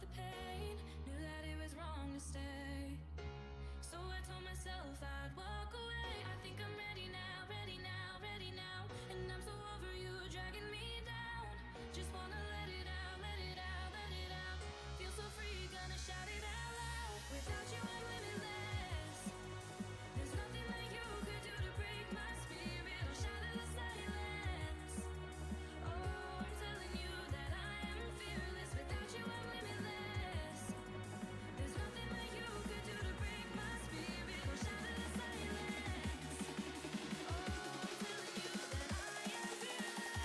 the pain, knew that it was wrong to stay. So I told myself I'd walk away. I think I'm ready now, ready now, ready now. And I'm so over you dragging me down. Just wanna let it out, let it out, let it out. Feel so free, gonna shout it out loud. Without you I'm limitless. There's nothing that you could do to break my spirit or shatter the silence. Oh, I'm telling you that I am fearless. Without you I'm limitless. There's nothing that you could do to break my spirit or shatter the silence. Oh, I'm telling you that I am fearless.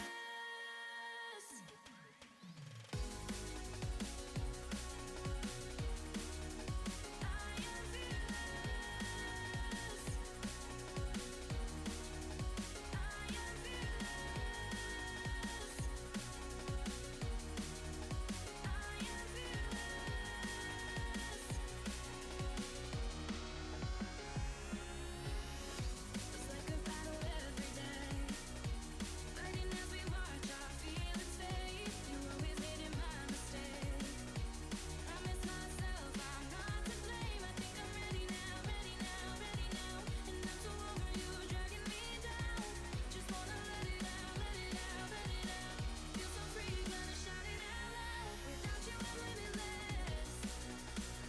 I am fearless. I am fearless. I am fearless. It's like a battle every day, fighting as we watch our feelings fade. You always made it my mistake. I miss myself, I'm not to blame. I think I'm ready now, ready now, ready now. And I'm so over you dragging me down. Just wanna let it out, let it out, let it out. Feel so free, gonna shout it out loud. Without you I'm limitless.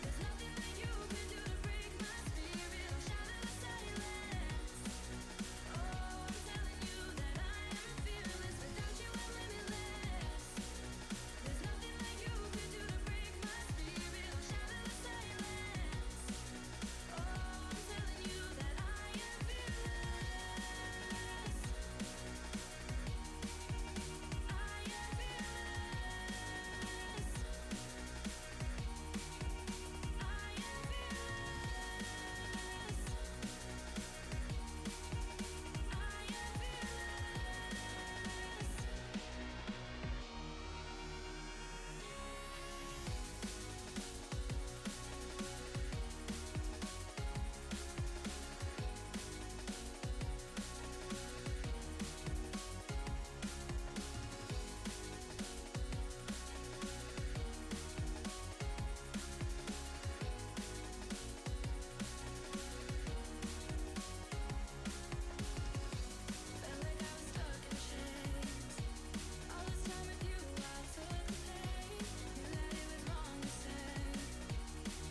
There's nothing that you can do to break my spirit or shatter the silence. Oh, I'm telling you that I am fearless. Without you I'm limitless. There's nothing that you can do to break my spirit or shatter the silence. Oh, I'm telling you that I am fearless. I am fearless. I am fearless. I am felt like I was stuck in chains. All this time with you, I took the pain. Knew that it was wrong to stay.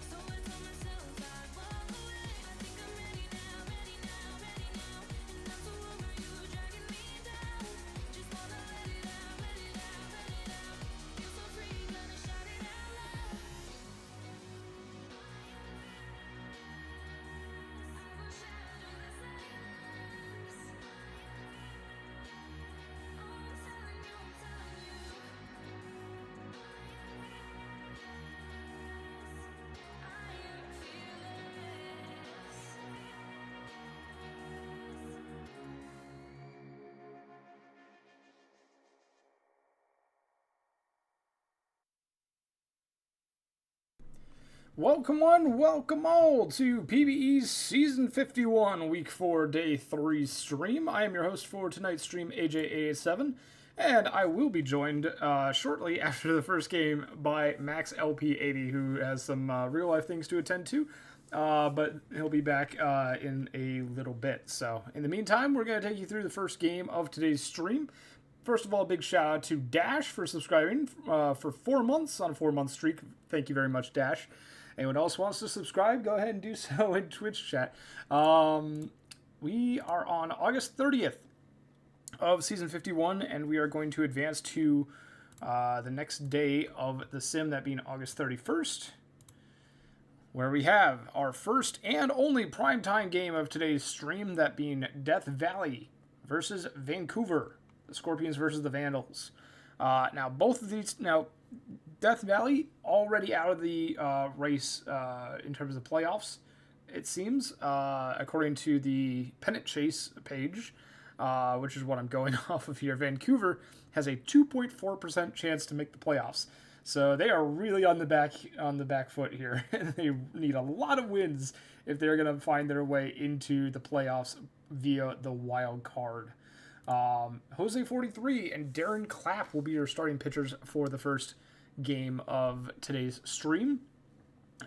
So I told myself I'd walk away. I think I'm ready now, ready now, ready now. And I'm so over you dragging me down. Just wanna let it out, let it out, let it out. Feel so free, gonna shout it out loud. I will shatter the silence. Oh, I'm telling you, I'm telling you. I am fearless. Welcome one, welcome all to PvE's Season 51, Week 4, Day 3 stream. I am your host for tonight's stream, AJay87, and I will be joined shortly after the first game by MaxLP80, who has some real-life things to attend to, but he'll be back in a little bit. So, in the meantime, we're going to take you through the first game of today's stream. First of all, a big shout out to Dash for subscribing for 4 months on a 4-month streak. Thank you very much, Dash. Anyone else wants to subscribe, go ahead and do so in Twitch chat. We are on August 30th of Season 51, and we are going to advance to the next day of the sim, that being August 31st, where we have our first and only primetime game of today's stream, that being Death Valley versus Vancouver. The Scorpions versus the Vandals. Now, both of these... Now, Death Valley already out of the race in terms of the playoffs, it seems, according to the Pennant Chase page, which is what I'm going off of here. Vancouver has a 2.4% chance to make the playoffs, so they are really on the back foot here. They need a lot of wins if they're going to find their way into the playoffs via the wild card. Jose 43 and Darren Clapp will be your starting pitchers for the first game of today's stream.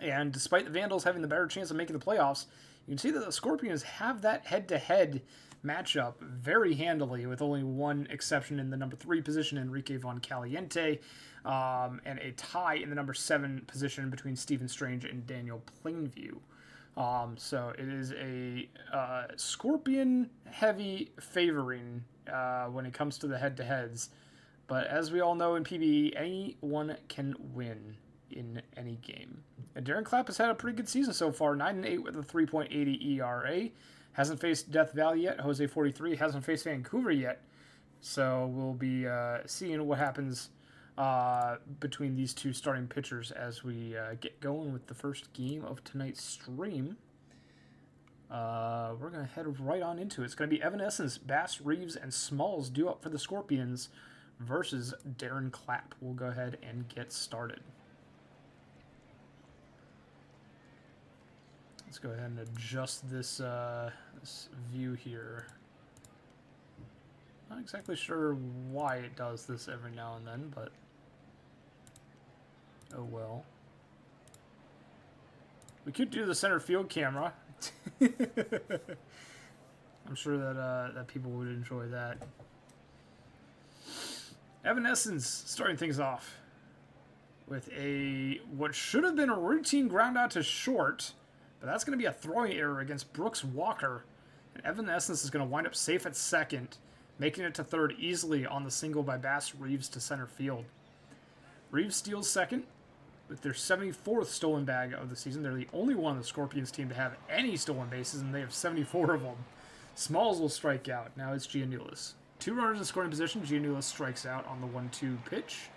And despite the Vandals having the better chance of making the playoffs, you can see that the Scorpions have that head-to-head matchup very handily, with only one exception in the number 3 position, Enrique Von Caliente, and a tie in the number 7 position between Stephen Strange and Daniel Plainview. So it is a Scorpion-heavy favoring when it comes to the head-to-heads. But as we all know in PvE, anyone can win in any game. And Darren Clapp has had a pretty good season so far, 9-8 with a 3.80 ERA. Hasn't faced Death Valley yet. Jose 43 hasn't faced Vancouver yet. So we'll be seeing what happens between these two starting pitchers as we get going with the first game of tonight's stream. We're going to head right on into it. It's going to be Evanescence, Bass, Reeves, and Smalls due up for the Scorpions versus Darren Clapp. We'll go ahead and get started. Let's go ahead and adjust this, this view here. Not exactly sure why it does this every now and then, but oh well. We could do the center field camera. I'm sure that that people would enjoy that. Evanescence starting things off with a what should have been a routine ground out to short, but that's going to be a throwing error against Brooks Walker. And Evanescence is going to wind up safe at second, making it to third easily on the single by Bass Reeves to center field. Reeves steals second with their 74th stolen bag of the season. They're the only one on the Scorpions team to have any stolen bases, and they have 74 of them. Smalls will strike out. Now it's Giannoulis. 2 runners in scoring position. Giannoulis strikes out on the 1-2 pitch.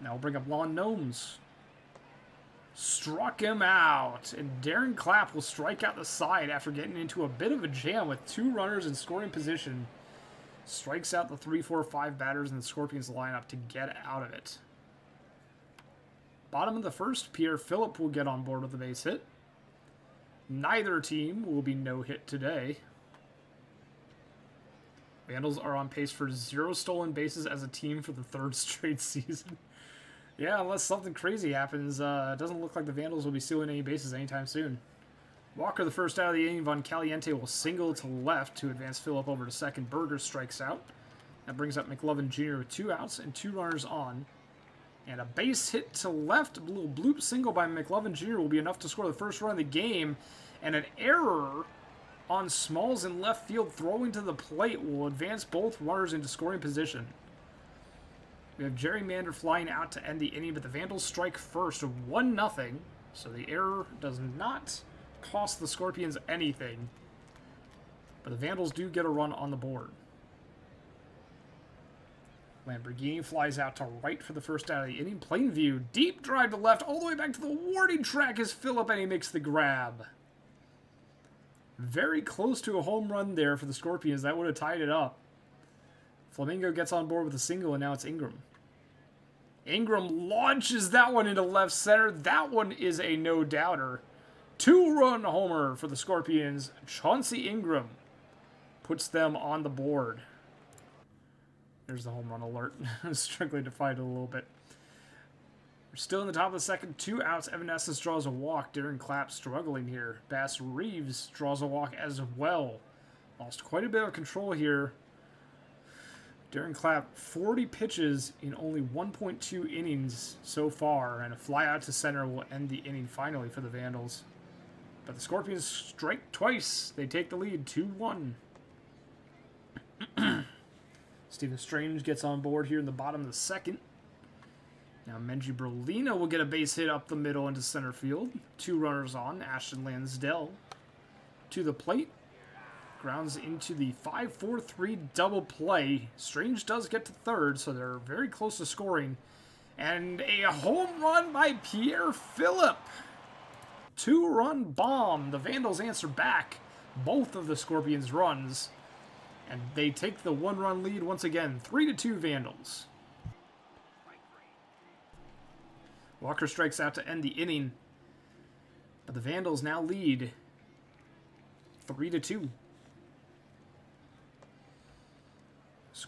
Now we'll bring up Lon Gnomes. Struck him out. And Darren Clapp will strike out the side after getting into a bit of a jam with 2 runners in scoring position. Strikes out the 3, 4, 5 batters in the Scorpions lineup to get out of it. Bottom of the first, Pierre Phillip will get on board with a base hit. Neither team will be no-hit today. Vandals are on pace for 0 stolen bases as a team for the 3rd straight season. Yeah, unless something crazy happens, it doesn't look like the Vandals will be stealing any bases anytime soon. Walker, the first out of the inning. Von Caliente will single to left to advance Phillip over to second. Berger strikes out. That brings up McLovin Jr. with 2 outs and 2 runners on. And a base hit to left, a little bloop single by McLovin Jr. will be enough to score the first run of the game. And an error on Smalls in left field throwing to the plate will advance both runners into scoring position. We have Gerrymander flying out to end the inning, but the Vandals strike first, 1-0. So the error does not cost the Scorpions anything. But the Vandals do get a run on the board. Lamborghini flies out to right for the first out of the inning. Plainview, deep drive to left, all the way back to the warning track is Phillip, and he makes the grab. Very close to a home run there for the Scorpions. That would have tied it up. Flamingo gets on board with a single, and now it's Ingram. Ingram launches that one into left center. That one is a no-doubter. 2-run homer for the Scorpions. Chauncey Ingram puts them on the board. There's the home run alert. Struggling to find it a little bit. We're still in the top of the second. 2 outs. Evanescence draws a walk. Darren Clapp struggling here. Bass Reeves draws a walk as well. Lost quite a bit of control here. Darren Clapp, 40 pitches in only 1.2 innings so far, and a fly out to center will end the inning finally for the Vandals. But the Scorpions strike twice. They take the lead, 2-1. Stephen Strange gets on board here in the bottom of the second. Now Menji Berlina will get a base hit up the middle into center field. 2 runners on. Ashton Lansdell to the plate. Grounds into the 5-4-3 double play. Strange does get to third, so they're very close to scoring. And a home run by Pierre Phillip. 2-run bomb. The Vandals answer back both of the Scorpions' runs. And they take the 1-run lead once again. 3-2 Vandals. Walker strikes out to end the inning. But the Vandals now lead 3-2.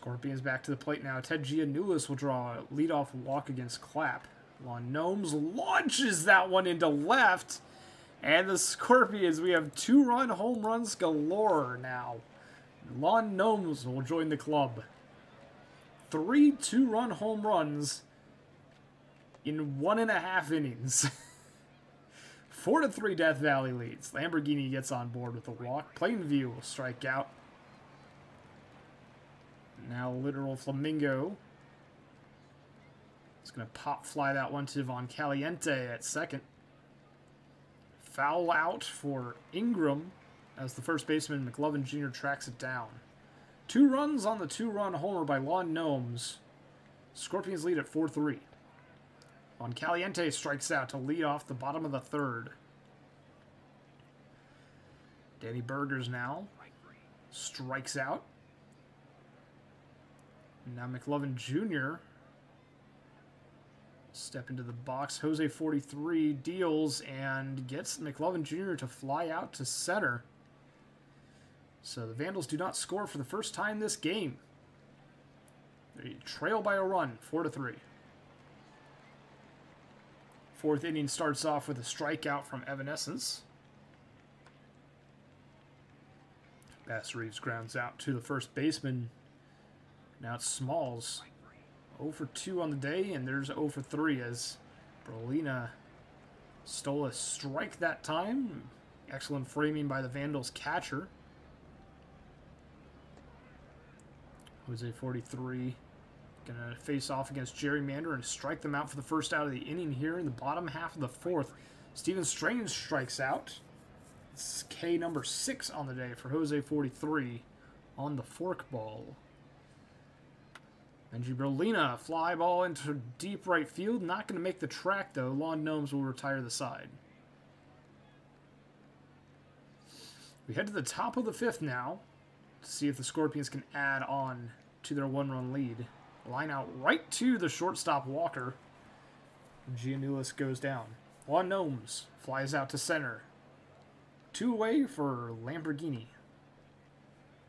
Scorpions back to the plate now. Ted Giannoulis will draw a leadoff walk against Clapp. Lon Gnomes launches that one into left. And the Scorpions, we have 2-run home runs galore now. Lon Gnomes will join the club. 3 2-run home runs in 1.5 innings. 4-3 Death Valley leads. Lamborghini gets on board with a walk. Plainview will strike out. Now Literal Flamingo is going to pop fly that one to Von Caliente at second. Foul out for Ingram as the first baseman McLovin Jr. tracks it down. 2 runs on the 2-run homer by Lon Gnomes. Scorpions lead at 4-3. Von Caliente strikes out to lead off the bottom of the third. Danny Burgers now strikes out. Now McLovin Jr. step into the box. Jose43 deals and gets McLovin Jr. to fly out to center. So the Vandals do not score for the first time this game. They trail by a run, 4-3. Fourth inning starts off with a strikeout from Evanescence. Bass Reeves grounds out to the first baseman. Now it's Smalls. 0 for 2 on the day, and there's 0 for 3 as Brolina stole a strike that time. Excellent framing by the Vandals catcher. Jose43 going to face off against Gerrymander and strike them out for the first out of the inning here in the bottom half of the fourth. Steven Strange strikes out. It's K number 6 on the day for Jose43 on the forkball. Benji Brolina, fly ball into deep right field. Not going to make the track, though. Lon Gnomes will retire the side. We head to the top of the fifth now to see if the Scorpions can add on to their 1-run lead. Line out right to the shortstop Walker. Giannoulis goes down. Lon Gnomes flies out to center. 2 away for Lamborghini.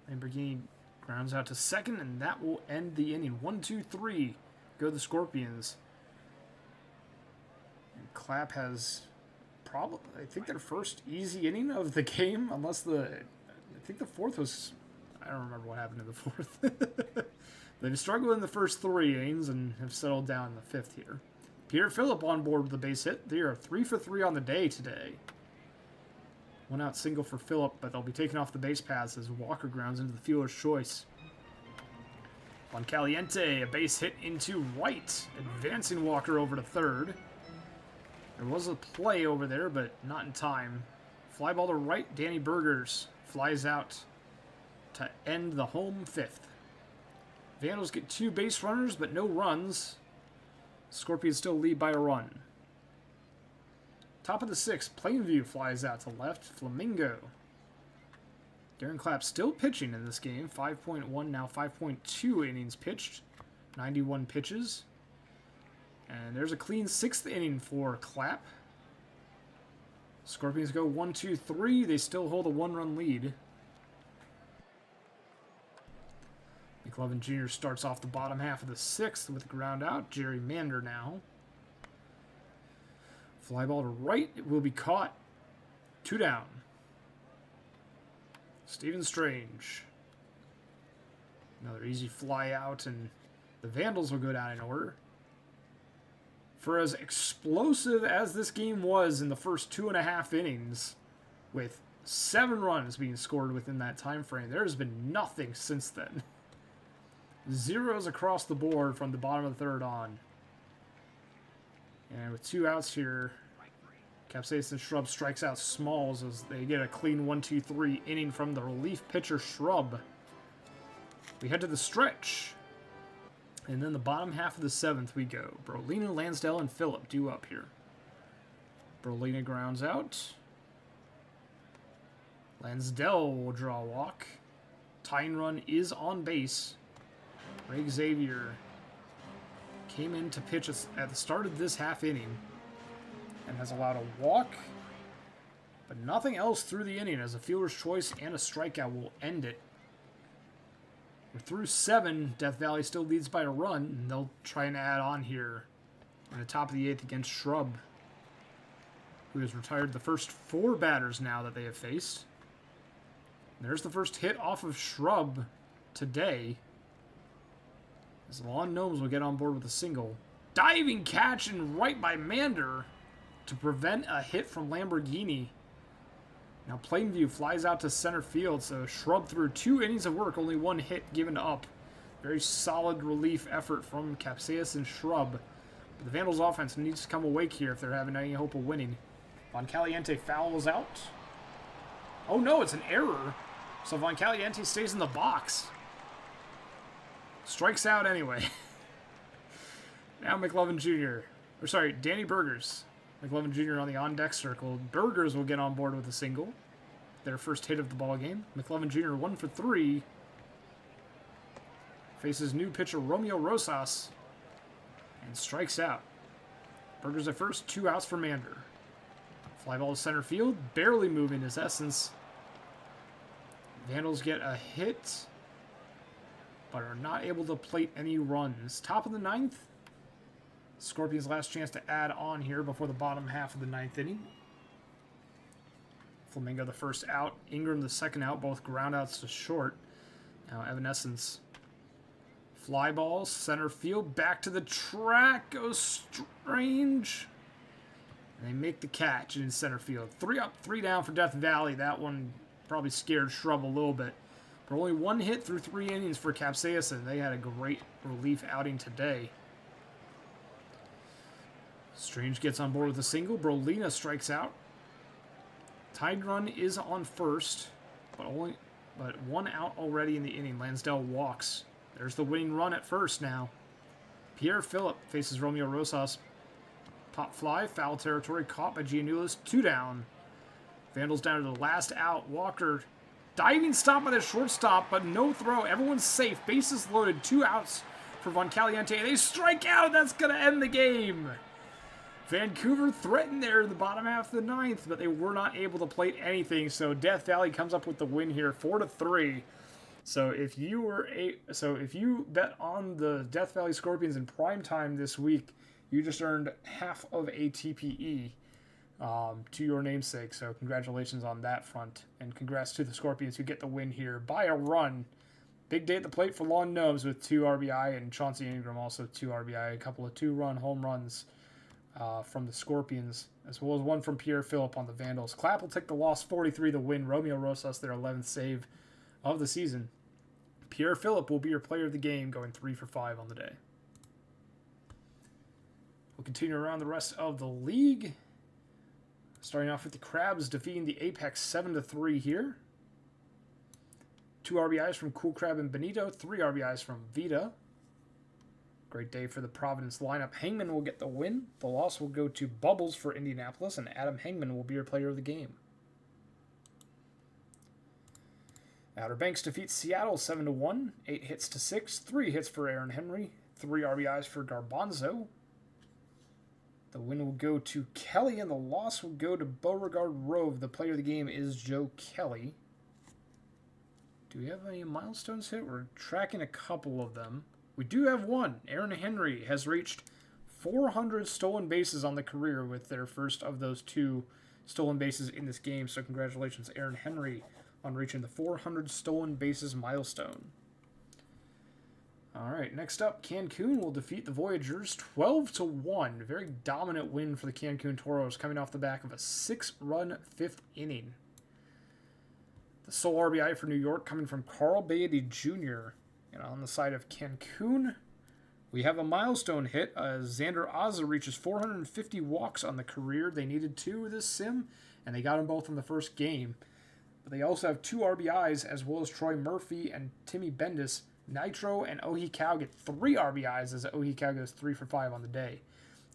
Lamborghini grounds out to second, and that will end the inning. 1-2-3 go the Scorpions. And Clapp has probably, I think, their first easy inning of the game, unless I think the fourth was, I don't remember what happened in the fourth. They've struggled in the first 3 innings and have settled down in the fifth here. Peter Phillip on board with a base hit. They are 3 for 3 on the day today. 1 out single for Phillip, but they'll be taken off the base paths as Walker grounds into the fielder's choice. Von Caliente, a base hit into right, advancing Walker over to third. There was a play over there, but not in time. Fly ball to right, Danny Burgers flies out to end the home fifth. Vandals get 2 base runners, but no runs. Scorpions still lead by a run. Top of the sixth, Plainview flies out to left. Flamingo. Darren Clapp still pitching in this game. 5.1, now 5.2 innings pitched. 91 pitches. And there's a clean 6th inning for Clapp. Scorpions go 1-2-3. They still hold a 1-run lead. McLovin Jr. starts off the bottom half of the 6th with a ground out. Gerrymander now. Fly ball to right. It will be caught. 2 down. Steven Strange. Another easy fly out, and the Vandals will go down in order. For as explosive as this game was in the first 2.5 innings, with 7 runs being scored within that time frame, there has been nothing since then. Zeros across the board from the bottom of the third on. And with 2 outs here, Capsaicin Shrub strikes out Smalls as they get a clean 1-2-3 inning from the relief pitcher Shrub. We head to the stretch. And then the bottom half of the 7th we go. Brolina, Lansdale, and Phillip due up here. Brolina grounds out. Lansdale will draw a walk. Tying run is on base. Greg Xavier came in to pitch at the start of this half inning and has allowed a walk, but nothing else through the inning as a fielder's choice and a strikeout will end it. We're through 7. Death Valley still leads by a run, and they'll try and add on here in the top of the 8th against Shrub, who has retired the first 4 batters now that they have faced. There's the first hit off of Shrub today, as Lawn Gnomes will get on board with a single. Diving catch and right by Mander to prevent a hit from Lamborghini. Now Plainview flies out to center field, so Shrub through 2 innings of work, only 1 hit given up. Very solid relief effort from Capsaeus and Shrub. But the Vandals offense needs to come awake here if they're having any hope of winning. Von Caliente fouls out. Oh no, it's an error. So Von Caliente stays in the box. Strikes out anyway. Now McLovin Jr. Danny Burgers. McLovin Jr. on the on-deck circle. Burgers will get on board with a single. Their first hit of the ball game. McLovin Jr. 1 for 3. Faces new pitcher Romeo Rosas. And strikes out. Burgers at first, 2 outs for Mander. Fly ball to center field. Barely moving his essence. Vandals get a hit, but are not able to plate any runs. Top of the 9th. Scorpions' last chance to add on here before the bottom half of the 9th inning. Flamingo the first out. Ingram the second out. Both ground outs to short. Now Evanescence. Fly ball, center field. Back to the track. Goes Strange. And they make the catch in center field. 3 up, 3 down for Death Valley. That one probably scared Shrub a little bit. But only 1 hit through 3 innings for Capsaeus, and they had a great relief outing today. Strange gets on board with a single. Brolina strikes out. Tied run is on first, but 1 out already in the inning. Lansdale walks. There's the winning run at first now. Pierre Phillip faces Romeo Rosas. Pop fly, foul territory, caught by Giannoulis. 2 down. Vandals down to the last out. Walker diving stop by the shortstop, but no throw. Everyone's safe. Bases loaded. 2 outs for Von Caliente. They strike out. That's going to end the game. Vancouver threatened there in the bottom half of the 9th, but they were not able to plate anything. So Death Valley comes up with the win here, 4-3. So if you bet on the Death Valley Scorpions in prime time this week, you just earned half of a TPE to your namesake. So congratulations on that front, and congrats to the Scorpions who get the win here by a run. Big day at the plate for Lawn Gnomes with 2 RBI, and Chauncey Ingram also 2 RBI, a couple of 2-run home runs from the Scorpions, as well as 1 from Pierre Phillip on the Vandals. Clapp will take the loss, 43 the win. Romeo Rosas, their 11th save of the season. Pierre Phillip will be your player of the game, going 3 for 5 on the day. We'll continue around the rest of the league. Starting off with the Crabs defeating the Apex 7-3 here. 2 RBIs from Cool Crab and Benito, 3 RBIs from Vita. Great day for the Providence lineup. Hangman will get the win. The loss will go to Bubbles for Indianapolis, and Adam Hangman will be your player of the game. Outer Banks defeats Seattle 7-1, 8 hits to 6, 3 hits for Aaron Henry, 3 RBIs for Garbanzo. The win will go to Kelly, and the loss will go to Beauregard Rove. The player of the game is Joe Kelly. Do we have any milestones hit? We're tracking a couple of them. We do have one. Aaron Henry has reached 400 stolen bases on the career with their first of those 2 stolen bases in this game. So congratulations, Aaron Henry, on reaching the 400 stolen bases milestone. All right, next up, Cancun will defeat the Voyagers 12-1. Very dominant win for the Cancun Toros, coming off the back of a 6-run 5th inning. The sole RBI for New York coming from Carl Beatty Jr. And on the side of Cancun, we have a milestone hit as Xander Azza reaches 450 walks on the career. They needed 2 this sim, and they got them both in the first game. But they also have 2 RBIs, as well as Troy Murphy and Timmy Bendis. Nitro and Ohi Cow get 3 RBIs as Ohi Cow goes 3 for 5 on the day.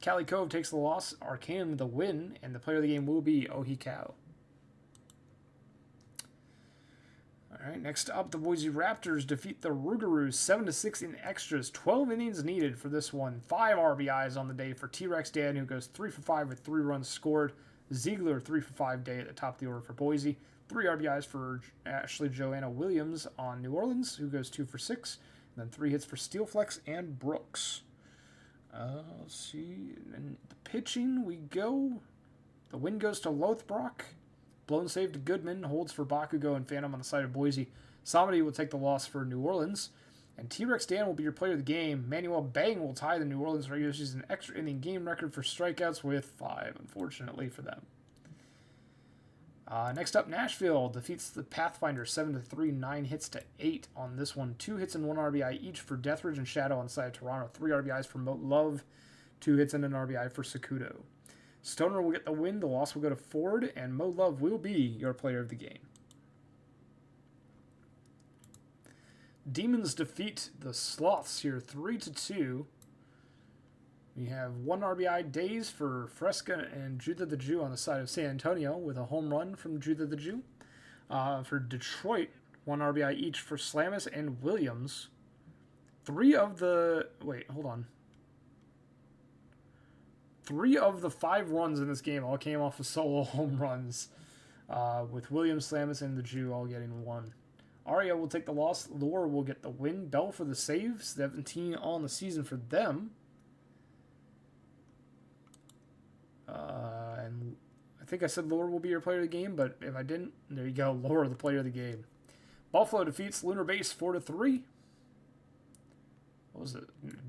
Cali Cove takes the loss, Arcanum the win, and the player of the game will be Ohi Cow. All right, next up, the Boise Raptors defeat the Rougarous 7-6 in extras. 12 innings needed for this one. 5 RBIs on the day for T-Rex Dan, who goes 3 for 5 with 3 runs scored. Ziegler, 3 for 5 day at the top of the order for Boise. 3 RBIs for Ashley Joanna Williams on New Orleans, who goes 2 for 6. And then 3 hits for Steelflex and Brooks. Let's see. And the pitching, we go. The win goes to Lothbrock. Blown save to Goodman. Holds for Bakugo and Phantom on the side of Boise. Somebody will take the loss for New Orleans. And T-Rex Dan will be your player of the game. Manuel Bang will tie the New Orleans regular season extra inning game record for strikeouts with 5, unfortunately for them. Next up, Nashville defeats the Pathfinder 7-3, 9 hits to 8 on this one. 2 hits and 1 RBI each for Deathridge and Shadow on the side of Toronto. 3 RBIs for Moat Love. 2 hits and an RBI for Sakudo. Stoner will get the win. The loss will go to Ford, and Mo Love will be your player of the game. Demons defeat the Sloths here 3-2. We have 1 RBI days for Fresca and Jutha the Jew on the side of San Antonio with a home run from Jutha the Jew. For Detroit, 1 RBI each for Slamis and Williams. 3 of the 5 runs in this game all came off of solo home runs, with Williams, Slamis, and the Jew all getting 1. Aria will take the loss. Lure will get the win. Bell for the save. 17 on the season for them. And I think I said Lure will be your player of the game, but if I didn't, there you go. Lure, the player of the game. Buffalo defeats Lunar Base 4-3. What was it?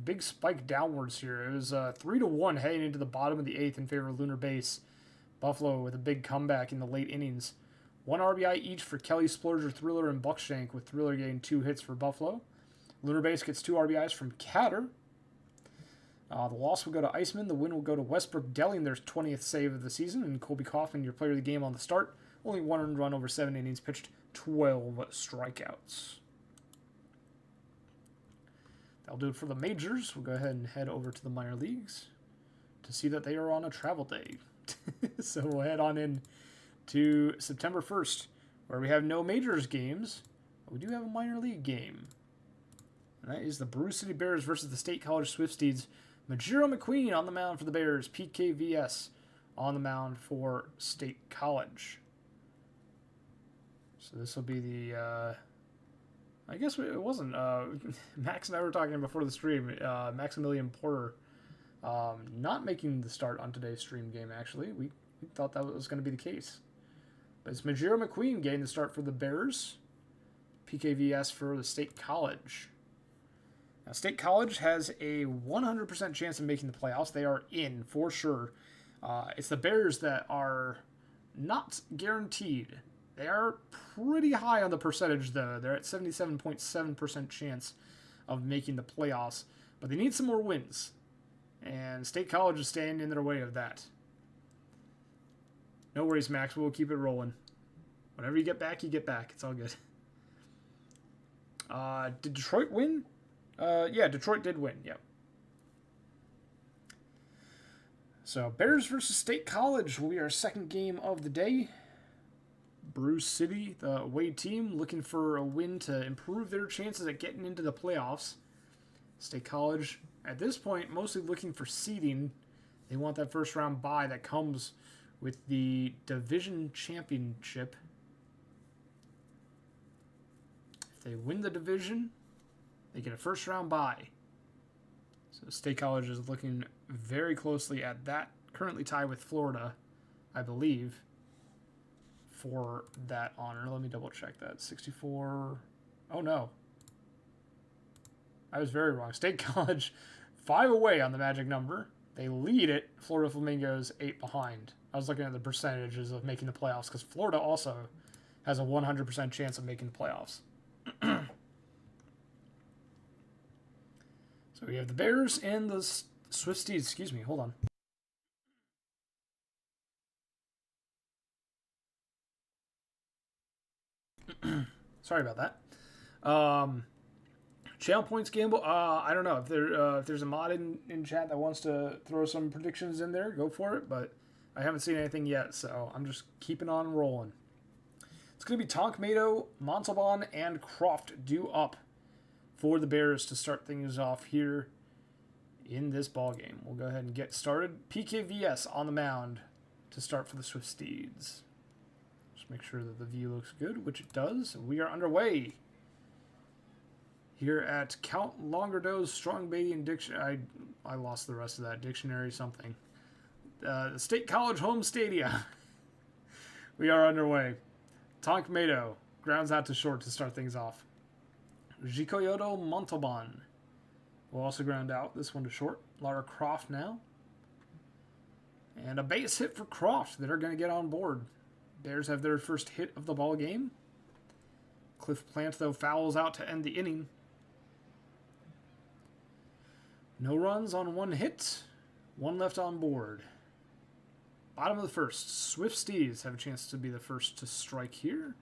Big spike downwards here. It was 3-1 heading into the bottom of the 8th in favor of Lunar Base. Buffalo with a big comeback in the late innings. 1 RBI each for Kelly Splurger, Thriller, and Buckshank, with Thriller getting 2 hits for Buffalo. Lunar Base gets 2 RBIs from Catter. The loss will go to Iceman. The win will go to Westbrook Delling, their 20th save of the season. And Colby Kaufman, your player of the game on the start. Only 1 earned run over 7 innings pitched, 12 strikeouts. That'll do it for the majors. We'll go ahead and head over to the minor leagues to see that they are on a travel day. So we'll head on in to September 1st, where we have no majors games, but we do have a minor league game. And that is the Brew City Bears versus the State College Swifties. Majiro McQueen on the mound for the Bears. PKVS on the mound for State College. So this will be the... I guess it wasn't. Max and I were talking before the stream. Maximilian Porter not making the start on today's stream game, actually. We thought that was going to be the case. But it's Majiro McQueen getting the start for the Bears. PKVS for the State College. Now, State College has a 100% chance of making the playoffs. They are in for sure. It's the Bears that are not guaranteed. They are pretty high on the percentage, though. They're at 77.7% chance of making the playoffs. But they need some more wins. And State College is standing in their way of that. No worries, Max. We'll keep it rolling. Whenever you get back, you get back. It's all good. Did Detroit win? Yeah, Detroit did win. Yep. So, Bears versus State College will be our second game of the day. Brew City, the away team, looking for a win to improve their chances at getting into the playoffs. State College, at this point, mostly looking for seeding. They want that first round bye that comes with the division championship. If they win the division, they get a first round bye. So State College is looking very closely at that. Currently tied with Florida, I believe, for that honor. Let me double check that. 64. Oh no. I was very wrong. State College 5 away on the magic number. They lead it. Florida Flamingos 8 behind. I was looking at the percentages of making the playoffs because Florida also has a 100% chance of making the playoffs. So we have the Bears and the Swifties. Excuse me. Hold on. Sorry about that. Channel points gamble. I don't know if there's a mod in chat that wants to throw some predictions in there. Go for it. But I haven't seen anything yet, so I'm just keeping on rolling. It's going to be Tonkmato, Montalban, and Croft due up for the Bears to start things off here in this ball game. We'll go ahead and get started. PKVS on the mound to start for the Swift Steeds. Just make sure that the view looks good, which it does. We are underway here at Count Longardo's Strongbadian Dictionary. I lost the rest of that dictionary something. The State College home stadia. We are underway. Tonk Mado grounds out to short to start things off. Jikoyoto Montalban will also ground out this one to short. Lara Croft now. And a base hit for Croft that are going to get on board. Bears have their first hit of the ball game. Cliff Plant, though, fouls out to end the inning. No runs on one hit. One left on board. Bottom of the first. Swift Steeds have a chance to be the first to strike here.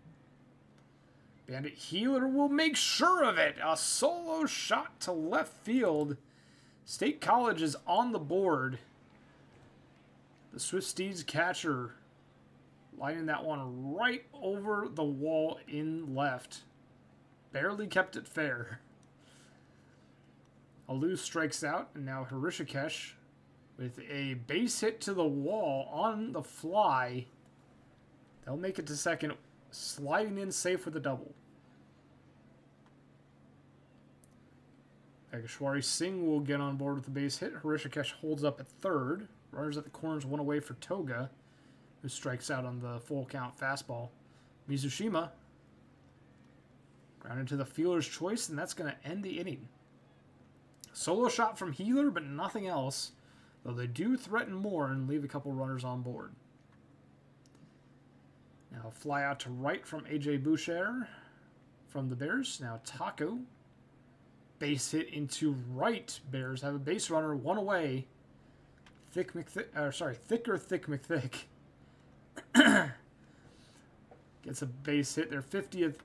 Bandit Healer will make sure of it. A solo shot to left field. State College is on the board. The Swift Steeds catcher lining that one right over the wall in left. Barely kept it fair. Alou strikes out, and now Hrishikesh with a base hit to the wall on the fly. They'll make it to second, sliding in safe with a double. Agashwari Singh will get on board with the base hit. Hrishikesh holds up at third. Runners at the corners, one away for Toga, who strikes out on the full count fastball. Mizushima grounded to the fielder's choice, and that's going to end the inning. Solo shot from Healer, but nothing else, though they do threaten more and leave a couple runners on board. Now fly out to right from AJay Boucher from the Bears. Now Taco. Base hit into right. Bears have a base runner, one away. Thicker Thick McThick gets a base hit, their 50th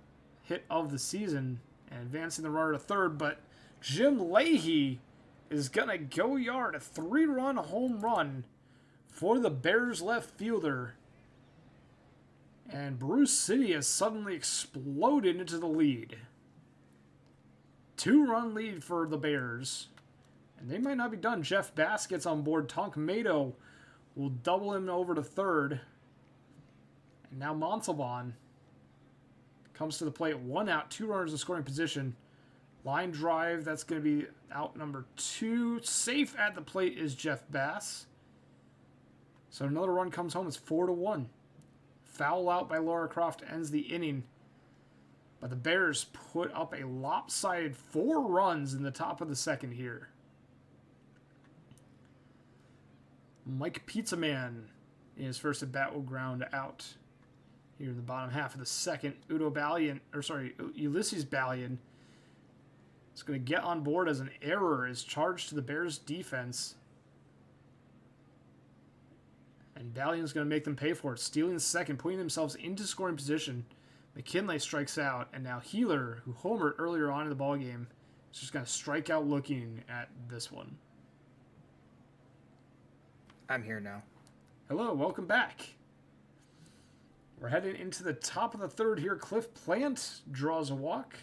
hit of the season, and advancing the runner to third, but Jim Leahy is going to go yard, a 3-run home run for the Bears left fielder. And Bruce City has suddenly exploded into the lead. 2-run lead for the Bears. And they might not be done. Jeff Bass gets on board. Tonk Mado will double him over to third. And now Montalban comes to the plate. 1 out, 2 runners in scoring position. Line drive, that's going to be out number 2. Safe at the plate is Jeff Bass. So another run comes home. It's 4-1. Foul out by Laura Croft ends the inning. But the Bears put up a lopsided 4 runs in the top of the second here. Mike Pizzaman in his first at bat will ground out. Here in the bottom half of the second, Ulysses Ballion is going to get on board as an error is charged to the Bears defense. And Ballion's going to make them pay for it, stealing second, putting themselves into scoring position. McKinley strikes out, and now Healer, who homered earlier on in the ballgame, is just going to strike out looking at this one. I'm here now. Hello, welcome back. We're heading into the top of the third here. Cliff Plant draws a walk.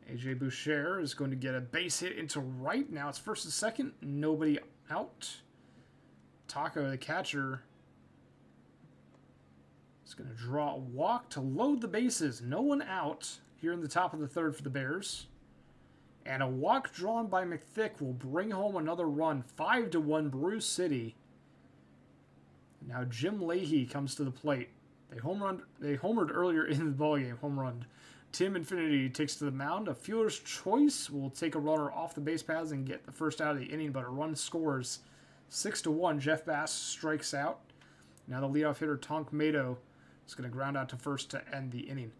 AJay Boucher is going to get a base hit into right. Now it's first and second. Nobody out. Taco, the catcher, is going to draw a walk to load the bases. No one out here in the top of the third for the Bears. And a walk drawn by McThick will bring home another run. 5-1 Bruce City. Now Jim Leahy comes to the plate. They homered earlier in the ballgame. Home run. Tim Infinity takes to the mound. A fielder's choice will take a runner off the base paths and get the first out of the inning, but a run scores. 6-1. Jeff Bass strikes out. Now the leadoff hitter Tonk Mado is going to ground out to first to end the inning.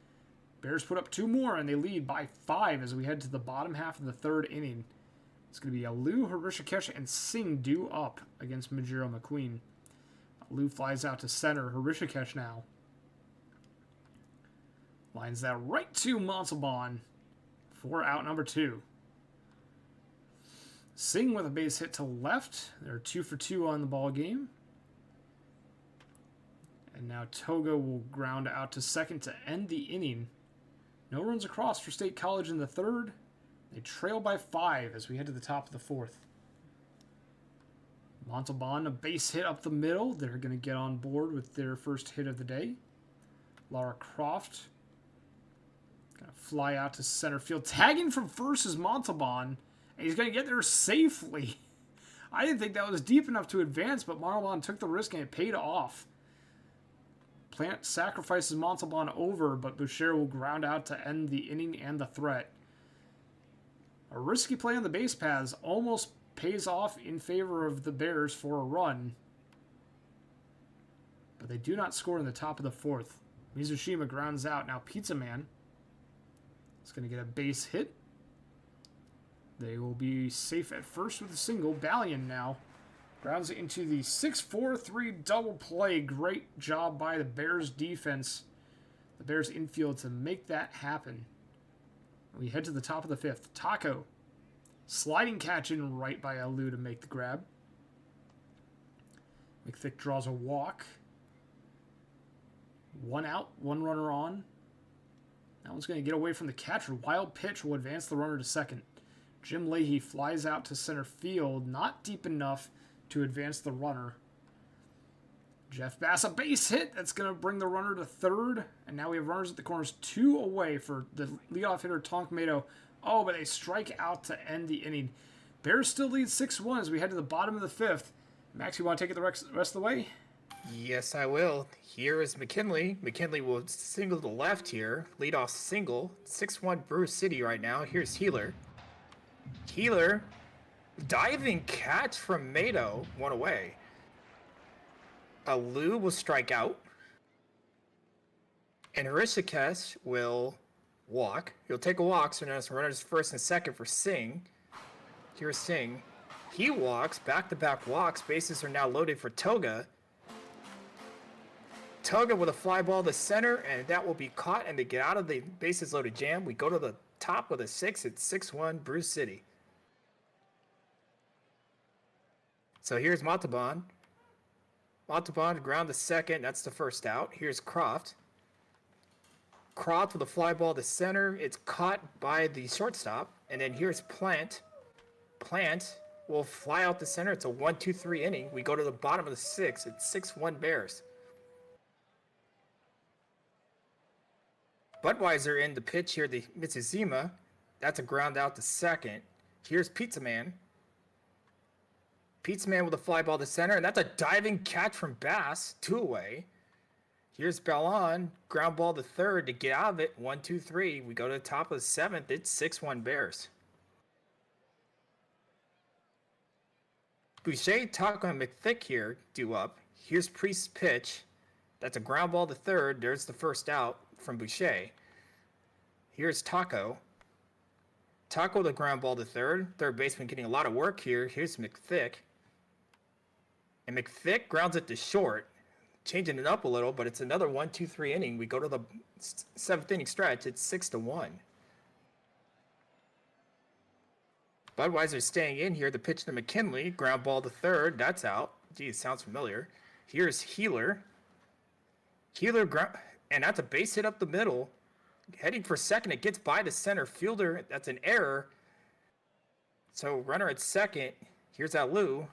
Bears put up 2 more, and they lead by 5 as we head to the bottom half of the third inning. It's going to be Alou, Hrishikesh, and Singh due up against Majiro McQueen. Alou flies out to center. Hrishikesh now lines that right to Montalban for out number 2. Singh with a base hit to left. They're 2 for 2 on the ball game. And now Toga will ground out to second to end the inning. No runs across for State College in the third. They trail by 5 as we head to the top of the fourth. Montalban, a base hit up the middle. They're going to get on board with their first hit of the day. Lara Croft going to fly out to center field. Tagging from first is Montalban, and he's going to get there safely. I didn't think that was deep enough to advance, but Montalban took the risk and it paid off. Plant sacrifices Montalban over, but Boucher will ground out to end the inning and the threat. A risky play on the base paths almost pays off in favor of the Bears for a run, but they do not score in the top of the fourth. Mizushima grounds out. Now Pizza Man is going to get a base hit. They will be safe at first with a single. Balian now grounds it into the 6-4-3 double play. Great job by the Bears defense, the Bears infield, to make that happen. We head to the top of the fifth. Taco, sliding catch in right by Alou to make the grab. McThick draws a walk. One out, one runner on. That one's going to get away from the catcher. Wild pitch will advance the runner to second. Jim Leahy flies out to center field, not deep enough to advance the runner. Jeff Bass, a base hit. That's going to bring the runner to third. And now we have runners at the corners, 2 away for the leadoff hitter, Tonk Mato. Oh, but they strike out to end the inning. Bears still lead 6-1 as we head to the bottom of the fifth. Max, you want to take it the rest of the way? Yes, I will. Here is McKinley. McKinley will single to the left here. Leadoff single. 6-1 Brew City right now. Here's Healer. Healer, diving catch from Mato, 1 away. Alou will strike out. And Rishikesh will walk. He'll take a walk, so now it's runners first and second for Singh. Here's Singh. He walks, back-to-back walks. Bases are now loaded for Toga. Toga with a fly ball to center, and that will be caught, and they get out of the bases loaded jam. We go to the top of the 6. It's 6-1 Bruce City. So here's Montalban. Montalban ground to second. That's the first out. Here's Croft. Croft with a fly ball to center. It's caught by the shortstop. And then here's Plant. Plant will fly out the center. It's a 1-2-3 inning. We go to the bottom of the 6. It's 6-1 Bears. Budweiser in the pitch here, the Mitsuzima. That's a ground out to second. Here's Pizza Man. Pizza Man with a fly ball to center, and that's a diving catch from Bass, 2 away. Here's Ballon, ground ball to third to get out of it, 1-2-3. We go to the top of the 7th. It's 6-1 Bears. Boucher, Taco, and McThick here due up. Here's Priest's pitch. That's a ground ball to third. There's the first out from Boucher. Here's Taco. Taco the ground ball to third. Third baseman getting a lot of work here. Here's McThick. And McThick grounds it to short. Changing it up a little, but it's another 1-2-3 inning. We go to the 7th inning stretch. It's 6-1. Budweiser staying in here. The pitch to McKinley. Ground ball to third. That's out. Geez, sounds familiar. Here's Healer. Healer ground, and that's a base hit up the middle. Heading for second. It gets by the center fielder. That's an error. So runner at second. Here's Alou.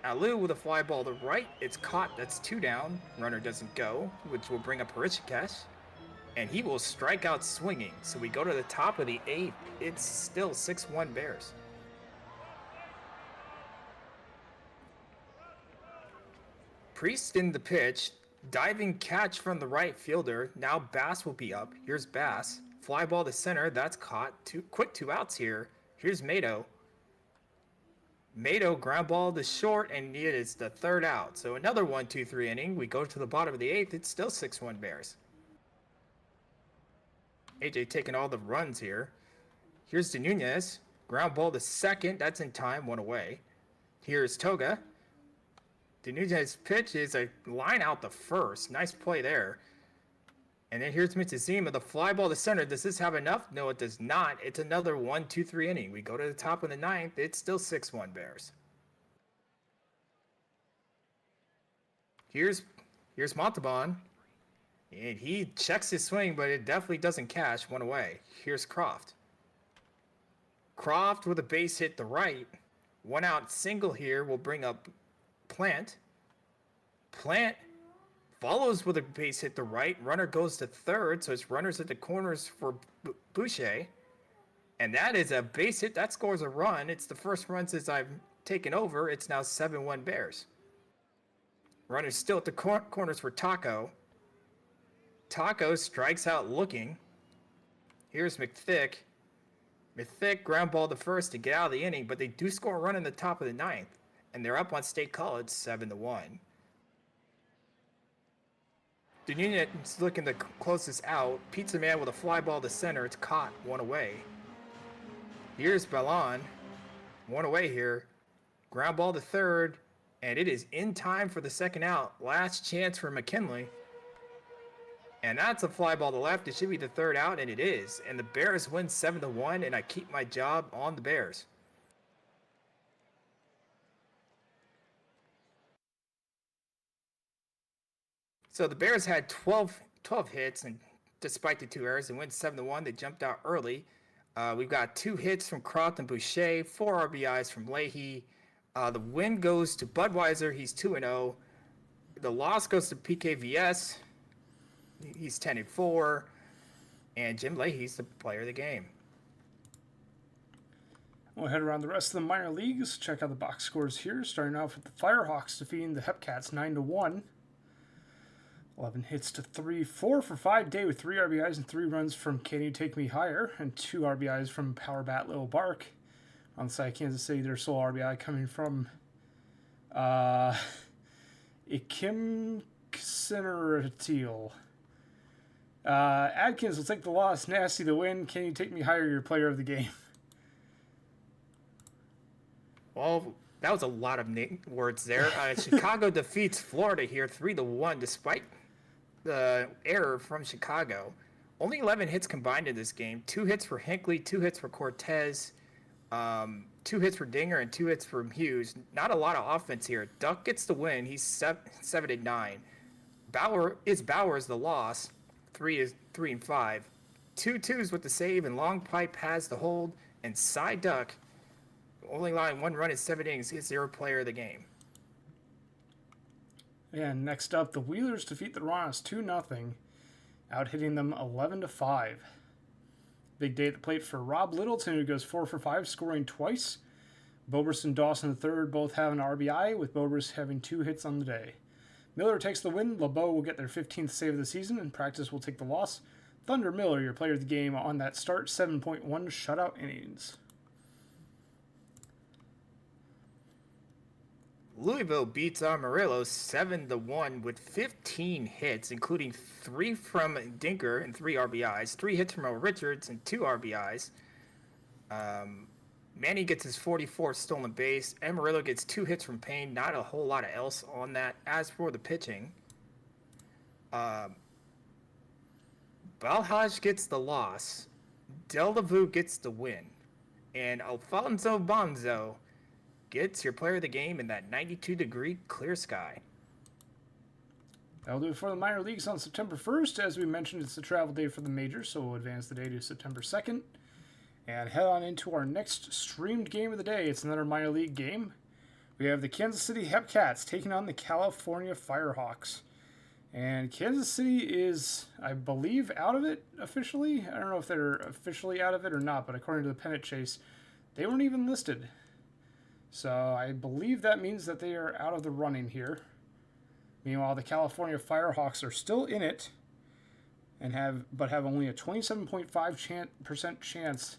Alou with a fly ball to right. It's caught. That's 2 down. Runner doesn't go, which will bring up Harishikesh. And he will strike out swinging. So we go to the top of the 8th. It's still 6-1 Bears. Priest in the pitch. Diving catch from the right fielder. Now Bass will be up. Here's Bass. Fly ball to center. That's caught. Quick 2 outs here. Here's Mato. Mato ground ball to short, and it is the 3rd out. So another 1-2-3 inning. We go to the bottom of the 8th. It's still 6-1 Bears. AJay taking all the runs here. Here's De Nunez. Ground ball to second. That's in time. 1 away. Here's Toga. De Nunez's pitch is a line out the first. Nice play there. And then here's Mitsuzima, the fly ball to center. Does this have enough? No, it does not. It's another 1-2-3 inning. We go to the top of the 9th. It's still 6-1 Bears. Here's Montalban. And he checks his swing, but it definitely doesn't cash. 1 away. Here's Croft. Croft with a base hit to right. 1 out single here will bring up Plant. Plant follows with a base hit to right. Runner goes to third, so it's runners at the corners for Boucher. And that is a base hit. That scores a run. It's the first run since I've taken over. It's now 7-1 Bears. Runners still at the corners for Taco. Taco strikes out looking. Here's McThick. McThick ground ball to first to get out of the inning, but they do score a run in the top of the ninth. And they're up on State College 7-1. Dununez looking to close this out. Pizza Man with a fly ball to center. It's caught, 1 away. Here's Ballon. 1 away here. Ground ball to third. And it is in time for the second out. Last chance for McKinley. And that's a fly ball to left. It should be the third out, and it is. And the Bears win 7-1, and I keep my job on the Bears. So the Bears had 12 hits, and despite the 2 errors, they went 7-1. They jumped out early. We've got 2 hits from Carlton Boucher, 4 RBIs from Leahy. The win goes to Budweiser. He's 2-0. The loss goes to PKVS. He's 10-4. And Jim Leahy's the player of the game. We'll head around the rest of the minor leagues. Check out the box scores here. Starting off with the Firehawks defeating the Hepcats 9-1. 11 hits to 3, 4 for 5 Day with 3 RBIs and 3 runs from Can You Take Me Higher, and 2 RBIs from Power Bat Lil Bark. On the side of Kansas City, their sole RBI coming from Ikim Sineratil. Adkins will take the loss. Nasty the win. Can You Take Me Higher, your player of the game? Well, that was a lot of words there. Chicago defeats Florida here 3-1 despite the error from Chicago. Only 11 hits combined in this game. 2 hits for Hinckley, 2 hits for Cortez, 2 hits for Dinger, and 2 hits from Hughes. Not a lot of offense here. Duck gets the win. He's 7-9. Bauer is the loss. 3-5. 2 twos with the save, and Long Pipe has the hold. And Cy Duck, only allowing 1 run in 7 innings, is their player of the game. And next up, the Wheelers defeat the Ronas 2-0, out hitting them 11-5. Big day at the plate for Rob Littleton, who goes 4 for 5, scoring twice. Bobrus and Dawson III both have an RBI, with Bobrus having 2 hits on the day. Miller takes the win. LeBeau will get their 15th save of the season, and Practice will take the loss. Thunder Miller, your player of the game on that start, 7.1 shutout innings. Louisville beats Amarillo 7-1 with 15 hits, including 3 from Dinker and 3 RBIs, 3 hits from Earl Richards and 2 RBIs. Manny gets his 44th stolen base. Amarillo gets 2 hits from Payne. Not a whole lot of else on that. As for the pitching, Balhaj gets the loss. Delavu gets the win. And Alfonso Bonzo gets your player of the game in that 92-degree clear sky. That'll do it for the minor leagues on September 1st. As we mentioned, it's the travel day for the majors, so we'll advance the day to September 2nd. And head on into our next streamed game of the day. It's another minor league game. We have the Kansas City Hepcats taking on the California Firehawks. And Kansas City is, I believe, out of it officially. I don't know if they're officially out of it or not, but according to the pennant chase, they weren't even listed. So I believe that means that they are out of the running here. Meanwhile, the California Firehawks are still in it, and have only a 27.5% chance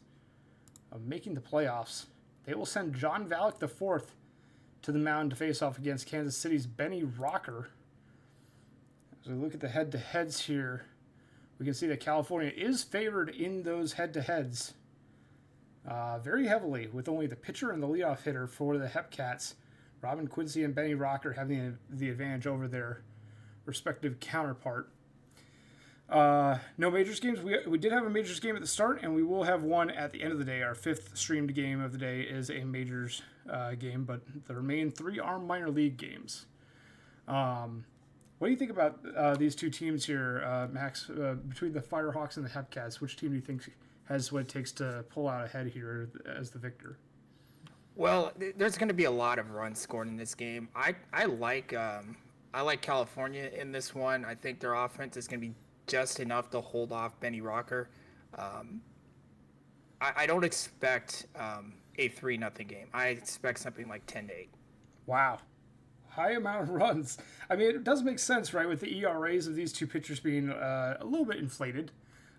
of making the playoffs. They will send John Valek IV to the mound to face off against Kansas City's Benny Rocker. As we look at the head-to-heads here, we can see that California is favored in those head-to-heads very heavily, with only the pitcher and the leadoff hitter for the Hepcats, Robin Quincy and Benny Rocker, having the advantage over their respective counterpart. No majors games. We did have a majors game at the start, and we will have one at the end of the day. Our 5th streamed game of the day is a majors game, but the remaining 3 are minor league games. What do you think about these 2 teams here, Max, between the Firehawks and the Hepcats? Which team do you think has what it takes to pull out ahead here as the victor? Well, there's going to be a lot of runs scored in this game. I like California in this one. I think their offense is going to be just enough to hold off Benny Rocker. Um, I don't expect a 3-0 game. I expect something like 10-8. Wow. High amount of runs. I mean, it does make sense, right, with the ERAs of these two pitchers being a little bit inflated,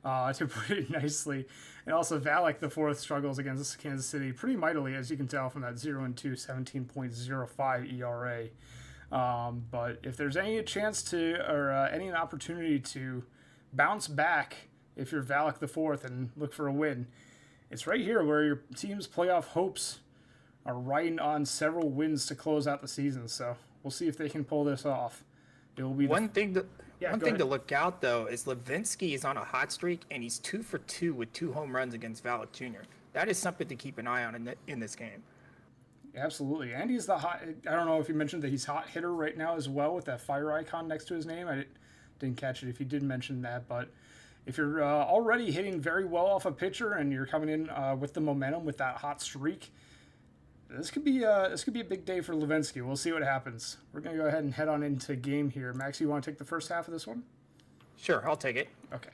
to put it nicely. And also, Valek, the fourth, struggles against Kansas City pretty mightily, as you can tell from that 0-2, 17.05 ERA. But if there's any chance to, or any opportunity to bounce back if you're Valek the fourth and look for a win, it's right here where your team's playoff hopes are riding on several wins to close out the season. So we'll see if they can pull this off. It will be One thing ahead. to look out though is Levinsky is on a hot streak and he's 2 for 2 with 2 home runs against Valek Jr. That is something to keep an eye on in this game. Absolutely. And he's the hot. I don't know if you mentioned that he's hot hitter right now as well with that fire icon next to his name. I didn't catch it if you did mention that, but if you're already hitting very well off a pitcher and you're coming in with the momentum with that hot streak, this could be a big day for Levinsky. We'll see what happens. We're gonna go ahead and head on into game here. Max, you want to take the first half of this one? Sure, I'll take it. Okay.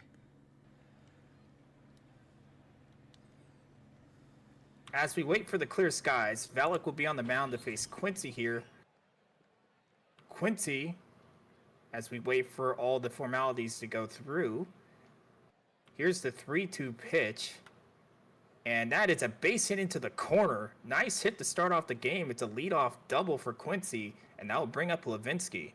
As we wait for the clear skies, Valek will be on the mound to face Quincy here. Quincy, as we wait for all the formalities to go through, here's the 3-2 pitch. And that is a base hit into the corner. Nice hit to start off the game. It's a leadoff double for Quincy, and that will bring up Levinsky.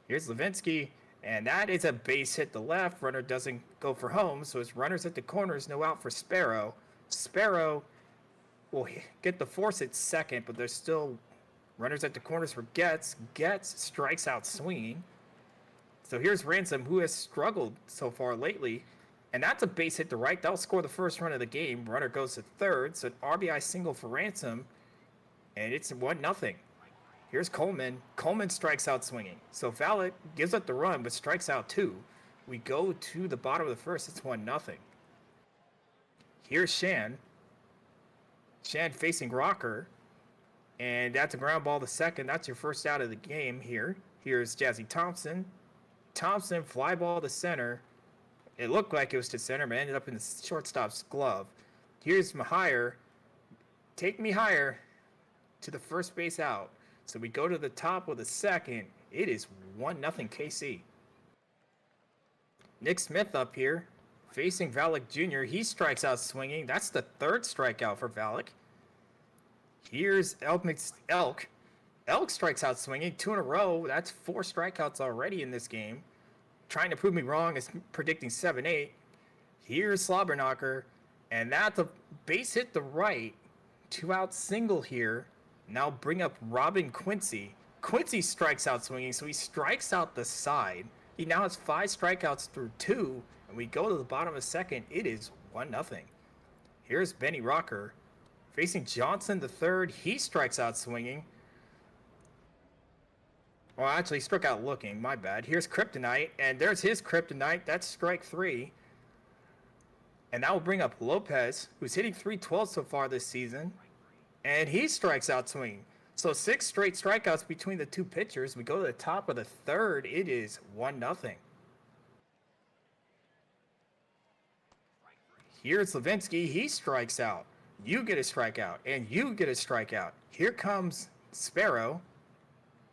Here's Levinsky, and that is a base hit to left. Runner doesn't go for home, so his runners at the corners, no out for Sparrow. Sparrow will get the force at second, but there's still runners at the corners for Getz. Getz strikes out swinging. So here's Ransom, who has struggled so far lately. And that's a base hit to right. That'll score the first run of the game. Runner goes to third. So an RBI single for Ransom. And it's 1-0. Here's Coleman. Coleman strikes out swinging. So Valek gives up the run, but strikes out 2. We go to the bottom of the first. It's 1-0. Here's Shan. Shan facing Rocker. And that's a ground ball to second. That's your first out of the game here. Here's Jazzy Thompson. Thompson, fly ball to center. It looked like it was to center, but ended up in the shortstop's glove. Here's Mahier. Take me higher to the first base out. So we go to the top of the second. It is 1-0 KC. Nick Smith up here, facing Valek Jr. He strikes out swinging. That's the third strikeout for Valek. Here's Elk. Elk strikes out swinging 2 in a row. That's 4 strikeouts already in this game. Trying to prove me wrong is predicting 7-8. Here's Slobberknocker, and that's a base hit to right. 2-out single here. Now bring up Robin Quincy. Quincy strikes out swinging, so he strikes out the side. He now has 5 strikeouts through 2, and we go to the bottom of the second. It is 1-0. Here's Benny Rocker facing Johnson the third. He strikes out swinging. Well, actually, he struck out looking. My bad. Here's Kryptonite, and there's his Kryptonite. That's strike 3. And that will bring up Lopez, who's hitting .312 so far this season. And he strikes out swinging. So 6 straight strikeouts between the two pitchers. We go to the top of the third. It is 1-0. Here's Levinsky. He strikes out. You get a strikeout, and you get a strikeout. Here comes Sparrow.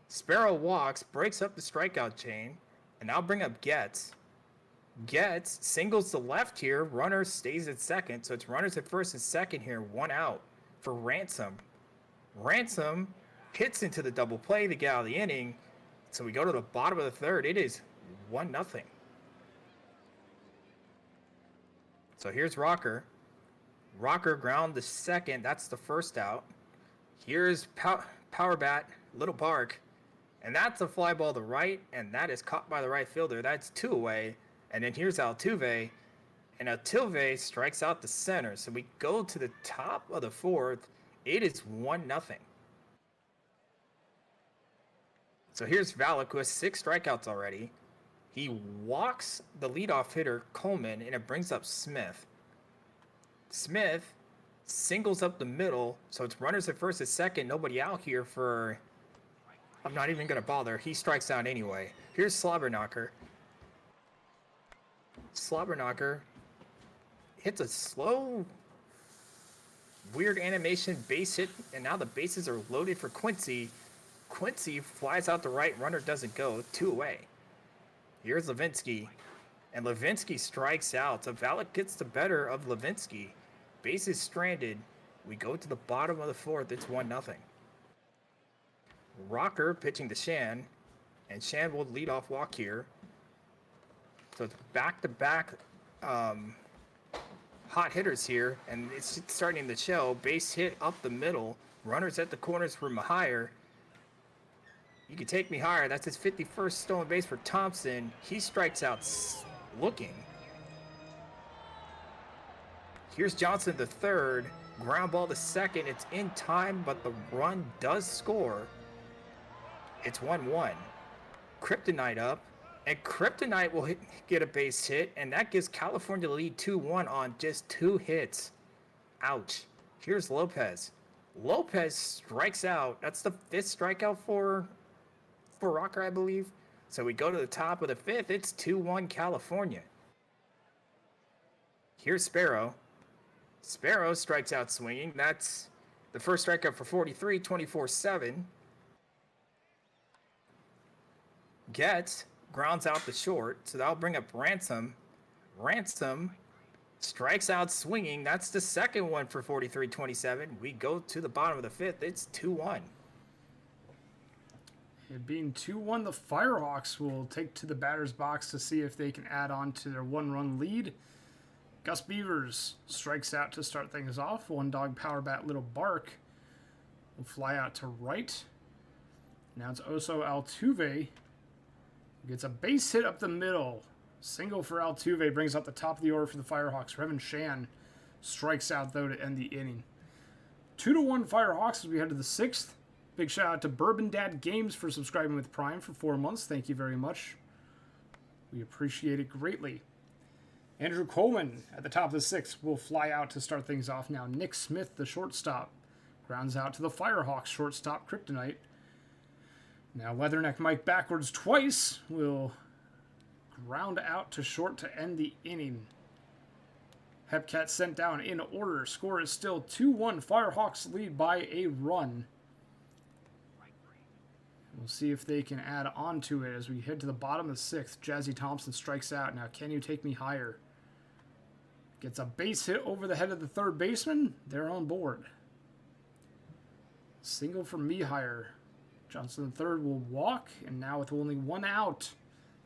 Sparrow walks, breaks up the strikeout chain, and I'll bring up Getz. Getz singles to left here. Runner stays at second, so it's runners at first and second here. 1 out for Ransom. Ransom hits into the double play to get out of the inning. So we go to the bottom of the third. It is 1-0. So here's Rocker. Rocker ground to second. That's the first out. Here's Power Bat, Little Bark. And that's a fly ball to right, and that is caught by the right fielder. That's 2 away. And then here's Altuve. And Altuve strikes out the center. So we go to the top of the fourth. It is 1-0. So here's Valek, who has 6 strikeouts already. He walks the leadoff hitter, Coleman, and it brings up Smith. Smith Singles up the middle, so it's runners at first and second. Nobody out here for... I'm not even going to bother. He strikes out anyway. Here's Slobberknocker. Slobberknocker hits a slow, weird animation base hit, and now the bases are loaded for Quincy. Quincy flies out the right, runner doesn't go, 2 away. Here's Levinsky, and Levinsky strikes out. Zavalek gets the better of Levinsky. Bases stranded. We go to the bottom of the fourth, it's 1-0. Rocker pitching to Shan, and Shan will lead off walk here. So it's back-to-back hot hitters here, and it's starting to show. Base hit up the middle. Runners at the corners for Mahier. You can take me higher. That's his 51st stolen base for Thompson. He strikes out looking. Here's Johnson the third. Ground ball to second. It's in time, but the run does score. It's 1-1. Kryptonite up. And Kryptonite will get a base hit, and that gives California the lead 2-1 on just 2 hits. Ouch. Here's Lopez. Lopez strikes out. That's the 5th strikeout for Rocker, I believe. So we go to the top of the 5th. It's 2-1 California. Here's Sparrow. Sparrow strikes out swinging. That's the first strikeout for 43, 24-7. Gets grounds out the short, so that'll bring up Ransom. Ransom strikes out swinging. That's the second one for 43-27. We go to the bottom of the 5th. It's 2-1. It being 2-1, the Firehawks will take to the batter's box to see if they can add on to their 1-run lead. Gus Beavers strikes out to start things off. One dog power bat Little Bark will fly out to right. Now it's Oso Altuve. Gets a base hit up the middle. Single for Altuve brings up the top of the order for the Firehawks. Revan Shan strikes out, though, to end the inning. 2-1 Firehawks as we head to the 6th. Big shout out to Bourbon Dad Games for subscribing with Prime for 4 months. Thank you very much. We appreciate it greatly. Andrew Coleman at the top of the 6th will fly out to start things off now. Nick Smith, the shortstop, grounds out to the Firehawks shortstop Kryptonite. Now Leatherneck Mike backwards twice will ground out to short to end the inning. Hepcat sent down in order. Score is still 2-1. Firehawks lead by a run. We'll see if they can add on to it as we head to the bottom of the 6th. Jazzy Thompson strikes out. Now, can you take me higher? Gets a base hit over the head of the third baseman. They're on board. Single from Mihire. Johnson III will walk, and now with only 1 out,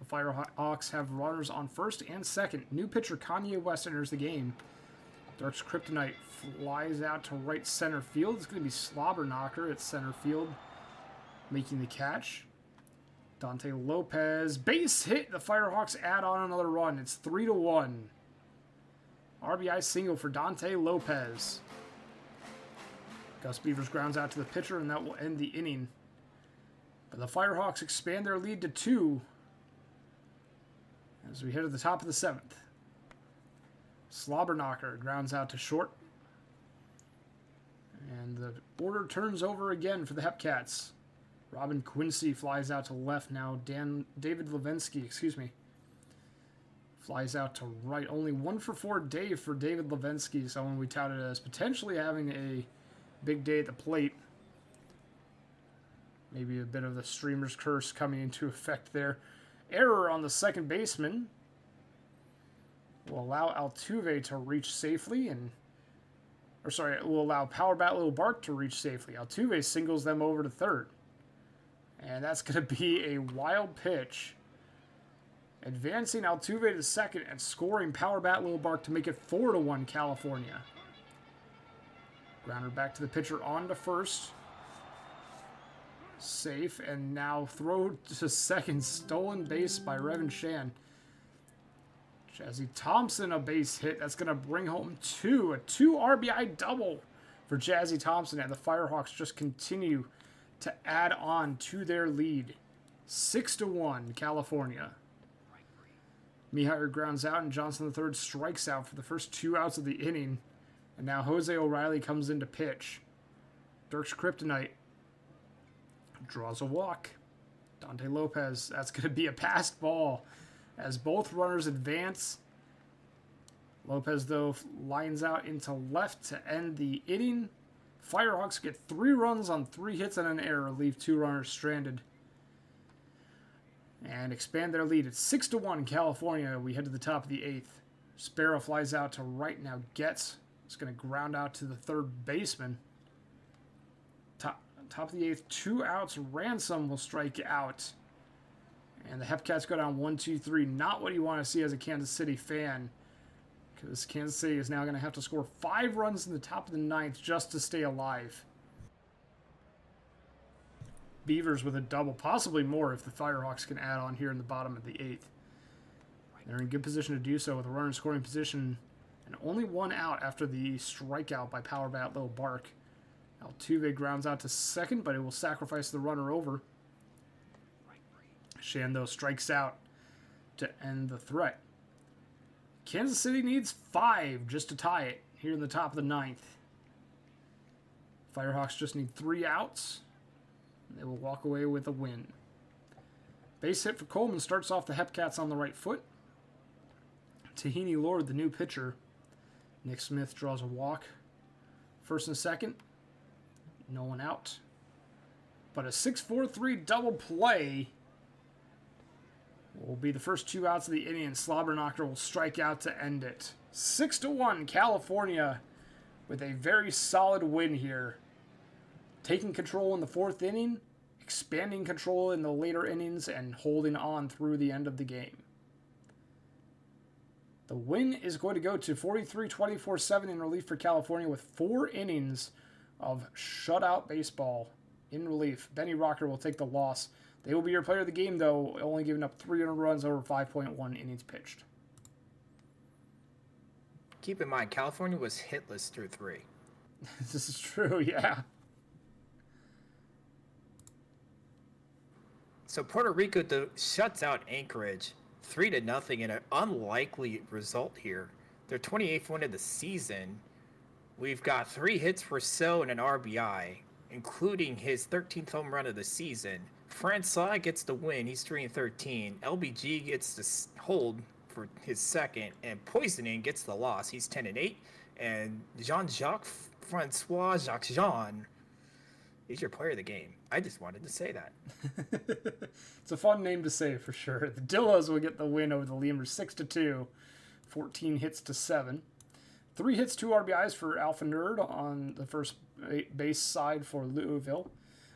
the Firehawks have runners on first and second. New pitcher Kanye West enters the game. Dark's Kryptonite flies out to right center field. It's going to be Slobberknocker at center field, making the catch. Dante Lopez, base hit. The Firehawks add on another run. It's 3-1. RBI single for Dante Lopez. Gus Beavers grounds out to the pitcher, and that will end the inning. But the Firehawks expand their lead to 2 as we head to the top of the 7th. Slobberknocker grounds out to short. And the order turns over again for the Hepcats. Robin Quincy flies out to left now. David Levinsky, flies out to right. Only 1 for 4 day for David Levinsky, someone we touted as potentially having a big day at the plate. Maybe a bit of the streamer's curse coming into effect there. Error on the second baseman will allow Altuve to reach safely, it will allow Power Bat Little Bark to reach safely. Altuve singles them over to third. And that's going to be a wild pitch. Advancing Altuve to second and scoring Power Bat Little Bark to make it 4-1 California. Grounder back to the pitcher on to first. Safe, and now throw to second. Stolen base by Revan Shan. Jazzy Thompson, a base hit. That's going to bring home 2. A 2 RBI double for Jazzy Thompson, and the Firehawks just continue to add on to their lead. 6-1 California. Mihire grounds out, and Johnson III strikes out for the first 2 outs of the inning And now Jose O'Reilly comes in to pitch. Dirk's kryptonite draws a walk. Dante Lopez, that's going to be a passed ball as both runners advance. Lopez, though, lines out into left to end the inning. Firehawks get 3 runs on 3 hits and an error, leave 2 runners stranded, and expand their lead. It's 6-1 California. We head to the top of the 8th. Sparrow flies out to right. Now Getz is going to ground out to the third baseman. Top of the 8th, 2 outs. Ransom will strike out. And the Hepcats go down 1-2-3. Not what you want to see as a Kansas City fan, because Kansas City is now going to have to score 5 runs in the top of the 9th just to stay alive. Beavers with a double, possibly more if the Firehawks can add on here in the bottom of the 8th. They're in good position to do so with a runner in scoring position and only 1 out after the strikeout by power bat Lil Bark. Altuve grounds out to second, but it will sacrifice the runner over. Shando strikes out to end the threat. Kansas City needs 5 just to tie it here in the top of the 9th. Firehawks just need 3 outs. They will walk away with a win. Base hit for Coleman starts off the Hepcats on the right foot. Tahini Lord, the new pitcher. Nick Smith draws a walk. First and second. No one out. But a 6-4-3 double play will be the first 2 outs of the inning, and Slobberknocker will strike out to end it. 6-1 California with a very solid win here. Taking control in the 4th inning, expanding control in the later innings, and holding on through the end of the game. The win is going to go to 43-24-7 in relief for California with 4 innings of shutout baseball in relief. Benny Rocker will take the loss. They will be your player of the game, though, only giving up 300 runs over 5.1 innings pitched. Keep in mind, California was hitless through 3. This is true, yeah. So Puerto Rico shuts out Anchorage 3-0 in an unlikely result here. Their 28th win of the season. We've got 3 hits for So and an RBI, including his 13th home run of the season. Francois gets the win. He's 3-13. LBG gets the hold for his second, and Poisoning gets the loss. He's 10-8. And Jean-Jacques Francois Jacques Jean is your player of the game. I just wanted to say that. It's a fun name to say for sure. The Dillos will get the win over the Lemurs 6-2, 14 hits to 7. 3 hits, 2 RBIs for Alpha Nerd on the first base side for Louisville.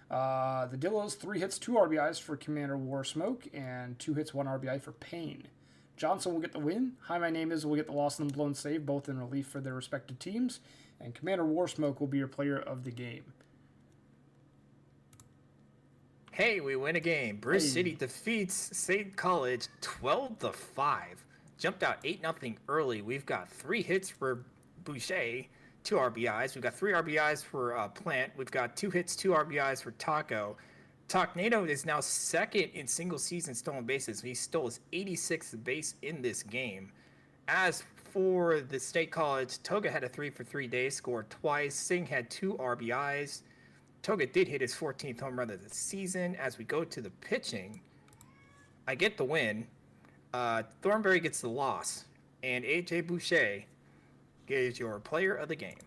The Dillos, 3 hits, 2 RBIs for Commander Warsmoke, and 2 hits, 1 RBI for Payne. Johnson will get the win. Hi, my name is will get the loss and the blown save, both in relief for their respective teams. And Commander Warsmoke will be your player of the game. Hey, we win a game. Bruce City defeats State College 12-5. Jumped out 8-0 early. We've got 3 hits for Boucher, 2 RBIs. We've got 3 RBIs for Plant. We've got 2 hits, 2 RBIs for Taco. Tornado is now second in single season stolen bases. He stole his 86th base in this game. As for the State College, Toga had a 3-for-3 day, scored twice. Singh had 2 RBIs. Toga did hit his 14th home run of the season. As we go to the pitching, I get the win. Thornberry gets the loss. And AJ Boucher is your player of the game.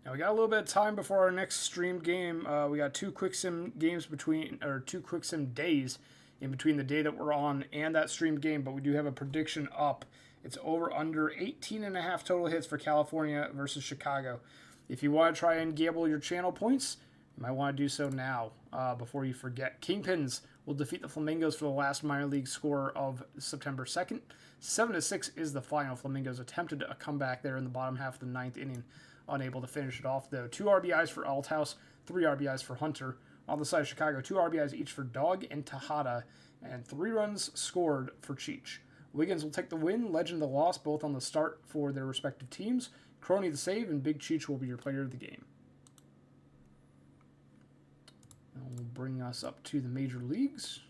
Now we got a little bit of time before our next stream game. We got 2 quick sim games between, or 2 quick sim days in between the day that we're on and that streamed game, but we do have a prediction up. It's over under 18.5 total hits for California versus Chicago. If you want to try and gamble your channel points, you might want to do so now before you forget. Kingpins will defeat the Flamingos for the last minor league score of September 2nd. 7-6 is the final. Flamingos attempted a comeback there in the bottom half of the 9th inning. Unable to finish it off, though. 2 RBIs for Althouse, 3 RBIs for Hunter. On the side of Chicago, 2 RBIs each for Dog and Tejada, and 3 runs scored for Cheech. Wiggins will take the win, Legend the loss, both on the start for their respective teams. Crony the save, and Big Cheech will be your player of the game. That will bring us up to the major leagues.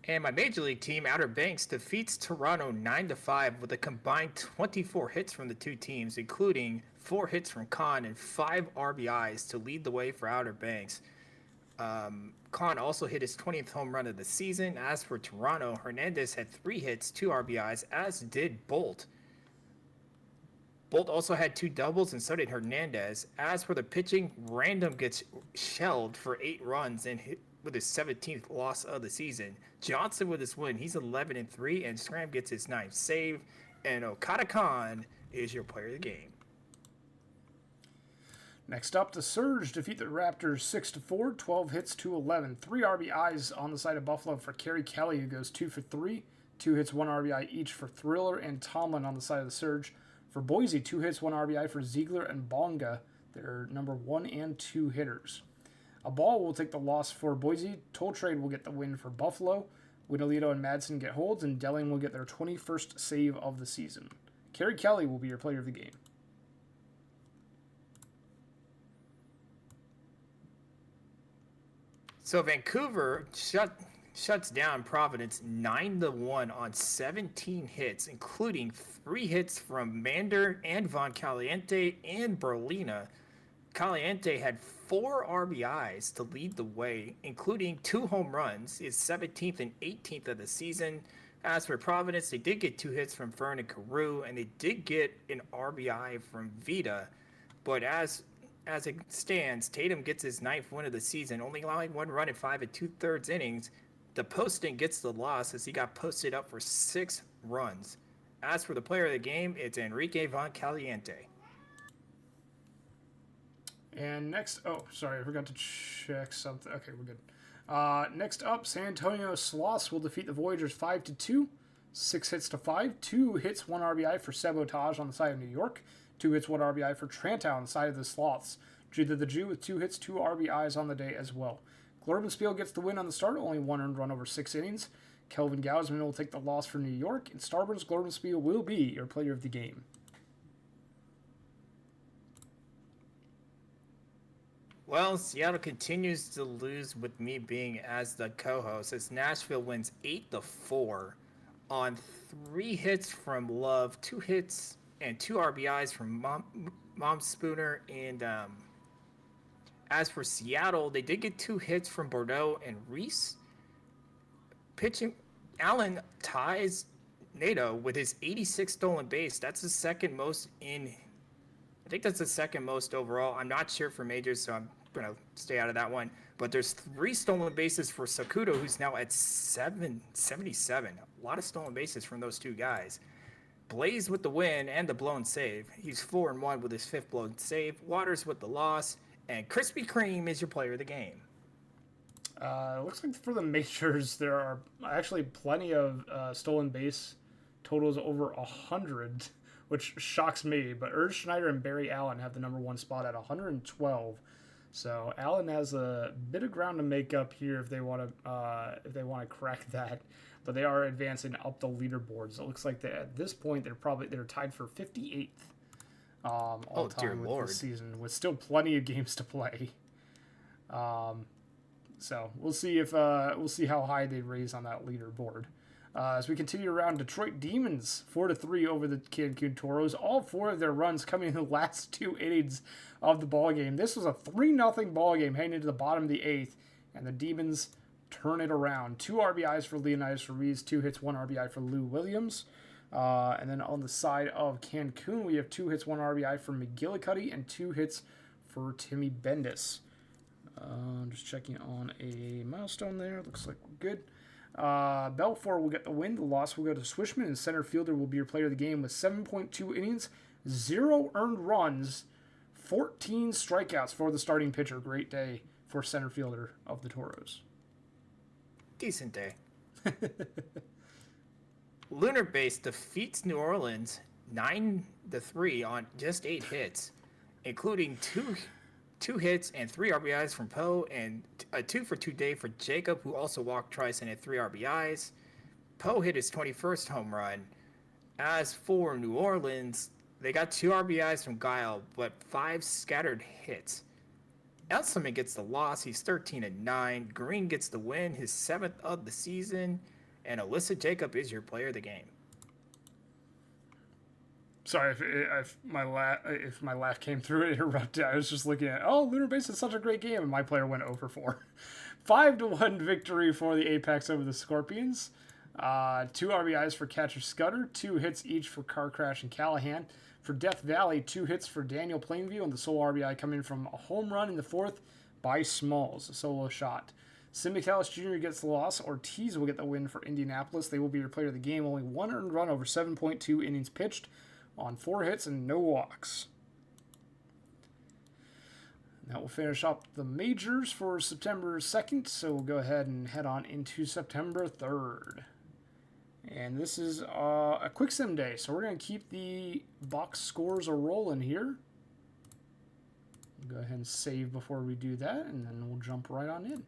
And my major league team, Outer Banks, defeats Toronto 9-5 with a combined 24 hits from the two teams, including 4 hits from Khan and 5 RBIs to lead the way for Outer Banks. Khan also hit his 20th home run of the season. As for Toronto, Hernandez had 3 hits, 2 RBIs, as did Bolt. Bolt also had 2 doubles, and so did Hernandez. As for the pitching, Random gets shelled for 8 runs and hit with his 17th loss of the season. Johnson with his win, he's 11-3, and Scram gets his 9th save. And Okada Khan is your player of the game. Next up, the Surge defeat the Raptors 6-4, 12 hits to 11. 3 RBIs on the side of Buffalo for Kerry Kelly, who goes 2 for 3. 2 hits, 1 RBI each for Thriller and Tomlin on the side of the Surge. For Boise, 2 hits, 1 RBI for Ziegler and Bonga, their number 1 and 2 hitters. A ball will take the loss for Boise. Toll Trade will get the win for Buffalo. Winalito and Madsen get holds, and Delling will get their 21st save of the season. Kerry Kelly will be your player of the game. So Vancouver shuts down Providence 9-1 on 17 hits, including 3 hits from Mander and Von Caliente and Berlina. Caliente had 4 RBIs to lead the way, including 2 home runs, his 17th and 18th of the season. As for Providence, they did get 2 hits from Fern and Carew, and they did get an RBI from Vita. But as it stands, Tatum gets his 9th win of the season, only allowing 1 run in 5 2/3 innings. The posting gets the loss as he got posted up for 6 runs. As for the player of the game, it's Enrique Von Caliente. And next, I forgot to check something. Okay, we're good. Next up, San Antonio Sloths will defeat the Voyagers 5-2, 6 hits to 5, 2 hits, 1 RBI for Sabotage on the side of New York, 2 hits, 1 RBI for Trantow on the side of the Sloths. Judith the Jew with 2 hits, 2 RBIs on the day as well. Glorbenspiel gets the win on the start, only 1 earned run over 6 innings. Kelvin Gausman will take the loss for New York, and Starburn's Glorbenspiel will be your player of the game. Well, Seattle continues to lose with me being as the co-host as Nashville wins 8-4 on 3 hits from Love, 2 hits and 2 RBIs from Mom Spooner. And as for Seattle, they did get 2 hits from Bordeaux and Reese. Pitching, Allen ties Nato with his 86 stolen base. That's the second most I think that's the second most overall. I'm not sure for majors, so I'm going to stay out of that one. But there's 3 stolen bases for Sakudo, who's now at 77. A lot of stolen bases from those 2 guys. Blaze with the win and the blown save. He's 4-1 with his 5th blown save. Waters with the loss. And Krispy Kreme is your player of the game. Looks like for the majors, there are actually plenty of stolen base totals over 100, which shocks me. But Erd Schneider and Barry Allen have the number 1 spot at 112. So Allen has a bit of ground to make up here if they want to crack that. But they are advancing up the leaderboards. It looks like at this point they're tied for 58th all time with Lord. this season, with still plenty of games to play. So we'll see how high they raise on that leaderboard. As we continue around, Detroit Demons 4-3 over the Cancun Toros. All 4 of their runs coming in the last 2 innings of the ball game. This was a 3-0 ball game heading into the bottom of the 8th, and the Demons turn it around. 2 RBIs for Leonidas Ruiz, 2 hits, 1 RBI for Lou Williams. And then on the side of Cancun, we have 2 hits, 1 RBI for McGillicuddy, and 2 hits for Timmy Bendis. I'm just checking on a milestone there. Looks like we're good. Belfort will get the win. The loss will go to Swishman, and center fielder will be your player of the game with 7.2 innings, 0 earned runs, 14 strikeouts for the starting pitcher. Great day for center fielder of the Toros. Decent day. Lunar Base defeats New Orleans 9-3 on just 8 hits, including two hits and 3 RBIs from Poe, and a 2-for-2 day for Jacob, who also walked twice and had 3 RBIs. Poe hit his 21st home run. As for New Orleans, they got 2 RBIs from Guile, but 5 scattered hits. Esselman gets the loss. He's 13-9. Green gets the win, his 7th of the season. And Alyssa Jacob is your player of the game. Sorry if my laugh came through and interrupted. I was just looking at, Lunar Base is such a great game, and my player went 0 for 4. 5-1 victory for the Apex over the Scorpions. 2 RBIs for Catcher Scudder, 2 hits each for Car Crash and Callahan. For Death Valley, 2 hits for Daniel Plainview, and the solo RBI coming from a home run in the 4th by Smalls, a solo shot. Simicallis Jr. gets the loss. Ortiz will get the win for Indianapolis. They will be your player of the game. Only 1 earned run over 7.2 innings pitched on 4 hits and no walks. That will finish up the majors for September 2nd, so we'll go ahead and head on into September 3rd. And this is a quick sim day, so we're going to keep the box scores a rolling here. Go ahead and save before we do that, and then we'll jump right on in.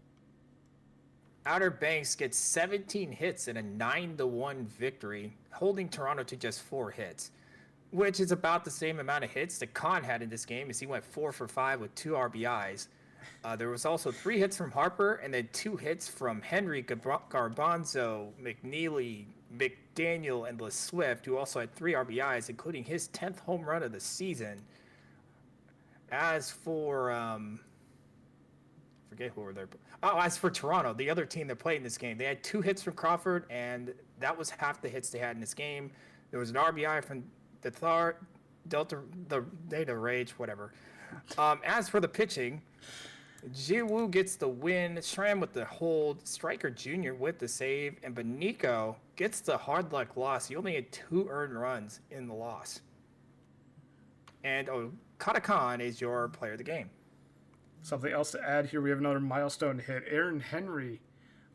Outer Banks gets 17 hits in a 9-1 victory, holding Toronto to just 4 hits, which is about the same amount of hits that Khan had in this game, as he went 4 for 5 with 2 RBIs. There was also 3 hits from Harper, and then 2 hits from Henry, Garbanzo, McNeely, McDaniel, and LeSwift, who also had 3 RBIs, including his 10th home run of the season. As for forget who were there. As for Toronto, the other team that played in this game, they had 2 hits from Crawford, and that was half the hits they had in this game. There was an RBI from the Data Rage, whatever. As for the pitching, Jiwoo gets the win, Schramm with the hold, Stryker Jr. with the save, and Benico gets the hard luck loss. He only had 2 earned runs in the loss. And Katakan is your player of the game. Something else to add here, we have another milestone hit. Aaron Henry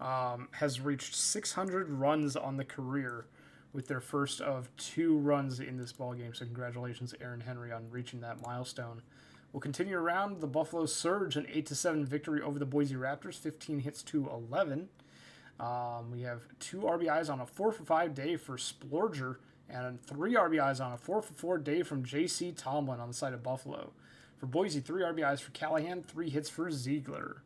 has reached 600 runs on the career with their first of 2 runs in this ballgame. So congratulations, Aaron Henry, on reaching that milestone. We'll continue around. The Buffalo Surge, an 8-7 victory over the Boise Raptors, 15 hits to 11. We have 2 RBIs on a 4 for 5 day for Splorger, and 3 RBIs on a 4 for 4 day from J.C. Tomlin on the side of Buffalo. For Boise, 3 RBIs for Callahan, 3 hits for Ziegler.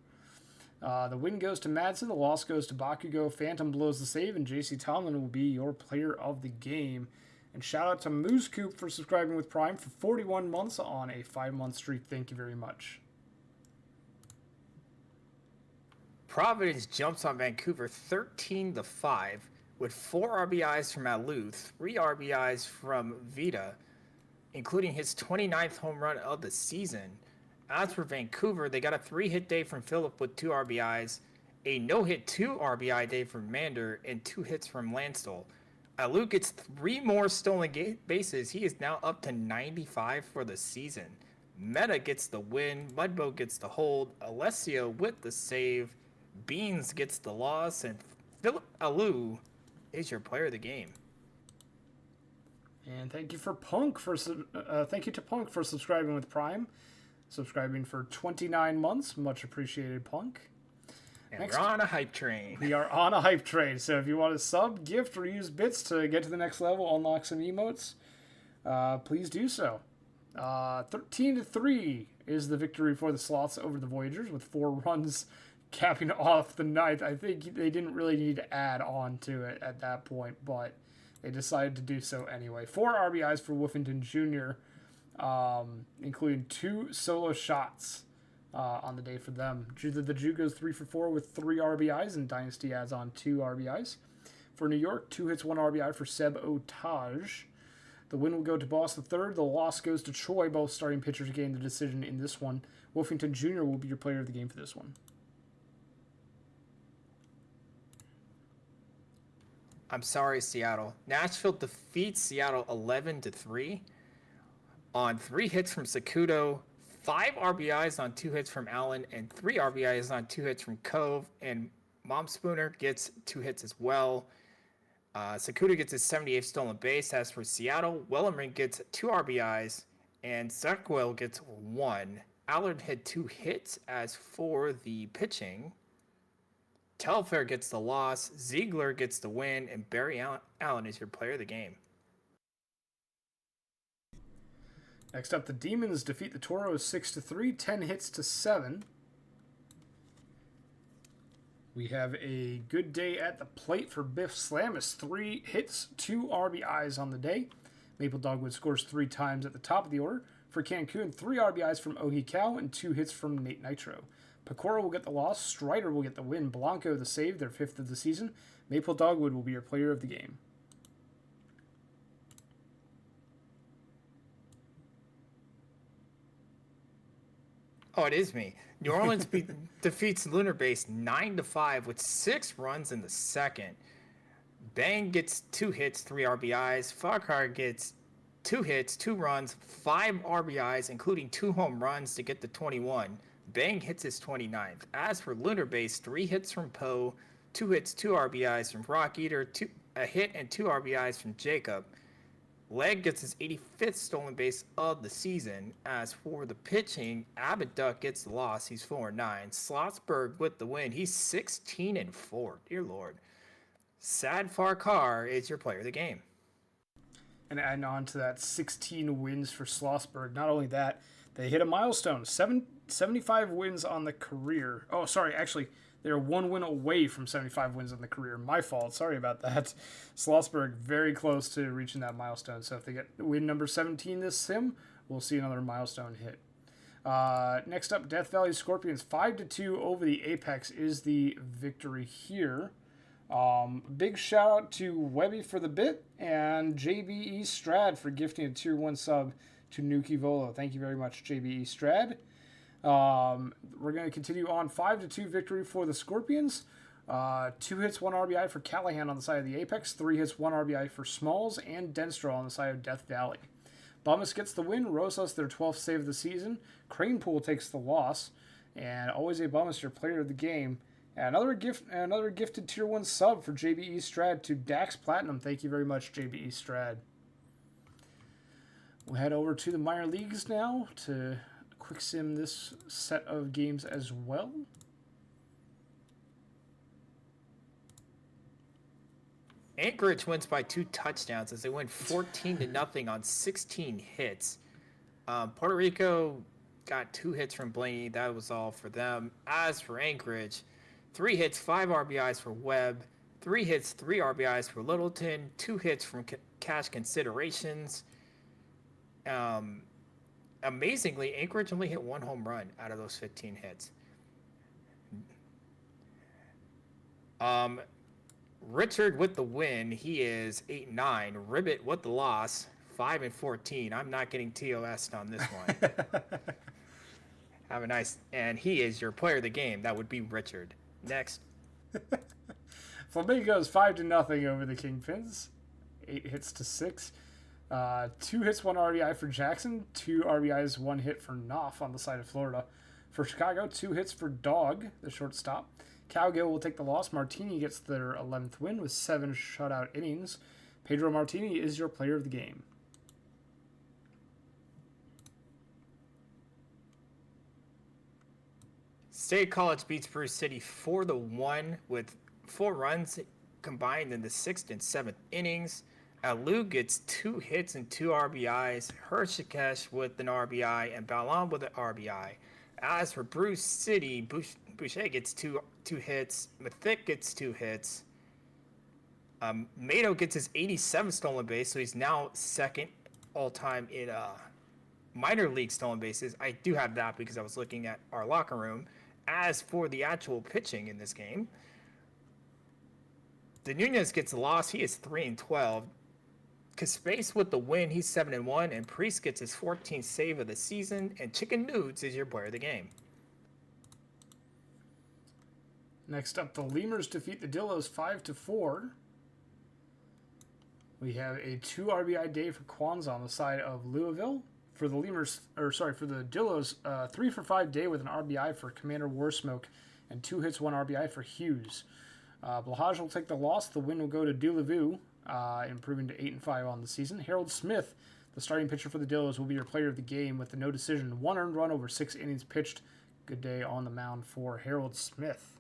The win goes to Madsen, the loss goes to Bakugo. Phantom blows the save, and J.C. Tomlin will be your player of the game. And shout out to Moose Coop for subscribing with Prime for 41 months on a 5-month streak. Thank you very much. Providence jumps on Vancouver 13-5 with 4 RBIs from Alou, 3 RBIs from Vita, including his 29th home run of the season. As for Vancouver, they got a 3-hit day from Phillip with 2 RBIs, a no-hit 2 RBI day from Mander, and 2 hits from Landstuhl. Alou gets 3 more stolen bases. He is now up to 95 for the season. Meta gets the win. Mudboat gets the hold. Alessio with the save. Beans gets the loss. And Philip Alou is your player of the game. And thank you to Punk for subscribing with Prime, subscribing for 29 months. Much appreciated, Punk. And we're on a hype train. We are on a hype train. So if you want to sub, gift, or use bits to get to the next level, unlock some emotes, please do so. 13-3 is the victory for the Sloths over the Voyagers, with 4 runs capping off the 9th. I think they didn't really need to add on to it at that point, but they decided to do so anyway. 4 RBIs for Woofington Jr., including 2 solo shots on the day for them. The Jew goes 3 for 4 with 3 RBIs, and Dynasty adds on 2 RBIs. For New York, 2 hits, 1 RBI for Seb Otage. The win will go to Boss III. The loss goes to Choi. Both starting pitchers gain the decision in this one. Woofington Jr. will be your player of the game for this one. I'm sorry, Seattle. Nashville defeats Seattle 11-3 on 3 hits from Sakudo, 5 RBIs on 2 hits from Allen, and 3 RBIs on 2 hits from Cove. And Mom Spooner gets 2 hits as well. Sakuda gets his 78th stolen base. As for Seattle, Wellerman gets 2 RBIs, and Zarkwell gets 1. Allard had 2 hits. As for the pitching, Telfair gets the loss, Ziegler gets the win, and Barry Allen is your player of the game. Next up, the Demons defeat the Toros 6-3, 10 hits to 7. We have a good day at the plate for Biff Slamus. 3 hits, 2 RBIs on the day. Maple Dogwood scores 3 times at the top of the order. For Cancun, 3 RBIs from Ohi Cow and 2 hits from Nate Nitro. Pecora will get the loss. Strider will get the win. Blanco the save, their 5th of the season. Maple Dogwood will be your player of the game. Oh, it is me. New Orleans defeats Lunar Base 9-5 with 6 runs in the second. Bang gets 2 hits, 3 RBIs. Farquhar gets 2 hits, 2 runs, 5 RBIs, including 2 home runs to get to 21. Bang hits his 29th. As for Lunar Base, 3 hits from Poe, 2 hits, 2 RBIs from Rock Eater, a hit and 2 RBIs from Jacob. Leg gets his 85th stolen base of the season. As for the pitching, Abaduck gets the loss. He's 4-9. Slotsberg with the win. He's 16-4. Dear Lord. Sad Farquhar is your player of the game. And adding on to that, 16 wins for Slotsberg. Not only that, they hit a milestone. 75 wins on the career. Oh, sorry, actually, they're 1 win away from 75 wins on the career. My fault. Sorry about that. Slotsberg very close to reaching that milestone. So if they get win number 17 this sim, we'll see another milestone hit. Next up, Death Valley Scorpions 5-2 over the Apex is the victory here. Big shout out to Webby for the bit and JBE Strad for gifting a tier 1 sub to Nuki Volo. Thank you very much, JBE Strad. We're going to continue on 5-2 victory for the Scorpions. 2 hits, 1 RBI for Callahan on the side of the Apex. 3 hits, 1 RBI for Smalls and Denstro on the side of Death Valley. Bumus gets the win. Rosas their 12th save of the season. Cranepool takes the loss. And always a Bumus, your player of the game. And another gifted tier 1 sub for JBE Strad to Dax Platinum. Thank you very much, JBE Strad. We'll head over to the minor leagues now to quick sim this set of games as well. Anchorage wins by 2 touchdowns as they win 14-0 on 16 hits. Puerto Rico got 2 hits from Blaney. That was all for them. As for Anchorage, 3 hits, 5 RBIs for Webb, 3 hits, 3 RBIs for Littleton, 2 hits from cash considerations. Amazingly, Anchorage only hit 1 home run out of those 15 hits. Richard with the win. He is 8-9. Ribbit with the loss. 5-14. I'm not getting TOS'd on this one. Have a nice... And he is your player of the game. That would be Richard. Next. Flamingos 5-0 over the Kingpins. 8 hits to 6. 2 hits, 1 RBI for Jackson. 2 RBIs, 1 hit for Knopf on the side of Florida. For Chicago, 2 hits for Dog, the shortstop. Cowgill will take the loss. Martini gets their 11th win with 7 shutout innings. Pedro Martini is your player of the game. State College beats Bruce City 4-1 with 4 runs combined in the 6th and 7th innings. Alou gets 2 hits and 2 RBIs. Hershikesh with an RBI and Balam with an RBI. As for Bruce City, Boucher gets two hits. Mathick gets 2 hits. Mato gets his 87th stolen base, so he's now 2nd all-time in minor league stolen bases. I do have that because I was looking at our locker room. As for the actual pitching in this game, De Nunez gets a loss. He is 3-12. Caspace with the win. He's 7-1. And Priest gets his 14th save of the season. And Chicken Nudes is your player of the game. Next up, the Lemurs defeat the Dillos 5-4. We have a 2 RBI day for Kwanzaa on the side of Louisville. For the Lemurs, for the Dillos, 3 for 5 day with an RBI for Commander Warsmoke and 2 hits, 1 RBI for Hughes. Blahaj will take the loss. The win will go to Dulavu, improving to 8-5 on the season. Harold Smith, the starting pitcher for the Dillos, will be your player of the game with the no decision. 1 earned run over 6 innings pitched. Good day on the mound for Harold Smith.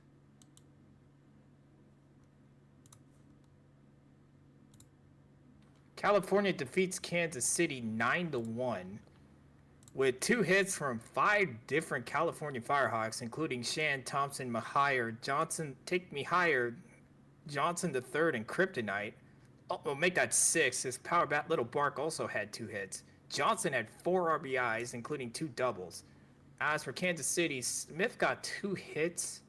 California defeats Kansas City 9-1. with 2 hits from 5 different California Firehawks, including Shan, Thompson, Mahier, Johnson, Take Me Higher, Johnson the Third, and Kryptonite. Oh, we'll make that 6. His power bat Little Bark also had 2 hits. Johnson had 4 RBIs, including 2 doubles. As for Kansas City, Smith got 2 hits,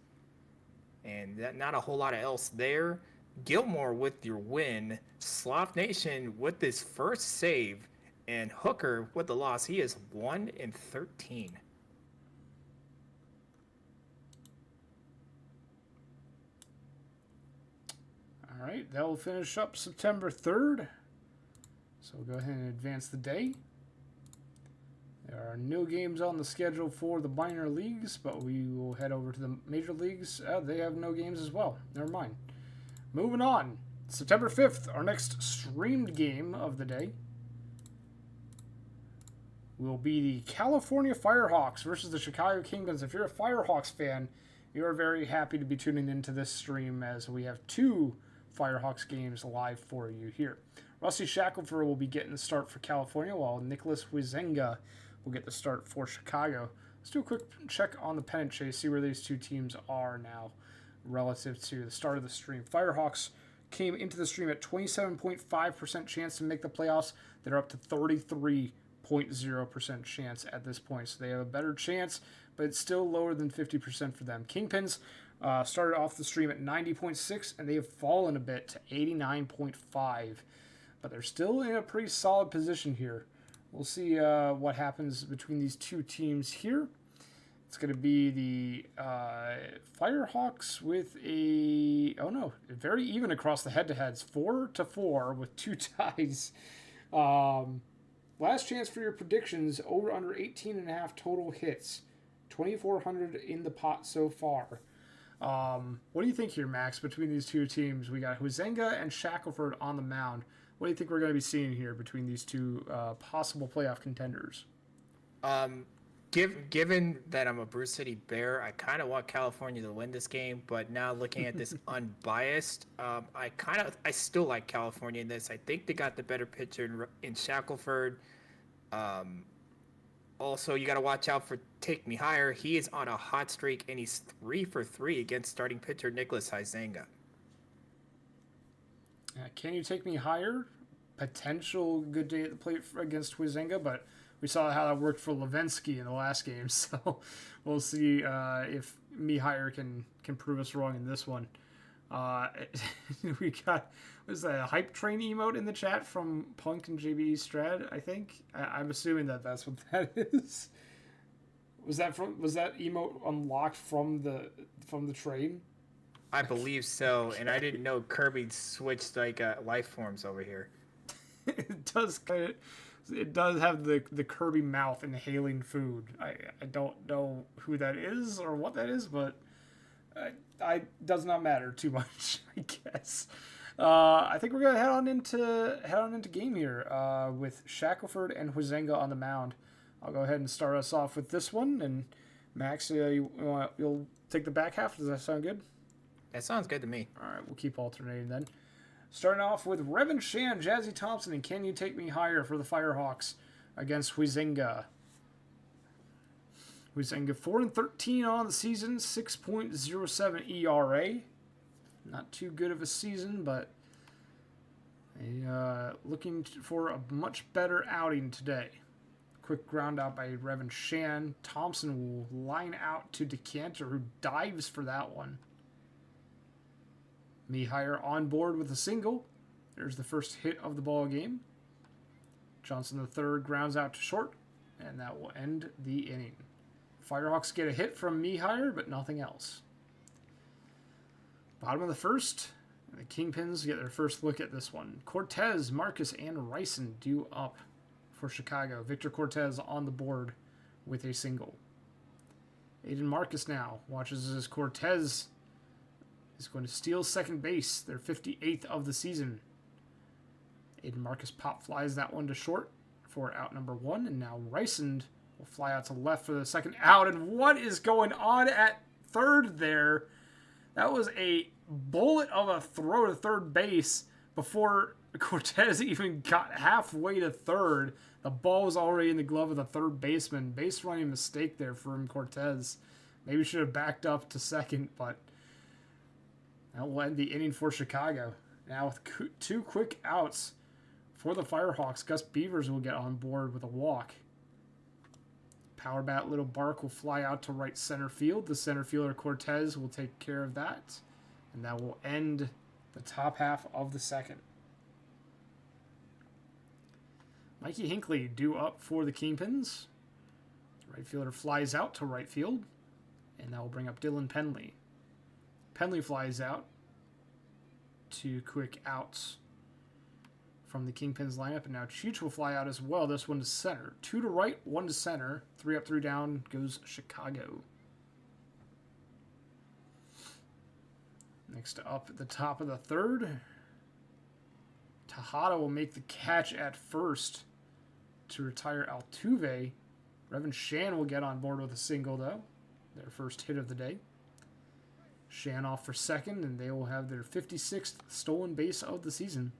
and not a whole lot of else there. Gilmore with your win. Sloth Nation with his first save. And Hooker with the loss. He is 1-13. All right, that will finish up September 3rd. So we'll go ahead and advance the day. There are no games on the schedule for the minor leagues, but we will head over to the major leagues. They have no games as well. Never mind. Moving on. September 5th, our next streamed game of the day will be the California Firehawks versus the Chicago Kingdoms. If you're a Firehawks fan, you are very happy to be tuning into this stream as we have 2 Firehawks games live for you here. Rusty Shackelford will be getting the start for California, while Nicholas Wizenga will get the start for Chicago. Let's do a quick check on the pennant chase, see where these 2 teams are now relative to the start of the stream. Firehawks came into the stream at 27.5% chance to make the playoffs. They're up to 33.0% chance at this point. So they have a better chance, but it's still lower than 50% for them. Kingpins started off the stream at 90.6, and they have fallen a bit to 89.5. But they're still in a pretty solid position here. We'll see what happens between these 2 teams here. It's going to be the Firehawks with very even across the head-to-heads, 4-4 with 2 ties. Last chance for your predictions, over under 18.5 total hits, 2,400 in the pot so far. What do you think here, Max, between these 2 teams? We got Huizenga and Shackelford on the mound. What do you think we're going to be seeing here between these 2 possible playoff contenders? Given that I'm a Bruce City Bear, I kind of want California to win this game. But now looking at this unbiased, I still like California in this. I think they got the better pitcher in Shackelford. Also, you got to watch out for Take Me Higher. He is on a hot streak, and he's 3 for 3 against starting pitcher Nicholas Huizenga. Can you take me higher? Potential good day at the plate against Huizenga, but we saw how that worked for Levinsky in the last game, so we'll see if Mihire can prove us wrong in this one. We got, was that a hype train emote in the chat from Punk and JB Strad, I think? I'm assuming that that's what that is. Was that emote unlocked from the train? I believe so, and I didn't know Kirby switched life forms over here. It does have the Kirby mouth inhaling food. I don't know who that is or what that is, but I does not matter too much, I guess. I think we're gonna head on into game here with Shackelford and Huizenga on the mound. I'll go ahead and start us off with this one, and Max, you'll take the back half. Does that sound good? That sounds good to me. All right, we'll keep alternating then. Starting off with Revin Shan, Jazzy Thompson, and Can You Take Me Higher for the Firehawks against Huizenga. Huizenga 4-13 on the season, 6.07 ERA. Not too good of a season, but looking for a much better outing today. Quick ground out by Revin Shan. Thompson will line out to Decanter, who dives for that one. Mihire on board with a single. There's the first hit of the ball game. Johnson III grounds out to short, and that will end the inning. Firehawks get a hit from Mihire, but nothing else. Bottom of the first, the Kingpins get their first look at this one. Cortez, Marcus, and Ryson due up for Chicago. Victor Cortez on the board with a single. Aiden Marcus now watches as Cortez is going to steal second base, their 58th of the season. Aiden Marcus pop flies that one to short for out number 1, and now Ryson will fly out to left for the second out. And what is going on at third there? That was a bullet of a throw to third base before Cortez even got halfway to third. The ball was already in the glove of the third baseman. Base running mistake there from Cortez. Maybe should have backed up to second, but that will end the inning for Chicago. Now with 2 quick outs for the Firehawks, Gus Beavers will get on board with a walk. Power bat Little Bark will fly out to right center field. The center fielder Cortez will take care of that. And that will end the top half of the second. Mikey Hinckley due up for the Kingpins. Right fielder flies out to right field. And that will bring up Dylan Penley. Penley flies out. 2 quick outs from the Kingpins lineup. And now Cheech will fly out as well. This one to center. 2 to right, 1 to center. 3 up, 3 down goes Chicago. Next up at the top of the third, Tejada will make the catch at first to retire Altuve. Revan Shan will get on board with a single, though. Their first hit of the day. Shan off for second, and they will have their 56th stolen base of the season.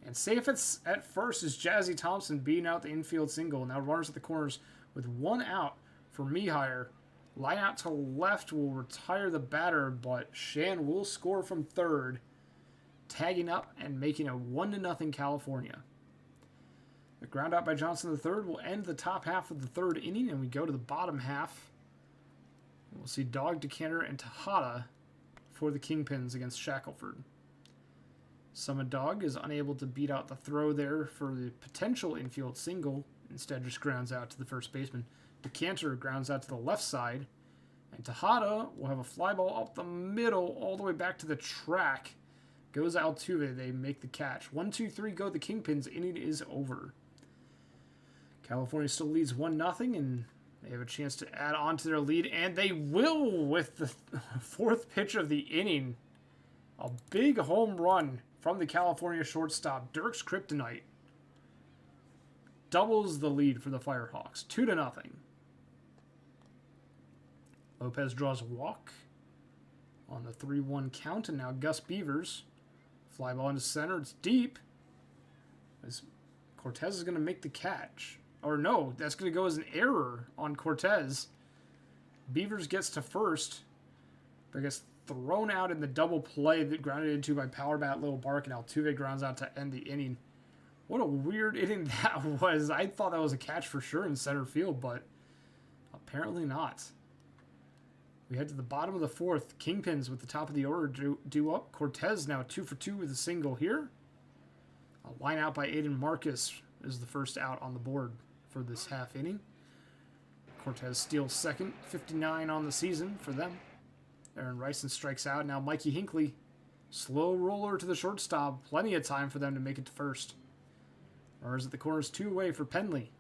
And safe at first is Jazzy Thompson beating out the infield single. Now runners at the corners with 1 out for Mihire. Line out to left will retire the batter, but Shan will score from third, tagging up and making a 1-0 California. The ground out by Johnson III will end the top half of the third inning, and we go to the bottom half. We'll see Dog, Decanter, and Tejada for the Kingpins against Shackelford. Summit Dog is unable to beat out the throw there for the potential infield single. Instead, just grounds out to the first baseman. Decanter grounds out to the left side. And Tejada will have a fly ball up the middle all the way back to the track. Goes Altuve. They make the catch. 1, 2, 3 go the Kingpins. Inning is over. California still leads 1-0, and they have a chance to add on to their lead, and they will with the 4th pitch of the inning. A big home run from the California shortstop, Dirk's Kryptonite. Doubles the lead for the Firehawks, 2-0. Lopez draws a walk on the 3-1 count, and now Gus Beavers. Fly ball into center, it's deep. As Cortez is going to make the catch. Or no, that's going to go as an error on Cortez. Beavers gets to first, but gets thrown out in the double play that grounded into by power bat Little Bark, and Altuve grounds out to end the inning. What a weird inning that was. I thought that was a catch for sure in center field, but apparently not. We head to the bottom of the 4th. Kingpins with the top of the order due up. Cortez now 2 for 2 with a single here. A line out by Aiden Marcus is the first out on the board for this half inning. Cortez steals second, 59 on the season for them. Aaron Ryson strikes out. Now Mikey Hinckley, slow roller to the shortstop. Plenty of time for them to make it to first. Runners at the corners, 2 away for Penley.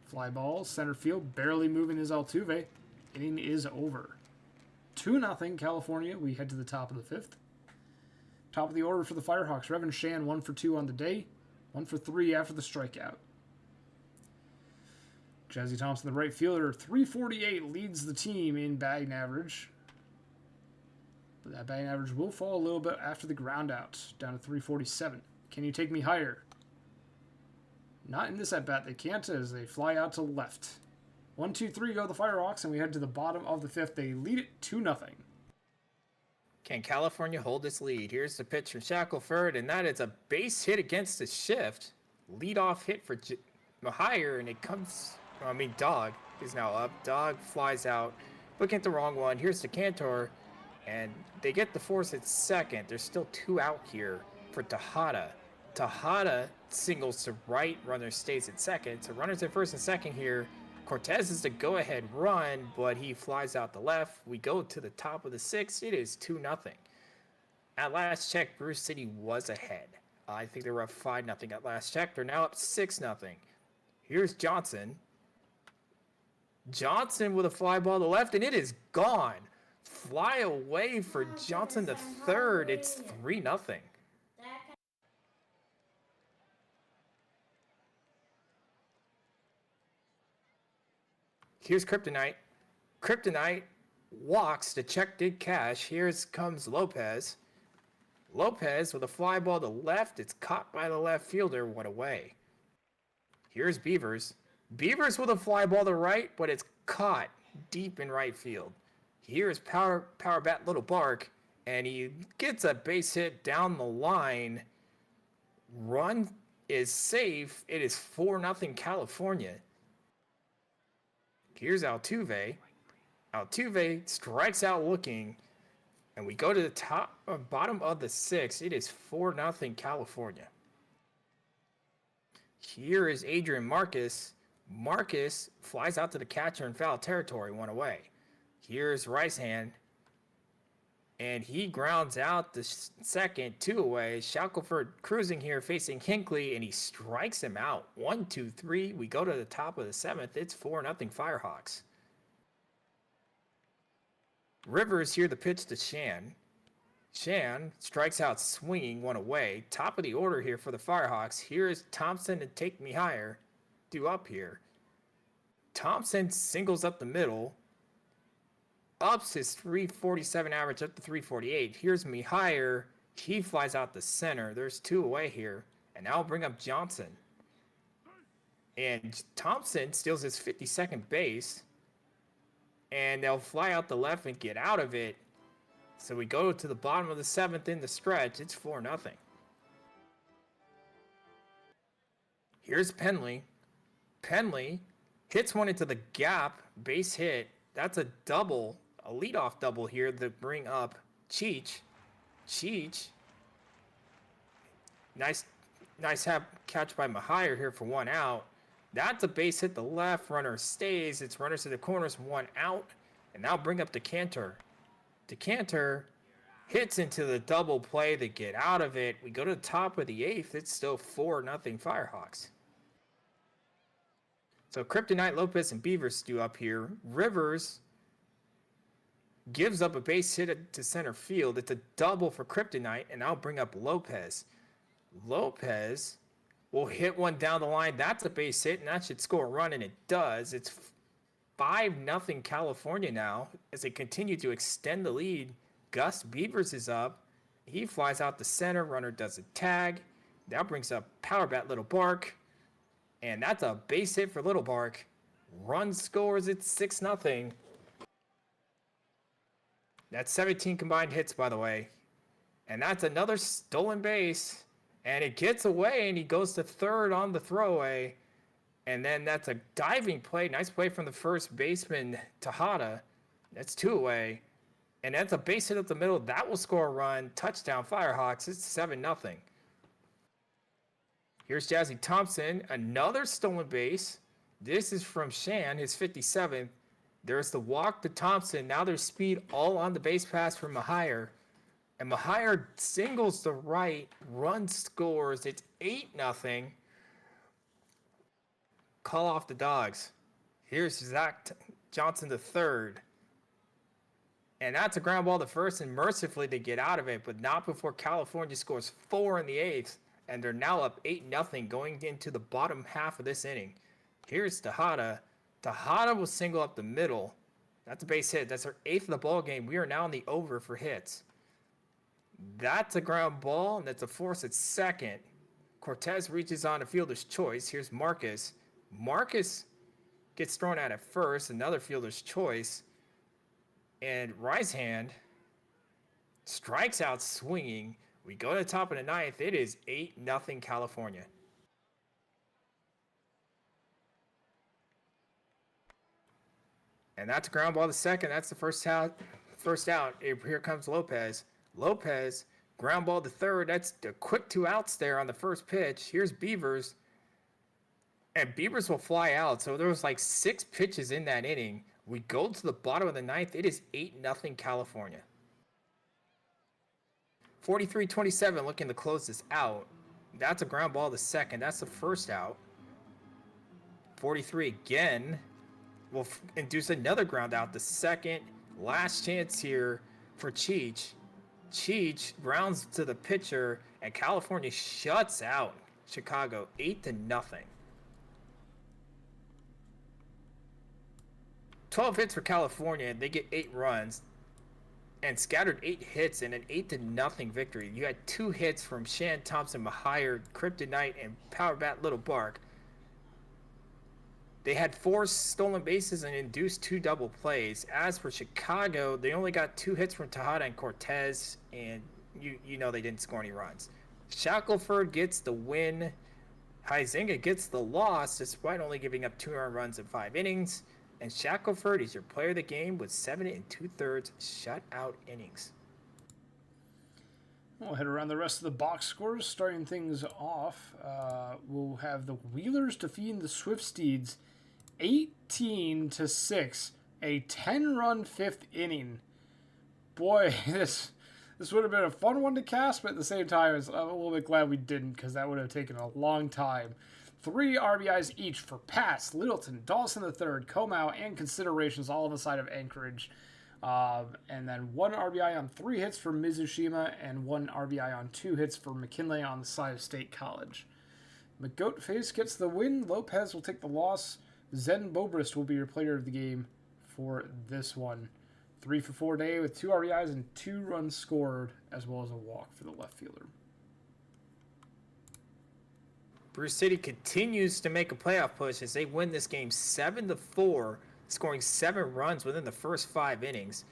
Fly ball, center field, barely moving is Altuve. Inning is over. 2-0 California. We head to the top of the 5th. Top of the order for the Firehawks. Revan Shan 1 for 2 on the day. 1 for 3 after the strikeout. Jazzy Thompson, the right fielder, 348 leads the team in batting average. But that batting average will fall a little bit after the ground out, down to 347. Can you take me higher? Not in this at-bat. They can't as they fly out to left. 1, 2, 3 go the Firehawks, and we head to the bottom of the 5th. They lead it 2-0. Can California hold this lead? Here's the pitch from Shackelford, and that is a base hit against the shift. Lead-off hit for Mihire, and it comes... Dog is now up. Dog flies out, looking at the wrong one. Here's the Cantor, and they get the force at second. There's still 2 out here for Tejada. Tejada singles to right, runner stays at second. So runners at first and second here. Cortez is the go-ahead run, but he flies out the left. We go to the top of the 6th. It is 2-0. At last check, Bruce City was ahead. I think they were up 5-0 at last check. They're now up 6-0. Here's Johnson. Johnson with a fly ball to left, and it is gone. Fly away for Johnson the third. It's 3-0. Here's Kryptonite. Kryptonite walks. The check did cash. Here comes Lopez. Lopez with a fly ball to left. It's caught by the left fielder. Went away. Here's Beavers. Beavers with a fly ball to right, but it's caught deep in right field. Here's Power Bat Little Bark, and he gets a base hit down the line. Run is safe. It is 4-0 California. Here's Altuve. Altuve strikes out looking, and we go to the bottom of the 6th. It is 4-0 California. Here is Adrian Marcus. Marcus flies out to the catcher in foul territory, 1 away. Here's Rice Hand, and he grounds out the second, 2 away. Shackelford cruising here, facing Hinckley, and he strikes him out. 1, 2, 3. We go to the top of the 7th. It's 4-0 Firehawks. Rivers here the pitch to Shan. Shan strikes out swinging, 1 away. Top of the order here for the Firehawks. Here is Thompson to take me higher. Due up here. Thompson singles up the middle. Ups his 347 average up to 348. Here's me higher. He flies out the center. There's 2 away here. And now I'll bring up Johnson. And Thompson steals his 52nd base. And they'll fly out the left and get out of it. So we go to the bottom of the 7th in the stretch. It's 4-0. Here's Penley. Penley hits one into the gap. Base hit. That's a double. A leadoff double here to bring up Cheech. Cheech. Nice catch by Mahier here for 1 out. That's a base hit the left. Runner stays. It's runners to the corners. 1 out. And now bring up Decanter. Decanter hits into the double play to get out of it. We go to the top of the 8th. It's still 4-0 Firehawks. So Kryptonite, Lopez, and Beavers do up here. Rivers gives up a base hit to center field. It's a double for Kryptonite, and I'll bring up Lopez. Lopez will hit one down the line. That's a base hit, and that should score a run, and it does. It's 5-0 California now as they continue to extend the lead. Gus Beavers is up. He flies out the center. Runner does a tag. That brings up Power Bat Little Bark. And that's a base hit for Little Bark. Run scores. It's 6-0. That's 17 combined hits, by the way. And that's another stolen base. And it gets away, and he goes to third on the throwaway. And then that's a diving play. Nice play from the first baseman, Tejada. That's 2 away. And that's a base hit up the middle. That will score a run. Touchdown, Firehawks. It's 7-0. Here's Jazzy Thompson. Another stolen base. This is from Shan, his 57th. There's the walk to Thompson. Now there's speed all on the base pass from Mahier. And Mahier singles to right. Run scores. It's 8-0. Call off the Dogs. Here's Zach Johnson the third. And that's a ground ball to first, and mercifully they get out of it, but not before California scores 4 in the 8th, and they're now up 8-0 going into the bottom half of this inning. Here's Tejada. Tejada will single up the middle. That's a base hit. That's our 8th of the ball game. We are now in the over for hits. That's a ground ball, and that's a force at second. Cortez reaches on a fielder's choice. Here's Marcus. Marcus gets thrown out at first, another fielder's choice. And Rice Hand strikes out swinging. We go to the top of the 9th. It is 8-0 California. And that's a ground ball to second. That's the first out. Here comes Lopez. Lopez, ground ball to third. That's a quick 2 outs there on the first pitch. Here's Beavers. And Beavers will fly out. So there was like 6 pitches in that inning. We go to the bottom of the 9th. It is 8-0 California. 43-27 looking to close this out. That's a ground ball to second. That's the first out. 43 again will induce another ground out. The second. Last chance here for Cheech. Cheech grounds to the pitcher, and California shuts out Chicago 8-0. 12 hits for California. They get 8 runs. and scattered 8 hits in an 8-0 victory. You had 2 hits from Shan Thompson, Mahired, Kryptonite, and Power Bat Little Bark. They had 4 stolen bases and induced 2 double plays. As for Chicago, they only got 2 hits from Tejada and Cortez, and you know they didn't score any runs. Shackelford gets the win. Huizinga gets the loss despite only giving up 2 earned runs in 5 innings. And Shackelford is your player of the game with 7 2/3 shutout innings. We'll head around the rest of the box scores. Starting things off, we'll have the Wheelers defeating the Swift Steeds 18-6, a 10-run 5th inning. Boy, this would have been a fun one to cast, but at the same time, I'm a little bit glad we didn't because that would have taken a long time. 3 RBIs each for Pass, Littleton, Dawson III, Comau, and considerations all on the side of Anchorage. And then 1 RBI on 3 hits for Mizushima and 1 RBI on 2 hits for McKinley on the side of State College. McGoatface gets the win. Lopez will take the loss. Zen Bobrist will be your player of the game for this one. 3 for 4 day with 2 RBIs and 2 runs scored, as well as a walk for the left fielder. Bruce City continues to make a playoff push as they win this game 7-4, scoring 7 runs within the first 5 innings.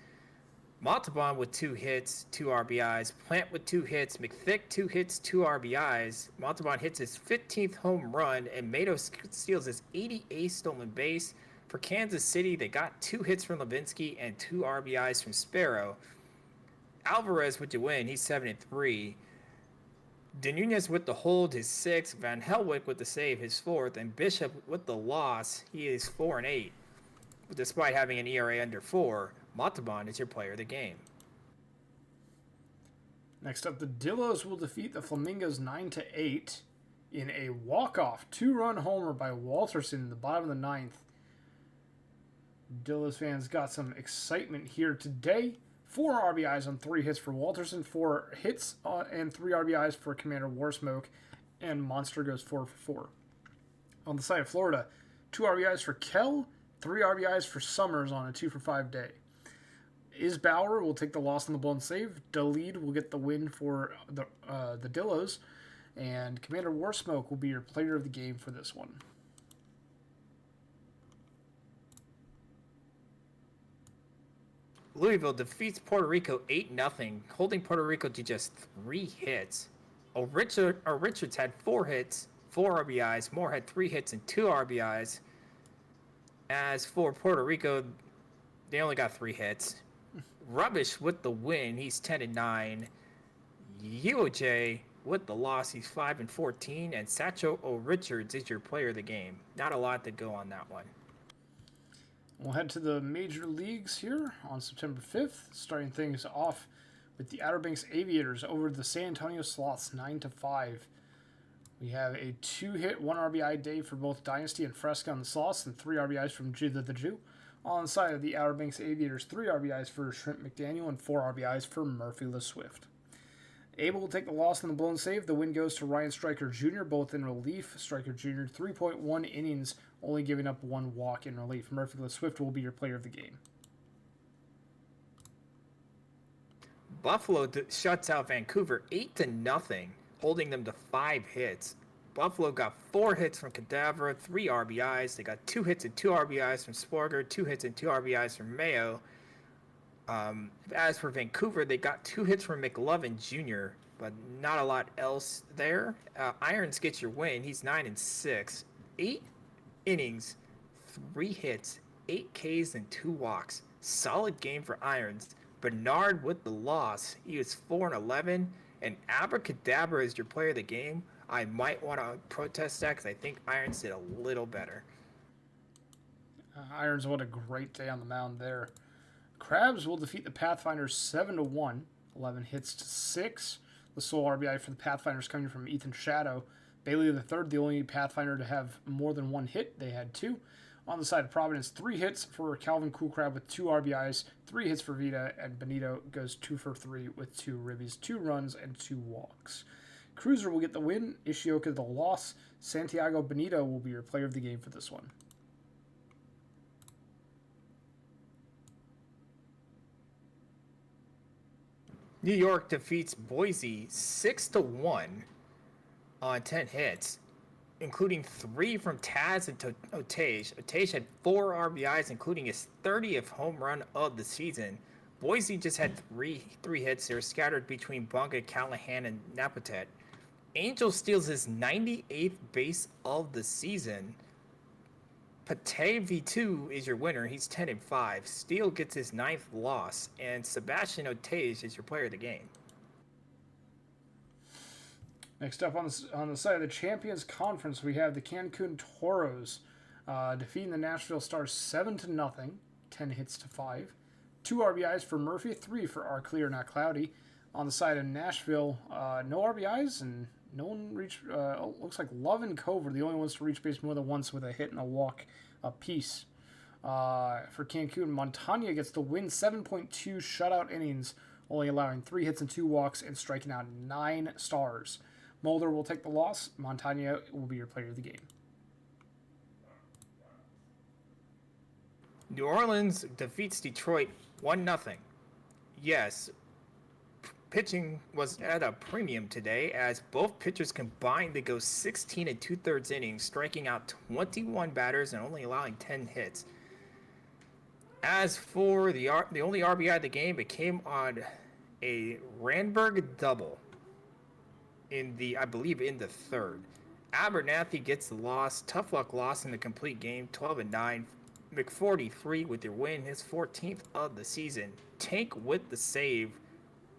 Montalban with 2 hits, 2 RBIs. Plant with 2 hits. McThick 2 hits, 2 RBIs. Montalban hits his 15th home run, and Mato steals his 88th stolen base. For Kansas City, they got 2 hits from Levinsky and 2 RBIs from Sparrow. Alvarez with the win, he's 7-3. De Nunez with the hold, his 6th. Van Helwyck with the save, his 4th. And Bishop with the loss, he is 4-8. Despite having an ERA under 4, Montalban is your player of the game. Next up, the Dillos will defeat the Flamingos 9-8 in a walk-off 2-run homer by Walterson in the bottom of the 9th. Dillos fans got some excitement here today. 4 RBIs on 3 hits for Walterson, 4 hits and 3 RBIs for Commander Warsmoke, and Monster goes 4 for 4. On the side of Florida, 2 RBIs for Kell, 3 RBIs for Summers on a 2 for 5 day. Isbauer will take the loss on the blown save. Dalid will get the win for the Dillos, and Commander Warsmoke will be your player of the game for this one. Louisville defeats Puerto Rico 8-0, holding Puerto Rico to just 3 hits. Richards had 4 hits, 4 RBIs. Moore had 3 hits and 2 RBIs. As for Puerto Rico, they only got 3 hits. Rubbish with the win, he's 10-9. AJay with the loss, he's 5-14. And Satcho Richards is your player of the game. Not a lot to go on that one. We'll head to the major leagues here on September 5th, starting things off with the Outer Banks Aviators over the San Antonio Sloths 9-5. We have a 2-hit, 1 RBI day for both Dynasty and Fresca on the Sloths, and 3 RBIs from Judah the Jew. On the side of the Outer Banks Aviators, 3 RBIs for Shrimp McDaniel and 4 RBIs for Murphy the Swift. Able to take the loss on the blown save. The win goes to Ryan Stryker Jr., both in relief. Stryker Jr., 3.1 innings, only giving up 1 walk in relief. Murphy the Swift will be your player of the game. Buffalo shuts out Vancouver 8-0, holding them to 5 hits. Buffalo got 4 hits from Cadavra, 3 RBIs. They got 2 hits and 2 RBIs from Sporger, 2 hits and 2 RBIs from Mayo. As for Vancouver, they got 2 hits from McLovin Jr., but not a lot else there. Irons gets your win. He's 9-6. 8 innings, 3 hits, 8 Ks, and 2 walks. Solid game for Irons. Bernard with the loss. He is 4-11. And Abracadabra is your player of the game. I might want to protest that because I think Irons did a little better. Irons, what a great day on the mound there. Crabs will defeat the Pathfinders 7-1, 11 hits to 6. The sole RBI for the Pathfinders coming from Ethan Shadow. Bailey III, the only Pathfinder to have more than 1 hit. They had 2. On the side of Providence, 3 hits for Calvin Coolcrab with 2 RBIs, 3 hits for Vita, and Benito goes 2 for 3 with 2 ribbies, 2 runs, and 2 walks. Cruiser will get the win. Ishioka the loss. Santiago Benito will be your player of the game for this one. New York defeats Boise 6-1 on 10 hits, including 3 from Taz and Otage. Otage had 4 RBIs, including his 30th home run of the season. Boise just had three hits. They were scattered between Bunga, Callahan, and Napotet. Angel steals his 98th base of the season. Pate V2 is your winner. He's 10-5. Steele gets his 9th loss, and Sebastian Otage is your player of the game. Next up on the side of the Champions Conference, we have the Cancun Toros defeating the Nashville Stars 7-0, 10 hits to 5. 2 RBIs for Murphy, 3 for Our Clear Not Cloudy. On the side of Nashville, no RBIs, and no one reached. Looks like Love and Cove were the only ones to reach base more than once with a hit and a walk apiece. For Cancun, Montana gets the win, 7.2 shutout innings, only allowing 3 hits and 2 walks and striking out 9 stars. Mulder will take the loss. Montana will be your player of the game. New Orleans defeats Detroit 1-0. Yes, pitching was at a premium today as both pitchers combined to go 16 2/3 innings, striking out 21 batters and only allowing 10 hits. As for the only RBI of the game, it came on a Randberg double I believe in the 3rd. Abernathy gets the loss. Tough luck loss in the complete game, 12-9. McForty-3 with your win, his 14th of the season. Tank with the save.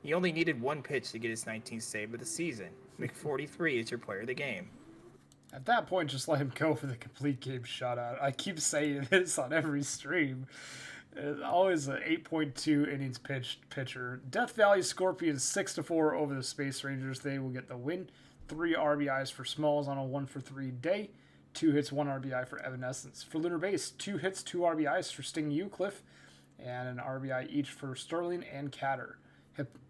He only needed 1 pitch to get his 19th save of the season. McForty-3 is your player of the game. At that point, just let him go for the complete game shutout. I keep saying this on every stream. Always an 8.2 innings pitched pitcher. Death Valley Scorpions 6-4 over the Space Rangers. They will get the win. 3 RBIs for Smalls on a 1-for-3 day. 2 hits, 1 RBI for Evanescence. For Lunar Base, 2 hits, 2 RBIs for Sting Cliff, and an RBI each for Sterling and Catter.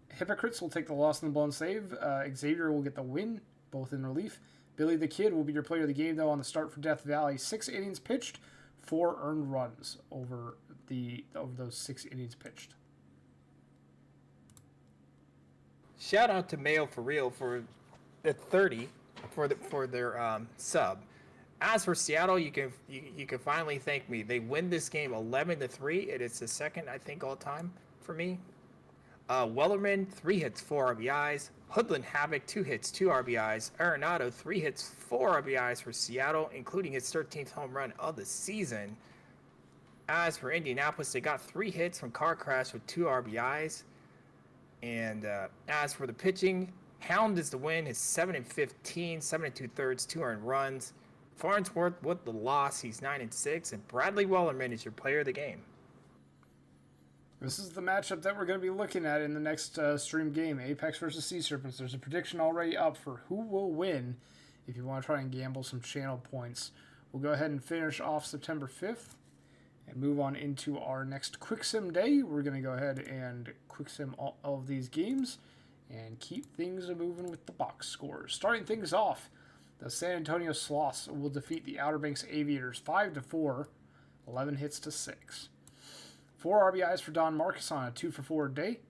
Hypocrites will take the loss in the blown save. Xavier will get the win, both in relief. Billy the Kid will be your player of the game, though, on the start for Death Valley. 6 innings pitched, 4 earned runs over those 6 innings pitched. Shout out to Mayo for real for the 30 for their sub. As for Seattle, you can finally thank me. They win this game 11-3. It is the second, I think, all time for me. Wellerman, 3 hits, 4 RBIs. Hoodland Havoc, 2 hits, 2 RBIs. Arenado, 3 hits, 4 RBIs for Seattle, including his 13th home run of the season. As for Indianapolis, they got 3 hits from Car Crash with 2 RBIs. And as for the pitching, Hound is the win. His 7-15, 7 2/3, 2 earned runs. Farnsworth with the loss. He's 9-6, and Bradley Wellerman is your player of the game. This is the matchup that we're going to be looking at in the next stream game, Apex versus Sea Serpents. There's a prediction already up for who will win if you want to try and gamble some channel points. We'll go ahead and finish off September 5th and move on into our next Quick Sim day. We're going to go ahead and Quick Sim all of these games and keep things moving with the box scores. Starting things off, the San Antonio Sloths will defeat the Outer Banks Aviators 5-4, 11 hits to 6. 4 RBIs for Don Marcus on a 2-for-4 day.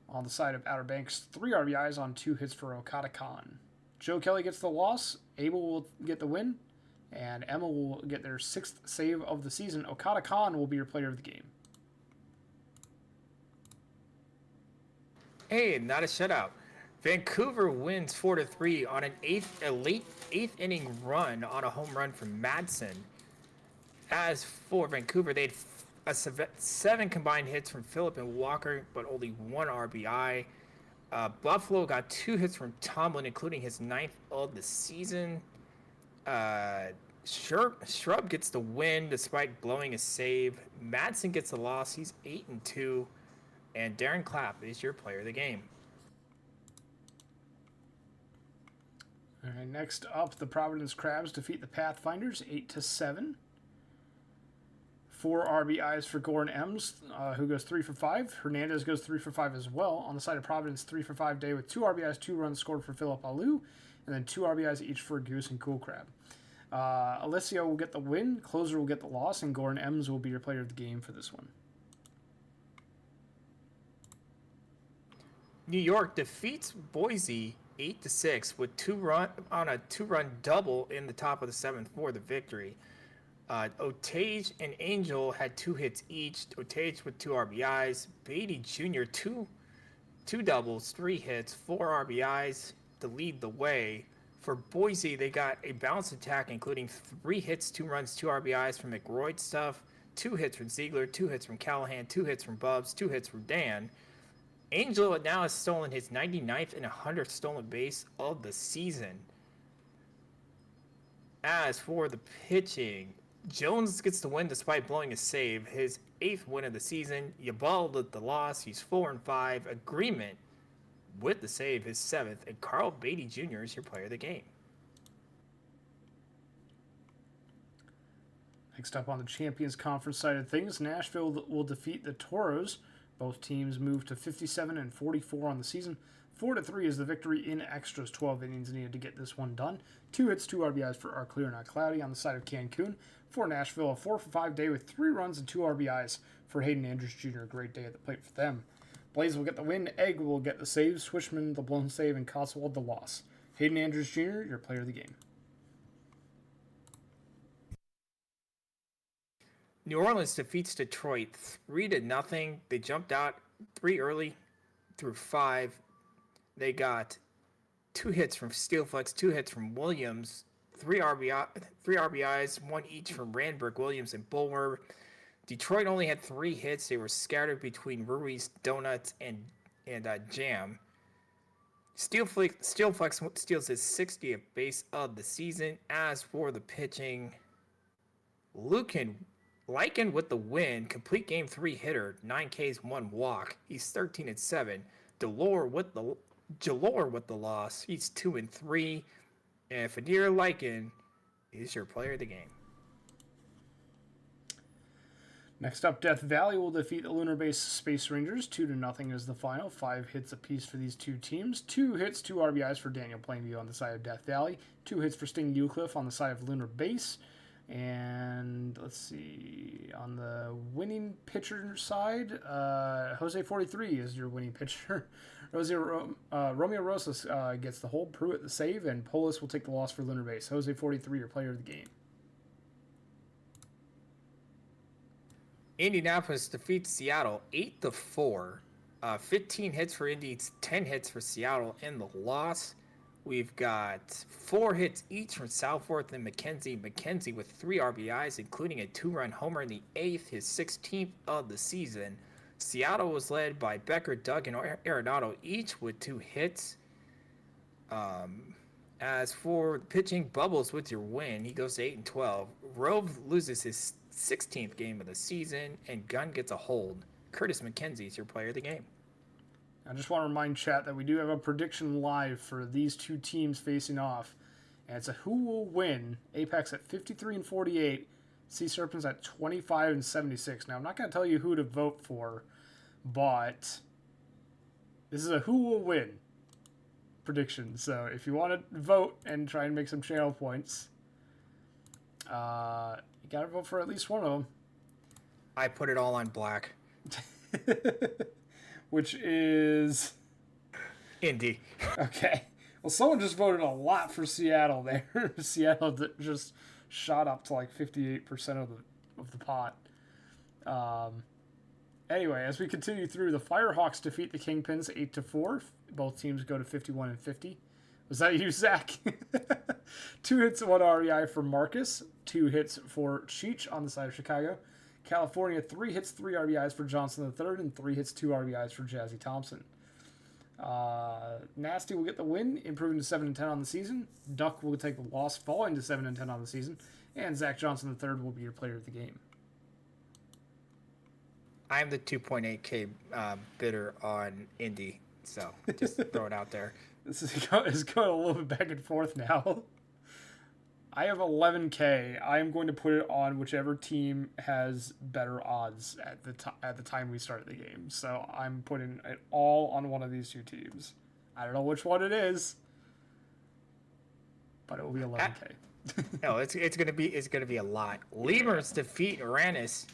On the side of Outer Banks, 3 RBIs on 2 hits for Okada Khan. Joe Kelly gets the loss. Abel will get the win. And Emma will get their 6th save of the season. Okada Khan will be your player of the game. Hey, not a shutout. Vancouver wins 4-3 on a late 8th inning run on a home run from Madsen. As for Vancouver, they had 7 combined hits from Phillip and Walker, but only 1 RBI. Buffalo got 2 hits from Tomlin, including his 9th of the season. Shrub gets the win despite blowing a save. Madsen gets the loss. He's 8-2. And Darren Clapp is your player of the game. All right, next up, the Providence Crabs defeat the Pathfinders 8-7. 4 RBIs for Gordon Ems, who goes 3-for-5. Hernandez goes 3-for-5 as well. On the side of Providence, 3-for-5 day with 2 RBIs, 2 runs scored for Philip Alou, and then 2 RBIs each for Goose and Cool Crab. Alessio will get the win, Closer will get the loss, and Gordon Ems will be your player of the game for this one. New York defeats Boise 8-6 with a 2-run double in the top of the seventh for the victory. Otage and Angel had 2 hits each. Otage with 2 RBIs. Beatty Jr. two doubles, 3 hits, 4 RBIs to lead the way. For Boise, they got a balanced attack, including 3 hits, 2 runs, 2 RBIs from McRoyd stuff, 2 hits from Ziegler, 2 hits from Callahan, 2 hits from Bubs, 2 hits from Dan. Angel now has stolen his 99th and 100th stolen base of the season. As for the pitching, Jones gets the win despite blowing a save, his 8th win of the season. Yabal with the loss, he's 4-5. Agreement with the save, his 7th. And Carl Beatty Jr. is your player of the game. Next up on the Champions Conference side of things, Nashville will defeat the Toros. Both teams move to 57-44 on the season. 4-3 is the victory in extras. 12 innings needed to get this one done. 2 hits, 2 RBIs for our Clear Not Cloudy on the side of Cancun. For Nashville, a 4-for-5 day with 3 runs and 2 RBIs for Hayden Andrews Jr. A great day at the plate for them. Blaze will get the win. Egg will get the save. Swishman the blown save, and Cotswold the loss. Hayden Andrews Jr., your player of the game. New Orleans defeats Detroit 3-0. They jumped out 3 early through 5. They got 2 hits from Steelflex, 2 hits from Williams, 3 RBIs, 1 each from Randberg, Williams, and Bulwer. Detroit only had 3 hits. They were scattered between Ruiz, Donuts, and Jam. Steelflex steals his 60th base of the season. As for the pitching, Lycan with the win, complete game 3 hitter, 9 Ks, 1 walk. He's 13-7. Jalor with the loss. He's 2-3. And Fadir Lycan is your player of the game. Next up, Death Valley will defeat the Lunar Base Space Rangers. 2-0 is the final. 5 hits apiece for these two teams. 2 hits, 2 RBIs for Daniel Plainview on the side of Death Valley. 2 hits for Sting Eucliffe on the side of Lunar Base. And let's see, on the winning pitcher side, Jose43 is your winning pitcher. Romeo Rosas gets the hold, Pruitt the save, and Polis will take the loss for Lunar Base. Jose43, your player of the game. Indianapolis defeats Seattle 8-4. 15 hits for Indy, 10 hits for Seattle in the loss. We've got 4 hits each from Southworth and McKenzie. McKenzie with 3 RBIs, including a 2-run homer in the 8th, his 16th of the season. Seattle was led by Becker, Doug, and Arenado, each with 2 hits. As for pitching, Bubbles with your win. He goes to 8-12. Rove loses his 16th game of the season, and Gunn gets a hold. Curtis McKenzie is your player of the game. I just want to remind chat that we do have a prediction live for these two teams facing off. And it's a who will win. Apex at 53-48. Sea Serpents at 25-76. Now, I'm not going to tell you who to vote for, but this is a who will win prediction. So if you want to vote and try and make some channel points, you got to vote for at least one of them. I put it all on black. Which is Indy. Okay. Well, someone just voted a lot for Seattle there. Seattle just shot up to like 58% of the pot. Anyway, as we continue through, the Firehawks defeat the Kingpins 8-4. Both teams go to 51-50. Was that you, Zach? 2 hits, 1 REI for Marcus. 2 hits for Cheech on the side of Chicago. California, 3 hits, 3 RBIs for Johnson III, and 3 hits, 2 RBIs for Jazzy Thompson. Nasty will get the win, improving to 7-10 on the season. Duck will take the loss, falling to 7-10 on the season. And Zach Johnson III will be your player of the game. I am the 2.8K bidder on Indy, so just throw it out there. This is going a little bit back and forth now. I have 11K. I am going to put it on whichever team has better odds at the time we start the game. So I'm putting it all on one of these two teams. I don't know which one it is, but it will be 11K. No, it's gonna be a lot. Lemurs defeat Uranus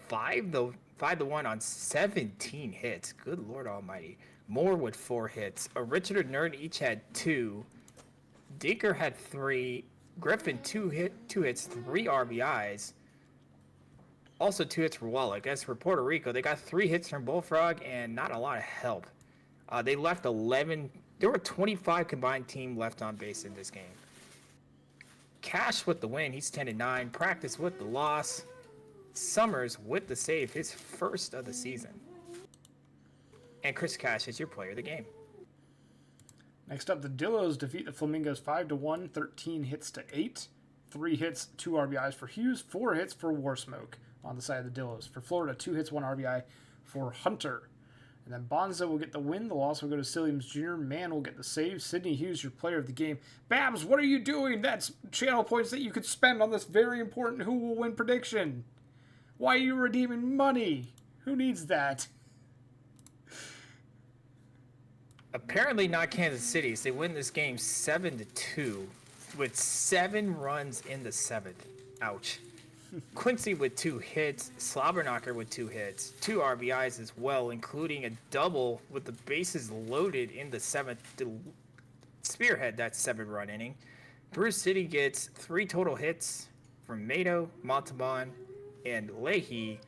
5-1 on 17 hits. Good Lord Almighty. Moore with 4 hits. Richard and Nerd each had 2. Dinker had 3. Griffin 2 hits, 3 RBIs. Also 2 hits for Wallach. As for Puerto Rico, they got 3 hits from Bullfrog and not a lot of help. They left 11. There were 25 combined team left on base in this game. Cash with the win. He's 10-9. Practice with the loss. Summers with the save, his first of the season. And Chris Cash is your player of the game. Next up, the Dillos defeat the Flamingos 5-1, 13 hits to 8. 3 hits, 2 RBIs for Hughes, 4 hits for Warsmoke on the side of the Dillos. For Florida, 2 hits, 1 RBI for Hunter. And then Bonzo will get the win. The loss will go to Silliams Jr. Mann will get the save. Sidney Hughes, your player of the game. Babs, what are you doing? That's channel points that you could spend on this very important who will win prediction. Why are you redeeming money? Who needs that? Apparently not Kansas City. They win this game 7-2 with 7 runs in the 7th. Ouch. Quincy with 2 hits, Slobberknocker with 2 hits, 2 RBIs as well, including a double with the bases loaded in the 7th to spearhead that 7-run inning. Bruce City gets 3 total hits from Mato, Montalban, and Leahy.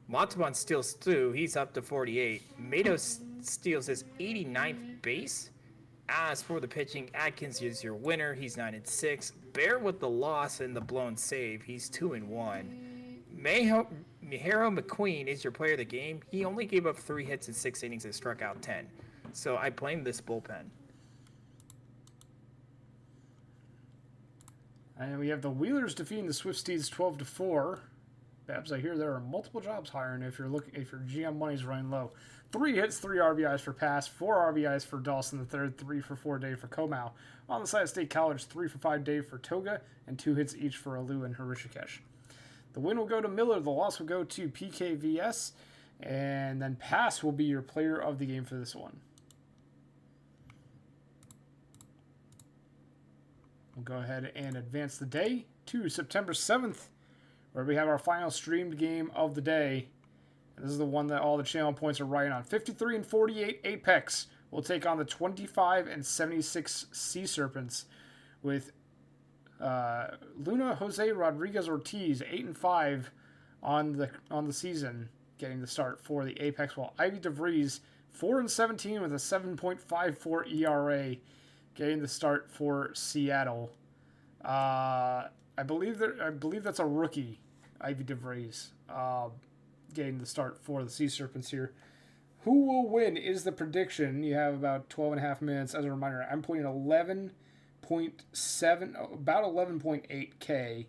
Montalban steals 2. He's up to 48. Mato steals his 89th base. As for the pitching, Atkins is your winner. He's 9-6. Bear with the loss and the blown save. He's 2-1. Mihiro McQueen is your player of the game. He only gave up 3 hits in 6 innings and struck out 10. So I blame this bullpen. And we have the Wheelers defeating the Swift Steeds 12-4. Babs, I hear there are multiple jobs hiring if your GM money's running low. 3 hits, 3 RBIs for Pass, 4 RBIs for Dawson III, 3 for 4 Dave for Komau. On the side of State College, 3 for 5 Dave for Toga, and 2 hits each for Alu and Harishikesh. The win will go to Miller, the loss will go to PKVS, and then Pass will be your player of the game for this one. We'll go ahead and advance the day to September 7th, where we have our final streamed game of the day. This is the one that all the channel points are right on. 53-48 Apex will take on the 25-76 Sea Serpents with Luna Jose Rodriguez Ortiz 8-5 on the season, getting the start for the Apex, while Ivy DeVries 4-17 with a 7.54 ERA, getting the start for Seattle. I believe that's a rookie, Ivy DeVries, getting the start for the Sea Serpents here. Who will win is the prediction. You have about 12 and a half minutes. As a reminder, I'm putting 11.7, about 11.8K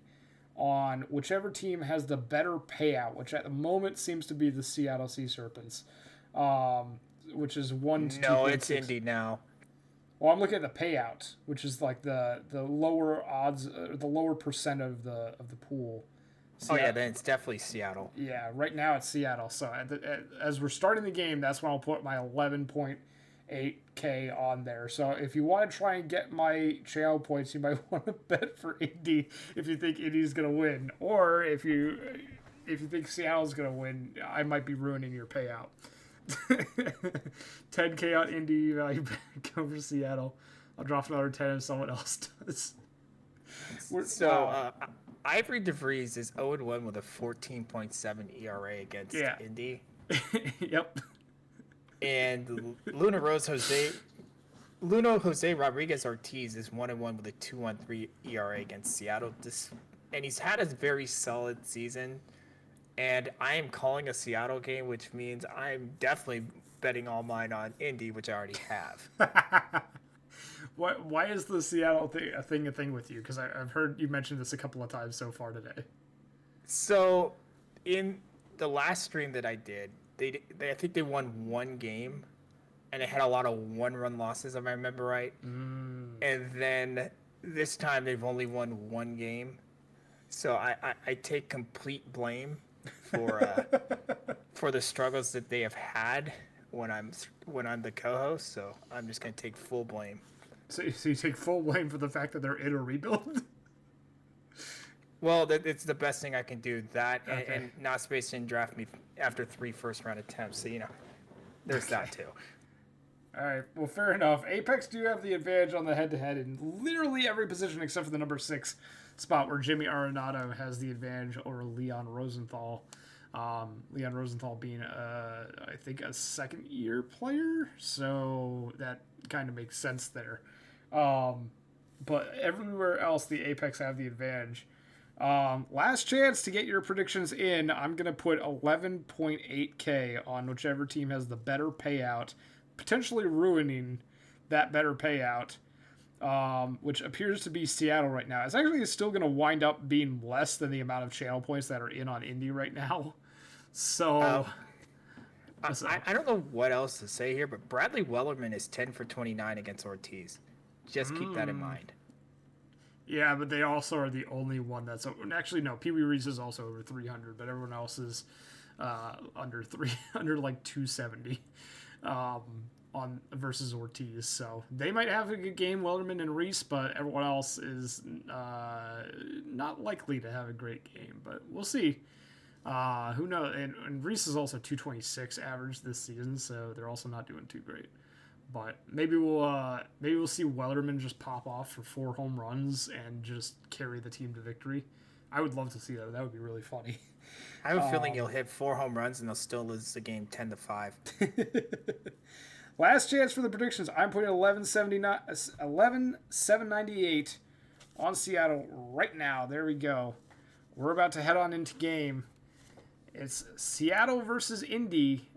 on whichever team has the better payout, which at the moment seems to be the Seattle Sea Serpents, which is 1 to 2. No, it's Indy now. Well, I'm looking at the payout, which is like the lower odds, the lower percent of the pool. Seattle. Oh yeah, then it's definitely Seattle. Yeah, right now it's Seattle. So as we're starting the game, that's when I'll put my 11.8K on there. So if you want to try and get my channel points, you might want to bet for Indy if you think Indy's gonna win, or if you think Seattle's gonna win, I might be ruining your payout. 10K on Indy value back over Seattle. I'll drop another 10 if someone else does. Ivory DeVries is 0-1 with a 14.7 ERA against Indy. Yep. And Luna Jose Rodriguez Ortiz is 1-1 with a 2.13 ERA against Seattle. And he's had a very solid season. And I am calling a Seattle game, which means I'm definitely betting all mine on Indy, which I already have. Why is the Seattle thing a thing with you? Because I've heard you mention this a couple of times so far today. So, in the last stream that I did, I think they won 1 game, and they had a lot of 1-run losses, if I remember right. And then this time they've only won 1 game. So I take complete blame for the struggles that they have had when I'm the co-host. So I'm just gonna take full blame. So you take full blame for the fact that they're in a rebuild? Well, it's the best thing I can do. That and not Space didn't draft me after 3 first-round attempts. So there's that too. All right. Well, fair enough. Apex do have the advantage on the head-to-head in literally every position except for the number 6 spot where Jimmy Arenado has the advantage over Leon Rosenthal. Leon Rosenthal being, I think, a second-year player, so that kind of makes sense there. But everywhere else, the Apex have the advantage. Last chance to get your predictions in. I'm going to put 11.8K on whichever team has the better payout, potentially ruining that better payout, which appears to be Seattle right now. It's actually still going to wind up being less than the amount of channel points that are in on Indy right now. So, I don't know what else to say here, but Bradley Wellerman is 10 for 29 against Ortiz. Just keep that in mind. Yeah, but they also are the only one that's actually no. Pee Wee Reese is also over 300, but everyone else is under like 270 on versus Ortiz. So they might have a good game, Welderman and Reese, but everyone else is not likely to have a great game. But we'll see. Who knows? And Reese is also 226 average this season, so they're also not doing too great. But maybe we'll see Wellerman just pop off for 4 home runs and just carry the team to victory. I would love to see that. That would be really funny. I have a feeling he'll hit 4 home runs and they'll still lose the game 10-5. Last chance for the predictions. I'm putting 11,798 on Seattle right now. There we go. We're about to head on into game. It's Seattle versus Indy.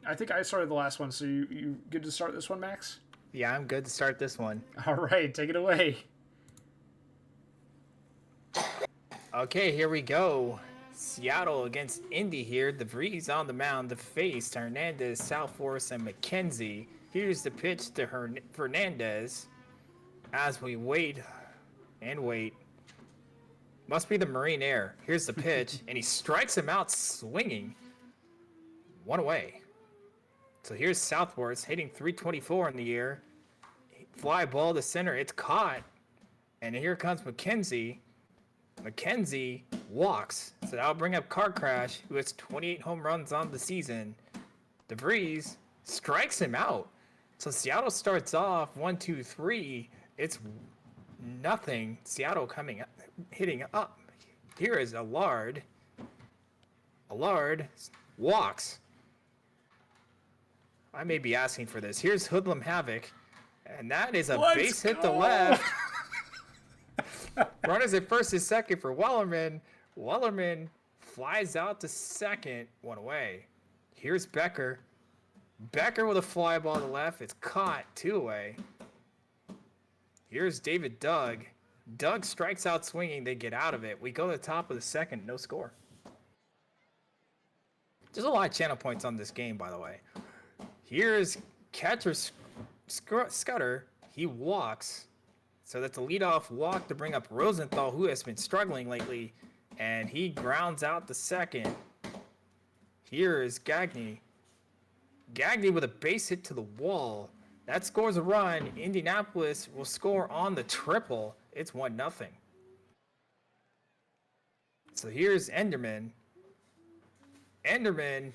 I think I started the last one, so you good to start this one, Max? Yeah, I'm good to start this one. All right, take it away. Okay, here we go. Seattle against Indy here. The Breeze on the mound to face Hernandez, Southforce, and McKenzie. Here's the pitch to Fernandez as we wait and wait. Must be the Marine Air. Here's the pitch, and he strikes him out swinging. 1 away. So here's Southworth hitting 324 in the air. Fly ball to center. It's caught. And here comes McKenzie. McKenzie walks. So that'll bring up Car Crash, who has 28 home runs on the season. DeVries strikes him out. So Seattle starts off 1-2-3. It's nothing. Seattle coming up, hitting up. Here is Allard. Allard walks. I may be asking for this. Here's Hoodlum Havoc, and that is a base hit to left. Runners at first and second for Wellerman. Wellerman flies out to second, 1 away. Here's Becker. Becker with a fly ball to left. It's caught, 2 away. Here's David Doug. Doug strikes out swinging. They get out of it. We go to the top of the second. No score. There's a lot of channel points on this game, by the way. Here's catcher Scudder. He walks. So that's a leadoff walk to bring up Rosenthal, who has been struggling lately. And he grounds out the second. Here is Gagne. Gagne with a base hit to the wall. That scores a run. Indianapolis will score on the triple. It's 1-0. So here's Enderman. Enderman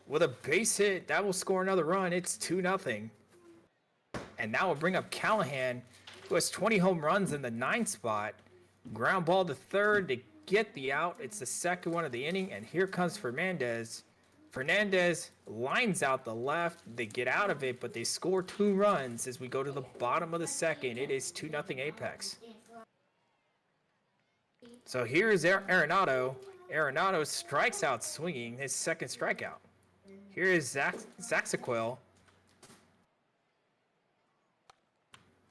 with a base hit. That will score another run. It's 2-0. And that will bring up Callahan, who has 20 home runs in the 9th spot. Ground ball to third to get the out. It's the second one of the inning. And here comes Fernandez. Fernandez lines out the left. They get out of it, but they score 2 runs as we go to the bottom of the second. It is 2-0 Apex. So here's Arenado. Arenado strikes out swinging, his second strikeout. Here is Zaxaquil.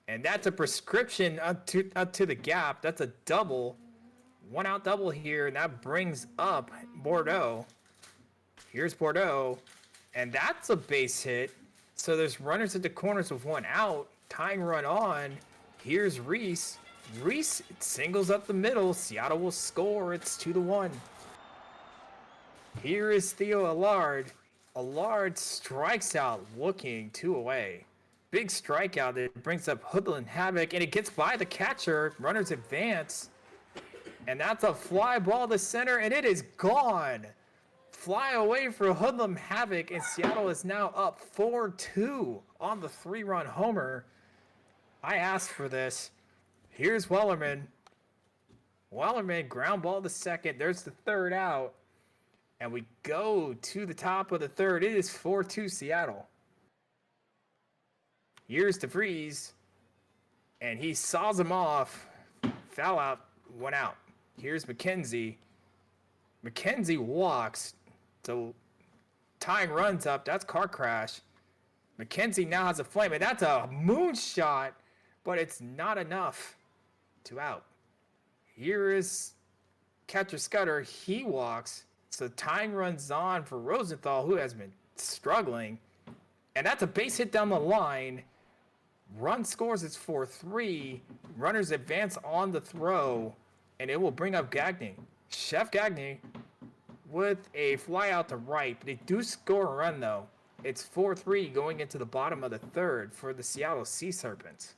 And that's a prescription up to the gap. That's a double. 1-out double here, and that brings up Bordeaux. Here's Bordeaux, and that's a base hit. So there's runners at the corners with 1 out. Tying run on. Here's Reese. Reese singles up the middle. Seattle will score. It's 2-1. Here is Theo Allard. Allard strikes out looking 2 away. Big strikeout that brings up Hoodlum Havoc, and it gets by the catcher. Runners advance. And that's a fly ball to center, and it is gone. fly away for Hoodlum Havoc, and Seattle is now up 4-2 on the 3-run homer. I asked for this. Here's Wellerman. Wellerman, ground ball to second. There's the third out. And we go to the top of the third. It is 4-2 Seattle. Here's DeVries. And he saws him off. Foul out, 1 out. Here's McKenzie. McKenzie walks. So tying runs up. That's car crash. McKenzie now has a flame. And that's a moonshot. But it's not enough to out. Here is catcher Scudder. He walks. So tying runs on for Rosenthal, who has been struggling. And that's a base hit down the line. Run scores, it's 4-3. Runners advance on the throw. And it will bring up Gagné. Chef Gagné with a fly out to right. But they do score a run, though. It's 4-3 going into the bottom of the third for the Seattle Sea Serpents.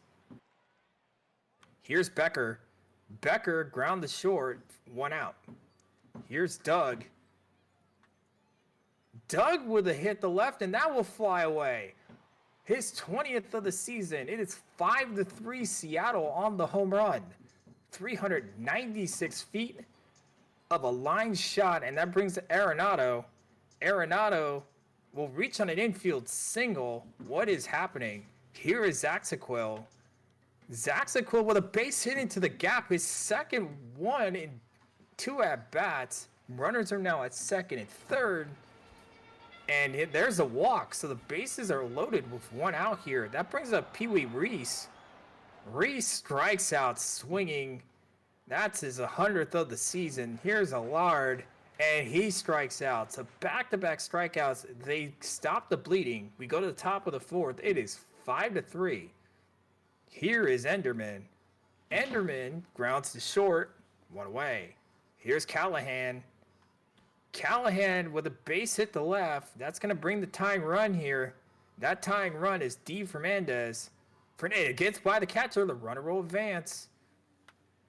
Here's Becker. Becker ground the short, 1 out. Here's Doug. Doug with a hit to left, and that will fly away. His 20th of the season. It is 5-3 Seattle on the home run. 396 feet of a line shot, and that brings Arenado. Arenado will reach on an infield single. What is happening? Here is Zaxaquil. Zaxaquil with a base hit into the gap. His second one in 2 at-bats. Runners are now at second and third. And there's a walk. So the bases are loaded with 1 out here. That brings up Pee Wee Reese. Reese strikes out swinging. That's his 100th of the season. Here's Allard. And he strikes out. So back-to-back strikeouts. They stop the bleeding. We go to the top of the fourth. It is 5-3. Here is Enderman. Enderman grounds to short. 1 away. Here's Callahan. Callahan with a base hit to left. That's going to bring the tying run here. That tying run is D. Fernandez. Fernandez gets by the catcher. The runner will advance.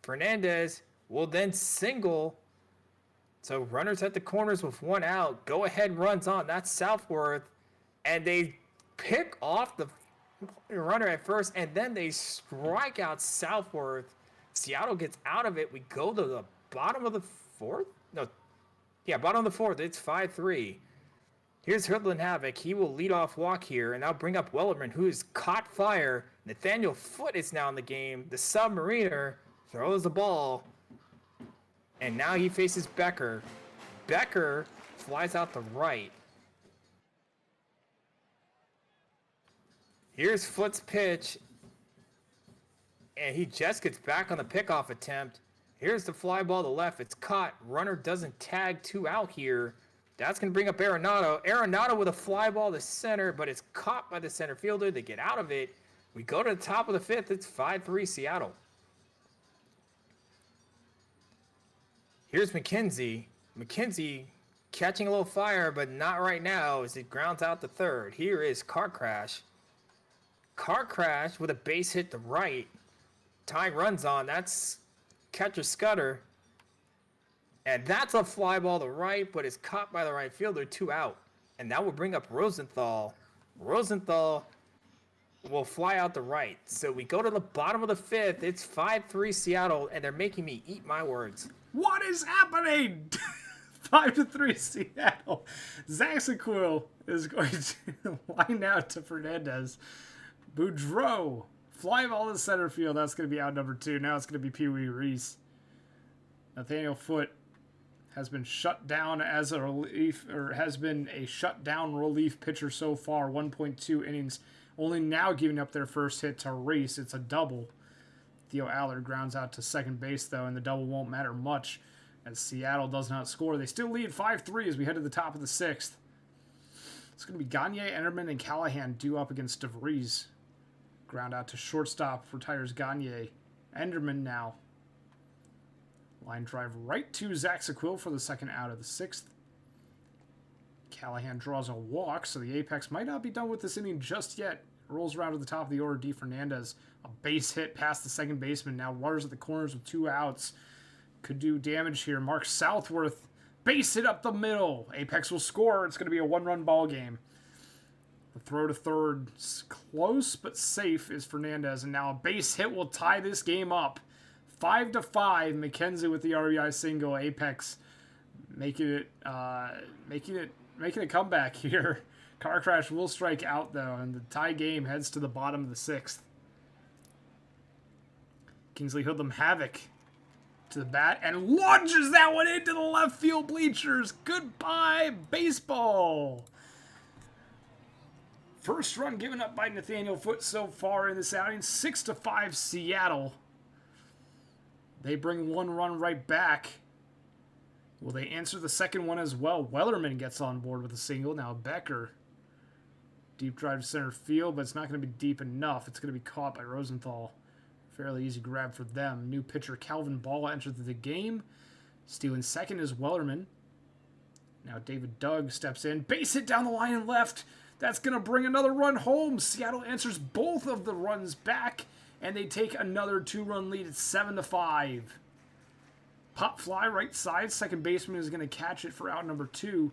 Fernandez will then single. So runners at the corners with 1 out. Go ahead runs on. That's Southworth. And they pick off the runner at first. And then they strike out Southworth. Seattle gets out of it. We go to the bottom of the fourth. No. Yeah, bottom of the fourth. It's 5-3. Here's Hoodlum Havoc. He will lead off walk here. And I'll bring up Wellerman, who has caught fire. Nathaniel Foote is now in the game. The Submariner throws the ball. And now he faces Becker. Becker flies out the right. Here's Foote's pitch. And he just gets back on the pickoff attempt. Here's the fly ball to left. It's caught. Runner doesn't tag 2 out here. That's going to bring up Arenado. Arenado with a fly ball to center, but it's caught by the center fielder. They get out of it. We go to the top of the fifth. It's 5-3 Seattle. Here's McKenzie. McKenzie catching a little fire, but not right now as it grounds out the third. Here is Car Crash. Car Crash with a base hit to right. Tying runs on. That's catcher Scudder. And that's a fly ball to right, but it's caught by the right fielder, 2 out. And that will bring up Rosenthal. Rosenthal will fly out the right. So we go to the bottom of the fifth. It's 5-3 Seattle, and they're making me eat my words. What is happening? 5-3 Seattle. Zaxaquil is going to line out to Fernandez. Boudreaux. Fly ball to center field. That's going to be out number 2. Now it's going to be Pee Wee Reese. Nathaniel Foote has been shut down as a relief, or has been a shutdown relief pitcher so far. 1.2 innings. Only now giving up their first hit to Reese. It's a double. Theo Allard grounds out to second base, though, and the double won't matter much as Seattle does not score. They still lead 5-3 as we head to the top of the sixth. It's going to be Gagné, Enderman, and Callahan due up against DeVries. Ground out to shortstop, retires Gagné. Enderman now. Line drive right to Zaxaquil for the second out of the sixth. Callahan draws a walk, so the Apex might not be done with this inning just yet. Rolls around to the top of the order. D. Fernandez, a base hit past the second baseman. Now runners at the corners with 2 outs. Could do damage here. Mark Southworth Base hit up the middle. Apex will score. It's going to be a one-run ball game. The throw to third, close but safe, is Fernandez, and now a base hit will tie this game up. 5-5. McKenzie with the RBI single. Apex making it a comeback here. Car Crash will strike out though, and the tie game heads to the bottom of the 6th. Kingsley Hoodlum Havoc to the bat and launches that one into the left field bleachers. Goodbye, baseball. First run given up by Nathaniel Foote so far in this outing. 6-5 Seattle. They bring one run right back. Will they answer the second one as well? Wellerman gets on board with a single. Now Becker. Deep drive to center field, but it's not going to be deep enough. It's going to be caught by Rosenthal. Fairly easy grab for them. New pitcher Calvin Ball enters the game. Stealing second is Wellerman. Now David Doug steps in. Base hit down the line and left. That's going to bring another run home. Seattle answers both of the runs back, and they take another 2-run lead. It's 7-5. Pop fly right side. Second baseman is going to catch it for out number 2.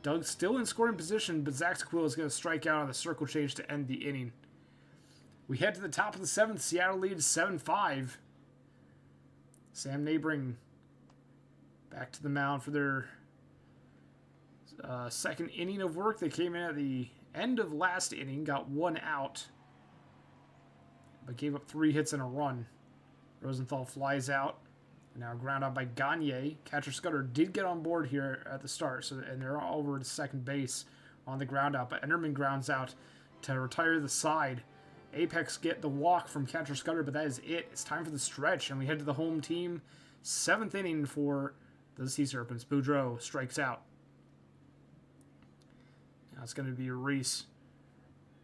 Doug still in scoring position, but Zach Squill is going to strike out on the circle change to end the inning. We head to the top of the 7th. Seattle leads 7-5. Sam Neighboring back to the mound for their second inning of work. They came in at the end of last inning, got one out, but gave up 3 hits and a run. Rosenthal flies out. Now ground out by Gagne. Catcher Scudder did get on board here at the start, and they're all over to second base on the ground out, but Enderman grounds out to retire the side. Apex get the walk from Catcher Scudder, but that is it. It's time for the stretch, and we head to the home team. 7th inning for the Sea Serpents. Boudreaux strikes out. Now it's going to be Reese.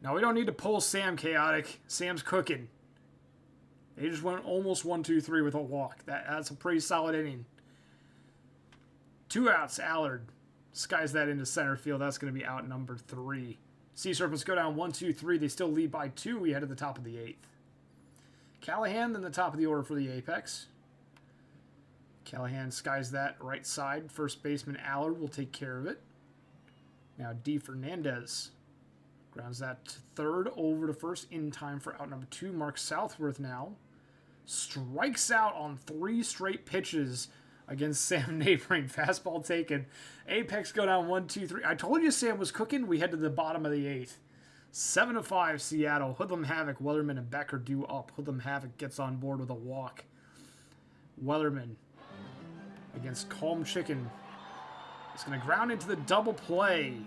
Now we don't need to pull Sam Chaotic. Sam's cooking. They just went almost 1-2-3 with a walk. That's a pretty solid inning. 2 outs. Allard skies that into center field. That's going to be out number 3. Sea Serpents go down 1-2-3. They still lead by 2. We head to the top of the 8th. Callahan then the top of the order for the Apex. Callahan skies that right side. First baseman Allard will take care of it. Now D. Fernandez grounds that to third, over to first in time for out number 2. Mark Southworth now strikes out on 3 straight pitches against Sam Neighboring. Fastball taken. Apex go down 1-2-3. I told you Sam was cooking. We head to the bottom of the 8th. 7-5 Seattle. Hoodlum Havoc, Wellerman, and Becker due up. Hoodlum Havoc gets on board with a walk. Wellerman against Calm Chicken. It's going to ground into the double play.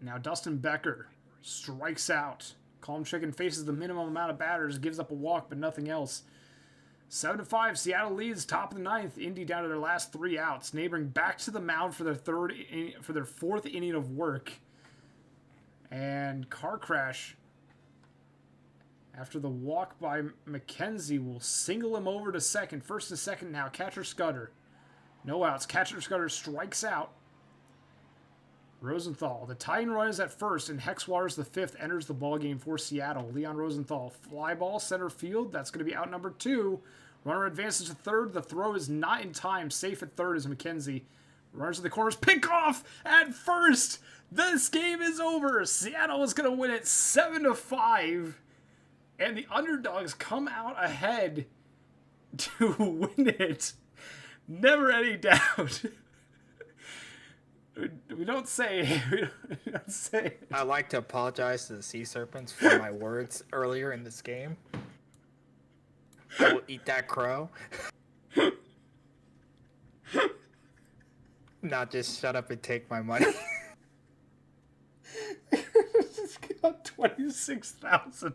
Now Dustin Becker strikes out. Calm Chicken faces the minimum amount of batters, gives up a walk, but nothing else. 7-5, Seattle leads, top of the 9th. Indy down to their last 3 outs. Neighboring back to the mound for their 4th inning of work. And Car Crash, after the walk by McKenzie, will single him over to second. First and second now. Catcher Scudder. No outs. Catcher Scudder strikes out. Rosenthal. The tying run is at first, and Hexwaters the 5th enters the ballgame for Seattle. Leon Rosenthal, fly ball, center field. That's going to be out number 2. Runner advances to third. The throw is not in time. Safe at third is McKenzie. Runners to the corners. Pick off at first. This game is over. Seattle is going to win it 7-5. And the underdogs come out ahead to win it. Never any doubt. We don't say. We don't say. I'd like to apologize to the Sea Serpents for my words earlier in this game. I will eat that crow. Not just shut up and take my money. Just got 26,000.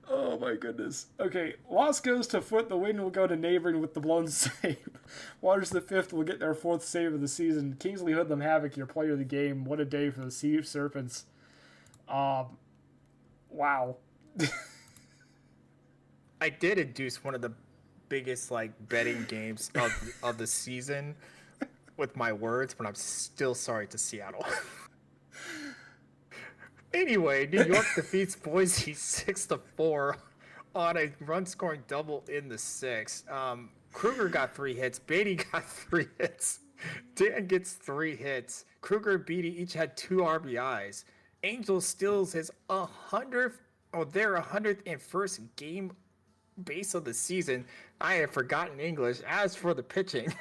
Oh my goodness. Okay, loss goes to Foot. The win will go to Neighboring with the blown save. Waters the 5th will get their 4th save of the season. Kingsley Hoodlum Havoc, your player of the game. What a day for the Sea Serpents. Wow. I did induce one of the biggest betting games of the season with my words, but I'm still sorry to Seattle. Anyway, New York defeats Boise 6-4 on a run-scoring double in the 6th. Kruger got 3 hits. Beatty got 3 hits. Dan gets 3 hits. Kruger and Beatty each had 2 RBIs. Angel steals his 100th, their 101st game base of the season. I have forgotten English. As for the pitching.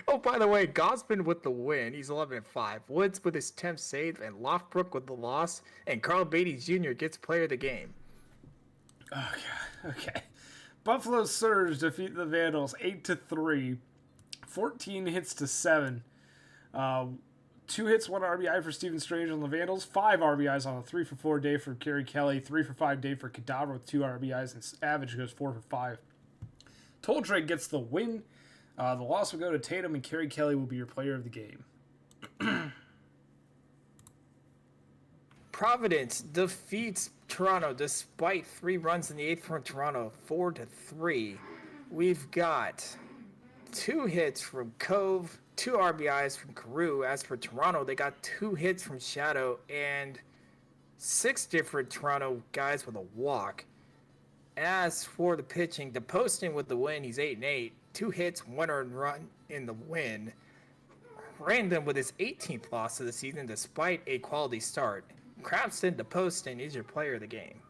Oh, by the way, Gosman with the win. He's 11-5. Woods with his 10th save, and Lofbrook with the loss. And Carl Beatty Jr. gets player of the game. Oh, God. Okay. Buffalo Surge defeat the Vandals 8-3. 14 hits to 7. 2 hits, 1 RBI for Steven Strange on the Vandals. 5 RBIs on a 3-for-4 day for Kerry Kelly. 3-for-5 day for Cadaver with 2 RBIs. And Savage goes 4-for-5. Toltreg gets the win. The loss will go to Tatum, and Kerry Kelly will be your player of the game. Providence defeats Toronto despite 3 runs in the 8th from Toronto, 4-3. We've got 2 hits from Cove, 2 RBIs from Carew. As for Toronto, they got 2 hits from Shadow and 6 different Toronto guys with a walk. As for the pitching, DePoston with the win, he's 8-8. 2 hits, 1 earned run in the win. Random with his 18th loss of the season despite a quality start. Crabston DePoston is your player of the game.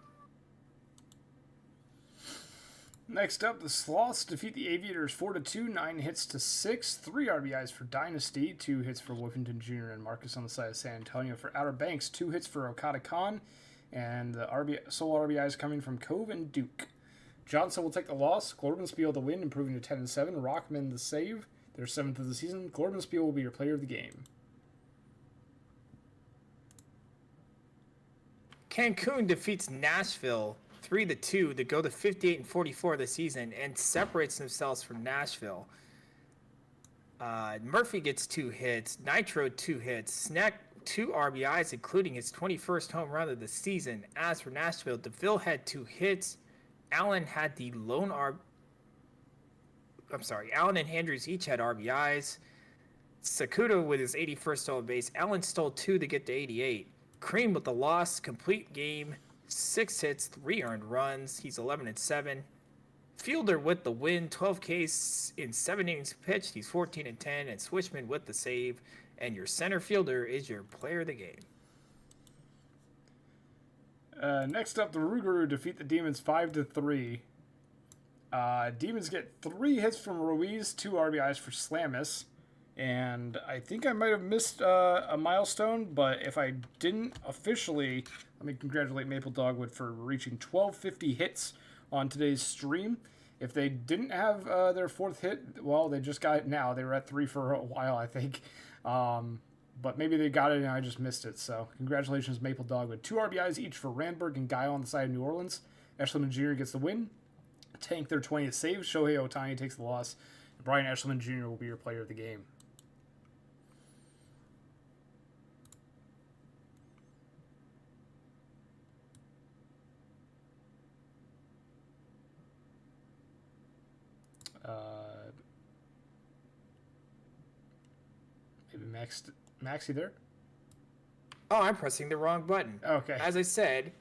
Next up, the Sloths defeat the Aviators 4-2, 9 hits to 6, 3 RBIs for Dynasty, 2 hits for Whiffington Jr. and Marcus on the side of San Antonio. For Outer Banks, 2 hits for Okada Khan, and the solo RBIs coming from Cove and Duke. Johnson will take the loss. Glorbenspiel the win, improving to 10-7. Rockman the save, their 7th of the season. Glorbenspiel will be your player of the game. Cancun defeats Nashville 3-2 to go to 58-44 of the season and separates themselves from Nashville. Murphy gets 2 hits, Nitro 2 hits, Snack 2 RBIs, including his 21st home run of the season. As for Nashville, DeVille had 2 hits. Allen had the lone Allen and Andrews each had RBIs. Sakuda with his 81st stolen base. Allen stole 2 to get to 88. Cream with the loss, complete game, 6 hits, 3 earned runs. He's 11-7. Fielder with the win, 12 Ks in 7 innings pitched. He's 14-10. And Swishman with the save. And your center fielder is your player of the game. Next up, the Rougarou defeat the Demons 5-3. Demons get 3 hits from Ruiz, 2 RBIs for Slamis. And I think I might have missed a milestone, but if I didn't officially, let me congratulate Maple Dogwood for reaching 1250 hits on today's stream. If they didn't have their 4th hit, well, they just got it now. They were at 3 for a while, I think. But maybe they got it and I just missed it. So congratulations, Maple Dogwood. 2 RBIs each for Randberg and Guile on the side of New Orleans. Eshelman Jr. gets the win. Tank their 20th save. Shohei Ohtani takes the loss. And Brian Eshelman Jr. will be your player of the game. Maybe Maxie there? Oh, I'm pressing the wrong button. Okay. As I said,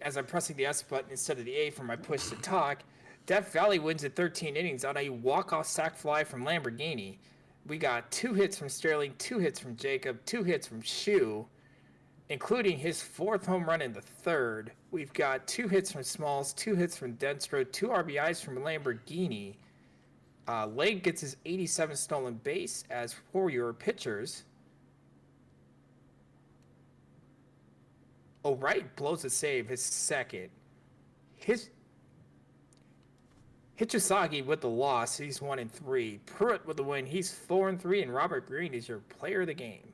as I'm pressing the S button instead of the A for my push to talk, Death Valley wins in 13 innings on a walk-off sac fly from Lamborghini. We got 2 hits from Sterling, 2 hits from Jacob, 2 hits from Shu, including his 4th home run in the 3rd. We've got 2 hits from Smalls, 2 hits from Denstro, 2 RBIs from Lamborghini. Lake gets his 87th stolen base. As for your pitchers, O'Wright blows a save, his 2nd. Hichisagi with the loss, he's 1-3. Pruitt with the win, he's 4-3, and Robert Green is your player of the game.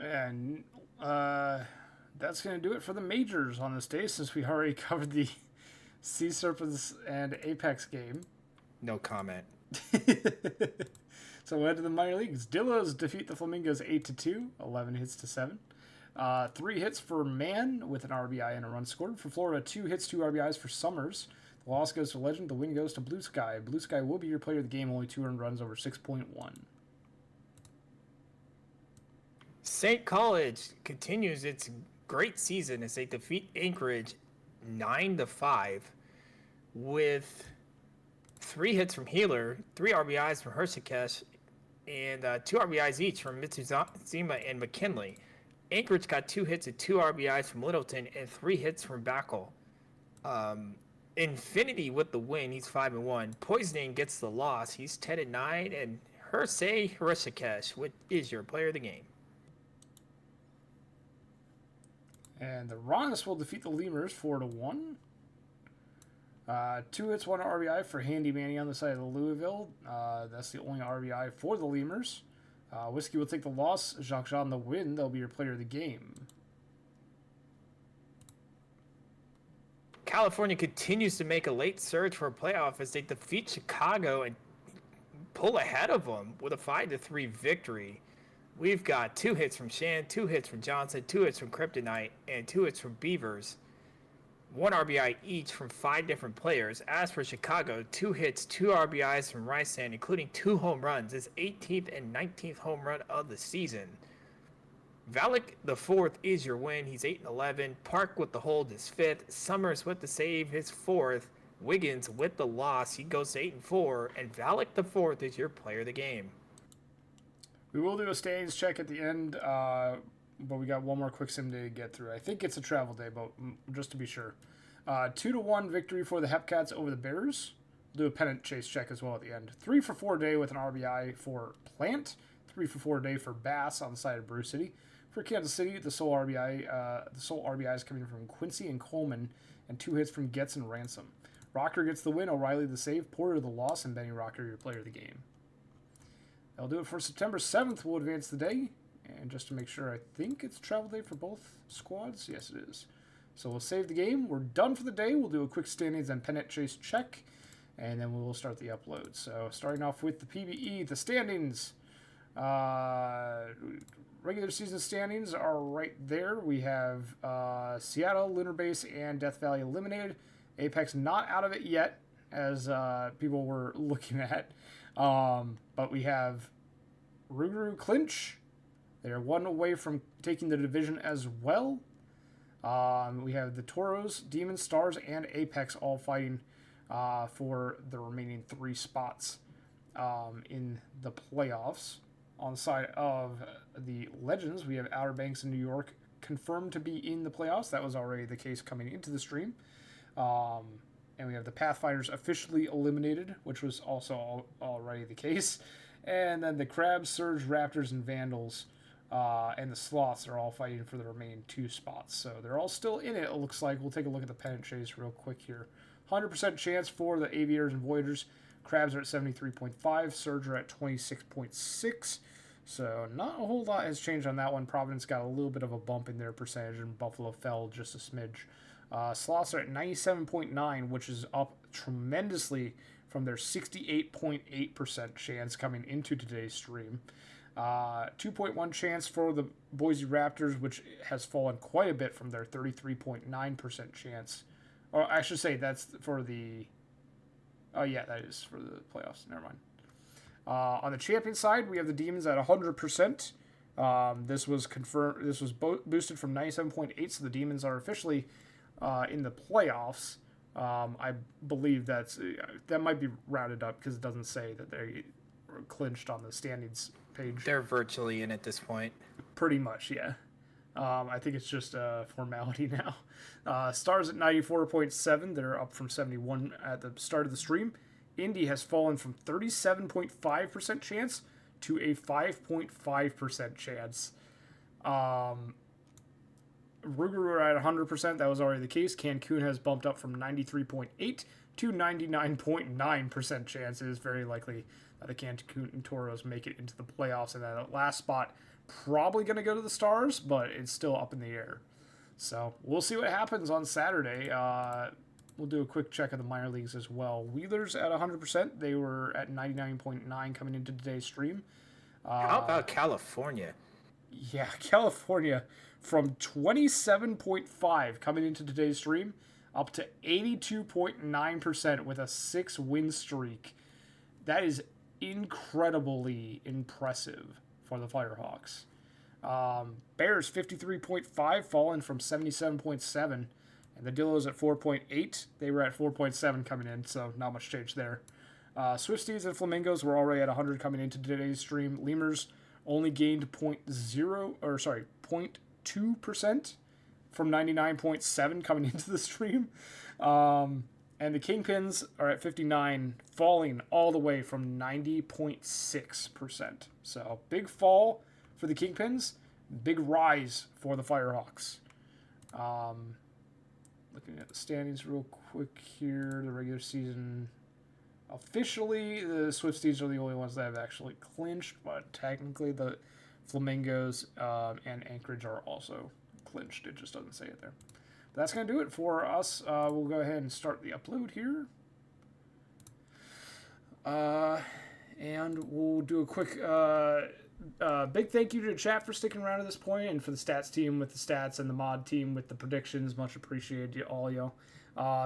And that's going to do it for the majors on this day, since we already covered the Sea Serpents and Apex game. No comment. So we'll head to the minor leagues. Dillos defeat the Flamingos 8-2, 11 hits to 7. 3 hits for Mann with an RBI and a run scored. For Florida, 2 hits, 2 RBIs for Summers. The loss goes to Legend. The win goes to Blue Sky. Blue Sky will be your player of the game, only 2 earned runs over 6.1. St. College continues its great season as they defeat Anchorage 9-5. with 3 hits from Healer, 3 RBIs from Hershikesh, and 2 RBIs each from Mitsuzima and McKinley. Anchorage got 2 hits and 2 RBIs from Littleton and 3 hits from Backel. Infinity with the win, he's 5-1. Poisoning gets the loss, he's 10-9, and Hersey Rishikesh, which is your player of the game. And the Ronis will defeat the Lemurs 4-1. 2 hits, 1 RBI for Handy Manny on the side of the Louisville. That's the only RBI for the Lemurs. Whiskey will take the loss. Jacques Jean the win. They'll be your player of the game. California continues to make a late surge for a playoff as they defeat Chicago and pull ahead of them with a 5-3 victory. We've got 2 hits from Shan, 2 hits from Johnson, 2 hits from Kryptonite, and 2 hits from Beavers. 1 RBI each from 5 different players. As for Chicago, 2 hits, 2 RBIs from Rysand, including 2 home runs, his 18th and 19th home run of the season. Valak the 4th is your win. He's 8-11. Park with the hold, his 5th. Summers with the save, his 4th. Wiggins with the loss, he goes to 8-4. And Valak the 4th is your player of the game. We will do a standings check at the end, but we got one more quick sim day to get through. I think it's a travel day, but just to be sure. 2-1 victory for the Hepcats over the Bears. We'll do a pennant chase check as well at the end. 3-for-4 day with an RBI for Plant. 3-for-4 day for Bass on the side of Brew City. For Kansas City, the sole RBI is coming from Quincy and Coleman, and 2 hits from Getz and Ransom. Rocker gets the win, O'Reilly the save, Porter the loss, and Benny Rocker your player of the game. That'll do it for September 7th. We'll advance the day. And just to make sure, I think it's travel day for both squads. Yes, it is. So we'll save the game. We're done for the day. We'll do a quick standings and pennant chase check. And then we will start the upload. So starting off with the PBE, the standings. Regular season standings are right there. We have Seattle, Lunar Base, and Death Valley eliminated. Apex not out of it yet, as people were looking at. But we have Rougarou clinch. They are 1 away from taking the division as well. We have the Toros, Demons, Stars, and Apex all fighting for the remaining 3 spots in the playoffs. On the side of the Legends, we have Outer Banks and New York confirmed to be in the playoffs. That was already the case coming into the stream. And we have the Pathfinders officially eliminated, which was also already the case. And then the Crabs, Surge, Raptors, and Vandals and the Sloths are all fighting for the remaining 2 spots. So they're all still in it, it looks like. We'll take a look at the pennant chase real quick here. 100% chance for the Aviators and Voyagers. Crabs are at 73.5, Surge are at 26.6. So not a whole lot has changed on that one. Providence got a little bit of a bump in their percentage, and Buffalo fell just a smidge. Sloths are at 97.9, which is up tremendously from their 68.8% chance coming into today's stream. 2.1 chance for the Boise Raptors, which has fallen quite a bit from their 33.9% chance. Or I should say that's for the... Oh, yeah, that is for the playoffs. Never mind. On the champion side, we have the Demons at 100%. This was confirmed. This was boosted from 97.8, so the Demons are officially in the playoffs. I believe that might be rounded up because it doesn't say that they were clinched on the standings page. They're virtually in at this point. Pretty much, yeah. I think it's just a formality now. Stars at 94.7. They're up from 71 at the start of the stream. Indy has fallen from 37.5% chance to a 5.5% chance. Rougarou are at 100%. That was already the case. Cancun has bumped up from 93.8 to 99.9% chance. It is very likely that the Cancun Toros make it into the playoffs, and that last spot probably going to go to the Stars, but it's still up in the air. So we'll see what happens on Saturday. We'll do a quick check of the minor leagues as well. Wheelers at 100%. They were at 99.9 coming into today's stream. How about California? Yeah, California from 27.5 coming into today's stream up to 82.9% with a 6-win streak. That is incredibly impressive for the Firehawks. Bears 53.5 falling from 77.7, and And the Dillos at 4.8. They were at 4.7 coming in, so not much change there. Swifties and Flamingos were already at 100 coming into today's stream. Lemurs only gained 0.2% from 99.7 coming into the stream. And the Kingpins are at 59, falling all the way from 90.6%. So big fall for the Kingpins, big rise for the Firehawks. Looking at the standings real quick here, the regular season. Officially, the Swifties are the only ones that have actually clinched, but technically the Flamingos and Anchorage are also clinched. It just doesn't say it there. But that's going to do it for us. We'll go ahead and start the upload here. And we'll do a quick big thank you to the chat for sticking around to this point, and for the stats team with the stats and the mod team with the predictions. Much appreciated, all y'all.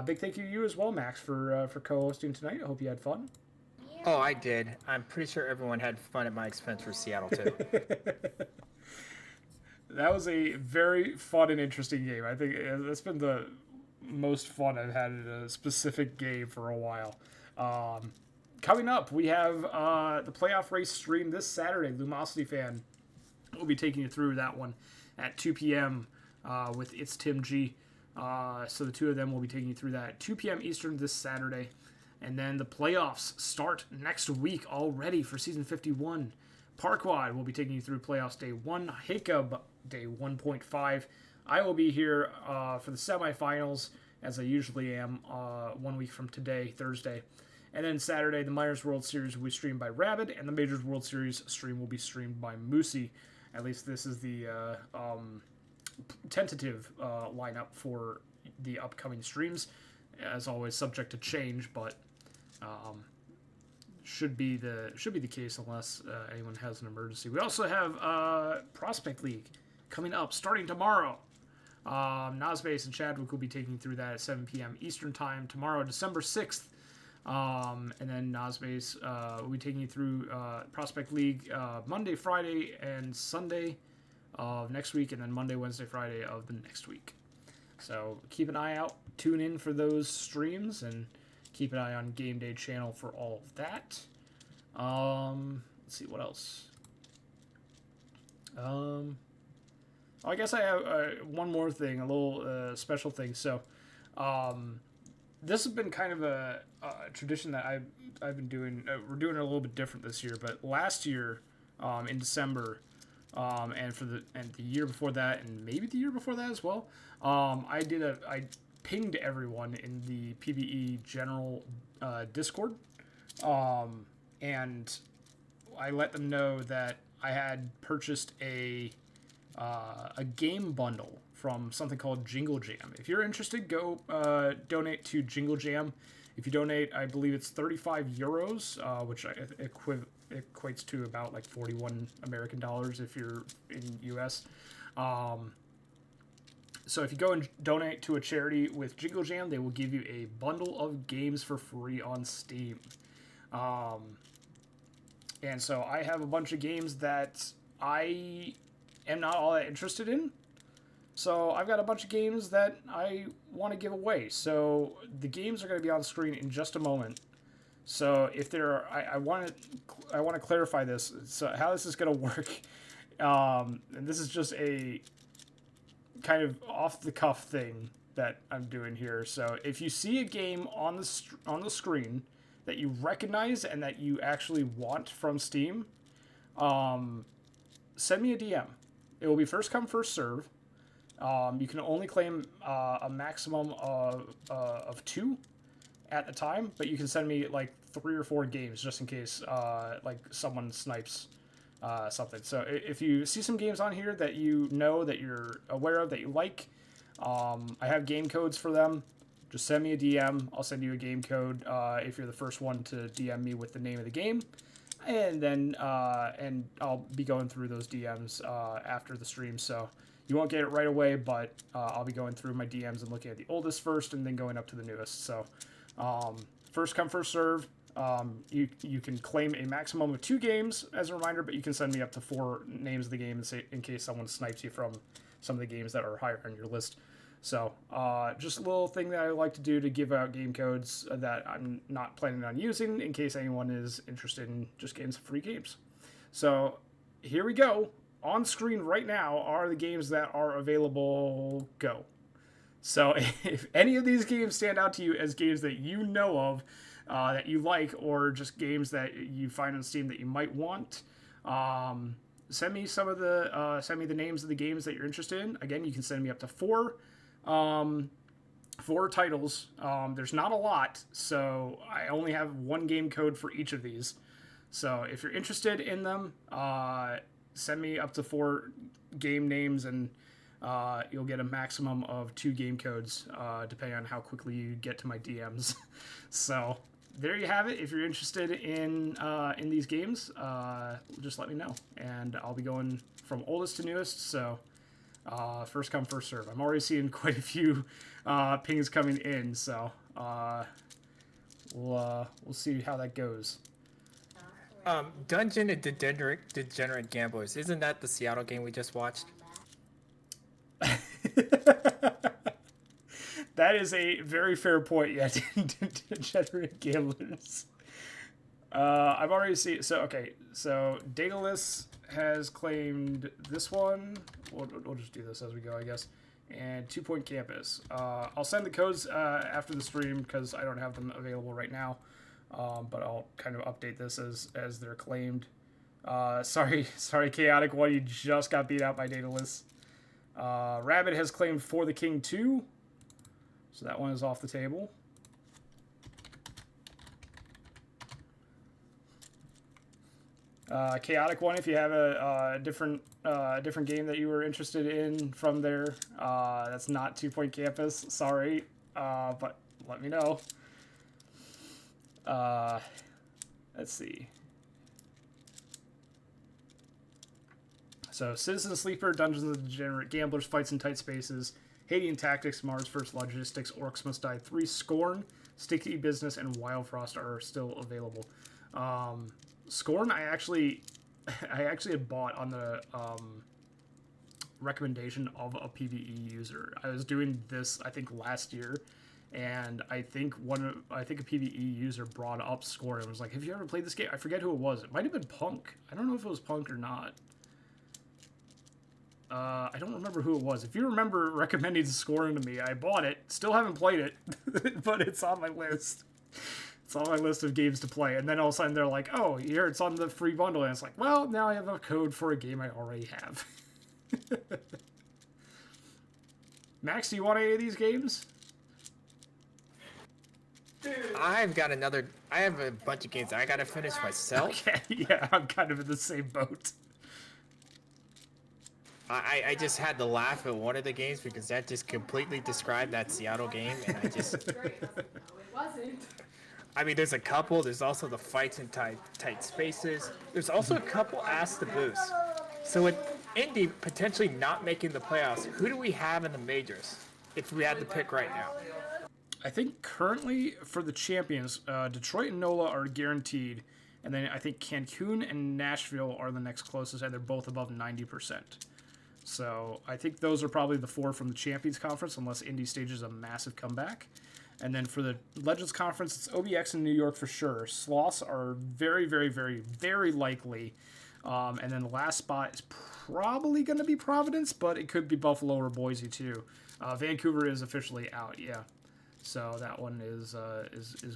Big thank you to you as well, Max, for co-hosting tonight. I hope you had fun. Oh, I did. I'm pretty sure everyone had fun at my expense for Seattle, too. That was a very fun and interesting game. I think that's been the most fun I've had in a specific game for a while. Coming up, we have the playoff race stream this Saturday. Lumosity Fan will be taking you through that one at 2 p.m. With It's Tim G. So the two of them will be taking you through that at 2 p.m. Eastern this Saturday. And then the playoffs start next week already for Season 51. Parkwad will be taking you through playoffs day 1. Jacob day 1.5. I will be here for the semifinals, as I usually am, 1 week from today, Thursday. And then Saturday, the Minors World Series will be streamed by Rabid, and the Majors World Series stream will be streamed by Moosey. At least this is the tentative lineup for the upcoming streams. As always, subject to change, but should be the case unless anyone has an emergency. We also have Prospect League coming up starting tomorrow. Nazbase and Chadwick will be taking you through that at 7 p.m. Eastern Time tomorrow, December 6th. And then Nazbase will be taking you through Prospect League Monday, Friday, and Sunday of next week, and then Monday, Wednesday, Friday of the next week. So keep an eye out, tune in for those streams, and keep an eye on Game Day channel for all of that. Let's see, what else? I guess I have one more thing, a little special thing. So, this has been kind of a tradition that I've been doing. We're doing it a little bit different this year, but last year, in December, and the year before that, and maybe the year before that as well, I pinged everyone in the PBE general Discord, and I let them know that I had purchased a game bundle from something called Jingle Jam. If you're interested, go donate to Jingle Jam. If you donate, I believe it's 35 euros, which equates to about like 41 American dollars if you're in US. So if you go and donate to a charity with Jingle Jam, they will give you a bundle of games for free on Steam. And so I have a bunch of games that I am not all that interested in. So I've got a bunch of games that I want to give away. So the games are going to be on screen in just a moment. So if there are, I want to clarify this. So how this is going to work, and this is just a kind of off the cuff thing that I'm doing here. So if you see a game on the screen that you recognize and that you actually want from Steam, send me a DM. It will be first come, first serve. You can only claim a maximum of 2 at a time, but you can send me like 3 or 4 games just in case like someone snipes something. So if you see some games on here that you know, that you're aware of, that you like, I have game codes for them. Just send me a DM. I'll send you a game code if you're the first one to DM me with the name of the game. And then and I'll be going through those DMs after the stream. So you won't get it right away, but I'll be going through my DMs and looking at the oldest first and then going up to the newest. So first come, first serve. You can claim a maximum of 2 games as a reminder, but you can send me up to 4 names of the game in case someone snipes you from some of the games that are higher on your list. So, just a little thing that I like to do to give out game codes that I'm not planning on using in case anyone is interested in just getting some free games. So, here we go. On screen right now are the games that are available. Go. So, if any of these games stand out to you as games that you know of, that you like, or just games that you find on Steam that you might want, send me send me the names of the games that you're interested in. Again, you can send me up to four titles. There's not a lot, so I only have one game code for each of these. So if you're interested in them, send me up to 4 game names, and you'll get a maximum of 2 game codes, depending on how quickly you get to my DMs. So there you have it. If you're interested in these games, just let me know, and I'll be going from oldest to newest. So first come, first serve. I'm already seeing quite a few pings coming in, so we'll see how that goes. Dungeon and Degenerate Gamblers. Isn't that the Seattle game we just watched? That is a very fair point. Yeah, Degenerate Gamblers. I've already seen. So okay, so Daedalus has claimed this one. We'll just do this as we go, I guess. And 2 Point Campus. I'll send the codes after the stream because I don't have them available right now. But I'll kind of update this as they're claimed. Sorry, Chaotic One, you just got beat out by Daedalus. Rabbit has claimed For the King 2. So that one is off the table. Chaotic One, if you have a different game that you were interested in from there, that's not 2 Point Campus. Sorry, but let me know. Let's see. So, Citizen Sleeper, Dungeons and Degenerate Gamblers, Fights in Tight Spaces, Hadean Tactics, Mars First Logistics, Orcs Must Die 3, Scorn, Sticky Business, and Wild Frost are still available. Scorn, I actually had bought on the recommendation of a PvE user. I was doing this, I think, last year, and I think a PvE user brought up Scorn and was like, "Have you ever played this game?" I forget who it was. It might have been Punk. I don't know if it was Punk or not. I don't remember who it was. If you remember recommending Scorn to me, I bought it. Still haven't played it, but it's on my list. It's on my list of games to play. And then all of a sudden they're like, "Oh, here it's on the free bundle." And it's like, well, now I have a code for a game I already have. Max, do you want any of these games? I have a bunch of games I gotta finish myself. Okay, yeah, I'm kind of in the same boat. I just had to laugh at one of the games because that just completely described that Seattle game, and I just... It wasn't. I mean, there's a couple. There's also the Fights in Tight Spaces. There's also a couple Ask the Boost. So with Indy potentially not making the playoffs, who do we have in the majors if we had to pick right now? I think currently for the champions, Detroit and NOLA are guaranteed. And then I think Cancun and Nashville are the next closest, and they're both above 90%. So I think those are probably the 4 from the Champions Conference, unless Indy stages a massive comeback. And then for the Legends Conference, it's OBX in New York for sure. Sloths are very, very, very, very likely. And then the last spot is probably going to be Providence, but it could be Buffalo or Boise too. Vancouver is officially out, yeah. So that one is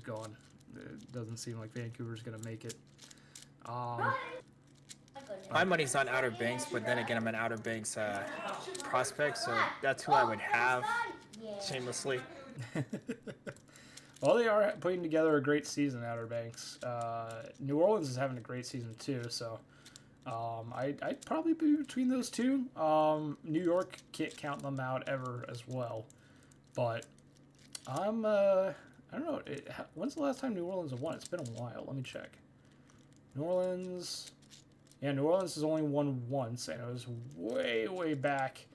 gone. It doesn't seem like Vancouver's going to make it. My money's on Outer Banks, but then again, I'm an Outer Banks prospect, so that's who I would have, shamelessly. Well, they are putting together a great season, Outer Banks. New Orleans is having a great season too, so I'd probably be between those two. New York, can't count them out ever as well, but I don't know. When's the last time New Orleans have won? It's been a while. Let me check. New Orleans. Yeah, New Orleans has only won once, and it was way, way back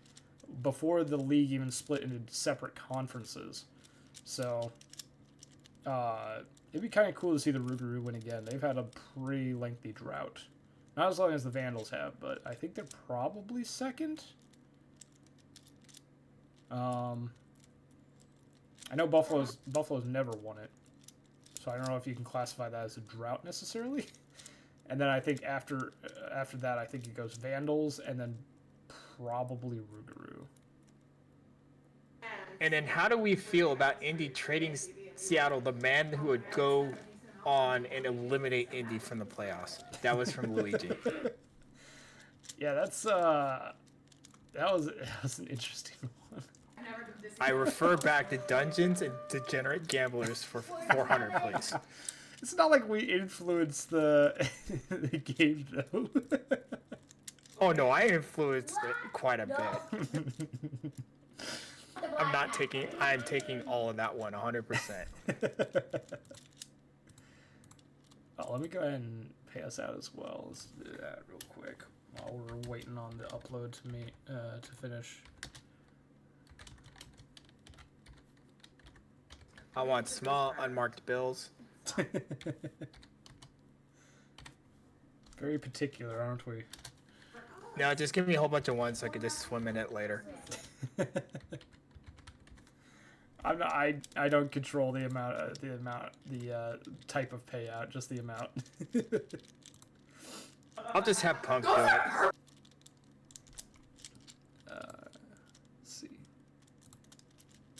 before the league even split into separate conferences. So, it'd be kind of cool to see the Rougarou win again. They've had a pretty lengthy drought. Not as long as the Vandals have, but I think they're probably second. I know Buffalo's never won it, so I don't know if you can classify that as a drought necessarily. And then I think after that, I think it goes Vandals and then probably Rougarou. And then how do we feel about Indy trading Seattle, the man who would go on and eliminate Indy from the playoffs? That was from Luigi. Yeah, that was an interesting one. I refer back to Dungeons and Degenerate Gamblers for 400, please. It's not like we influenced the the game though. Oh no, I influenced it quite a bit. I'm taking all of that one, 100%. Oh, let me go ahead and pay us out as well. Let's do that real quick while we're waiting on the upload to finish. I want small, unmarked bills. Very particular, aren't we? No, just give me a whole bunch of ones so I could just swim in it later. I don't control the type of payout, just the amount. I'll just have Punk do it. Let's see.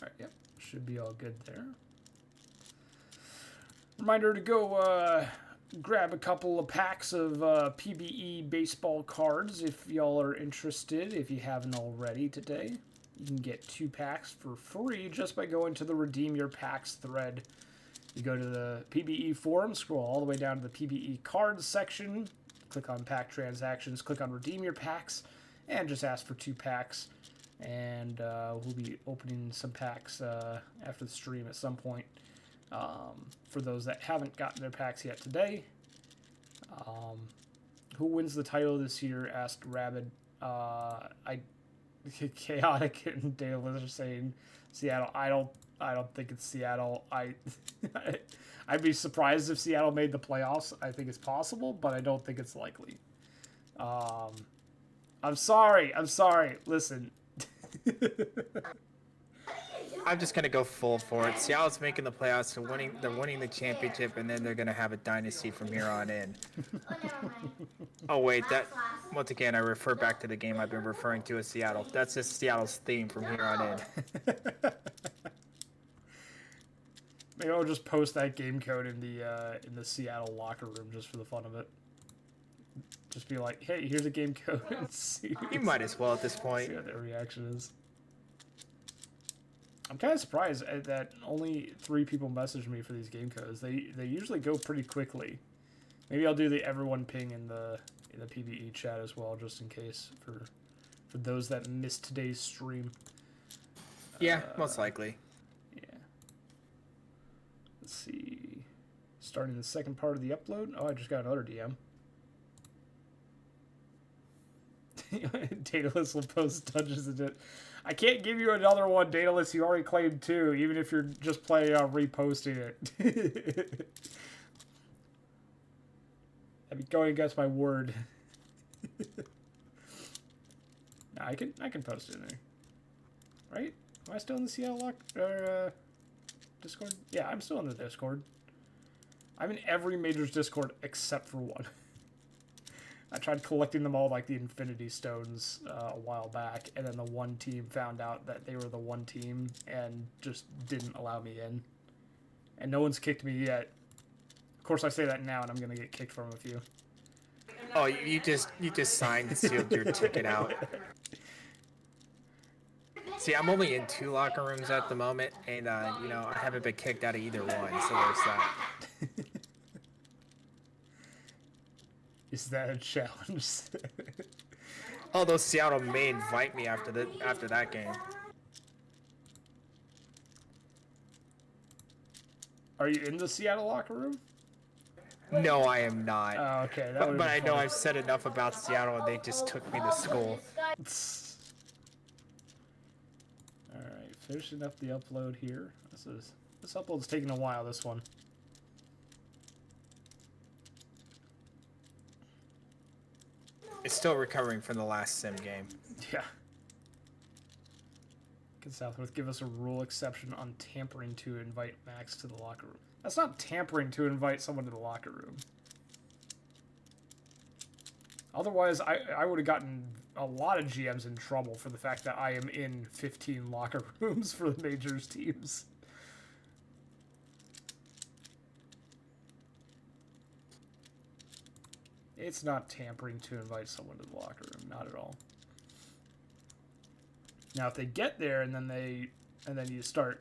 All right, yep, should be all good there. Reminder to go grab a couple of packs of PBE baseball cards if y'all are interested. If you haven't already today, you can get 2 packs for free just by going to the Redeem Your Packs thread. You go to the PBE forum, scroll all the way down to the PBE cards section, click on pack transactions, click on Redeem Your Packs, and just ask for 2 packs. And we'll be opening some packs after the stream at some point. For those that haven't gotten their packs yet today. Who wins the title this year? Asked Rabid. Chaotic and Daedalus are saying Seattle. I don't think it's Seattle. I'd be surprised if Seattle made the playoffs. I think it's possible, but I don't think it's likely. I'm sorry. Listen. I'm just gonna go full for it. Seattle's making the playoffs, so they're winning the championship, and then they're gonna have a dynasty from here on in. Oh wait, that once again I refer back to the game I've been referring to as Seattle. That's just Seattle's theme from here on in. Maybe I'll just post that game code in the Seattle locker room just for the fun of it. Just be like, hey, here's a game code. And see You might as well at this point. see what their reaction is. I'm kind of surprised that only 3 people messaged me for these game codes. They usually go pretty quickly. Maybe I'll do the everyone ping in the PBE chat as well, just in case for those that missed today's stream. Yeah, most likely. Yeah. Let's see. Starting the second part of the upload. Oh, I just got another DM. Daedalus will post Dungeons and I can't give you another one, Daedalus. You already claimed 2, even if you're just planning on reposting it. I'd be going against my word. Nah, I can post it in there. Right? Am I still in the Seattle Discord? Yeah, I'm still in the Discord. I'm in every Majors Discord except for one. I tried collecting them all like the Infinity Stones a while back, and then the one team found out that they were the one team and just didn't allow me in. And no one's kicked me yet. Of course, I say that now, and I'm gonna get kicked from a few. Oh, you just signed and sealed your ticket out. See, I'm only in 2 locker rooms at the moment, and I haven't been kicked out of either one, so there's that. Is that a challenge? Although Seattle may invite me after that game. Are you in the Seattle locker room? No, I am not. Oh, okay. But I know I've said enough about Seattle, and they just took me to school. Alright, finishing up the upload here. This upload's taking a while, this one. It's still recovering from the last sim game. Yeah. Can Southworth give us a rule exception on tampering to invite Max to the locker room? That's not tampering to invite someone to the locker room. Otherwise, I would have gotten a lot of GMs in trouble for the fact that I am in 15 locker rooms for the majors teams. It's not tampering to invite someone to the locker room, not at all. Now, if they get there and then you start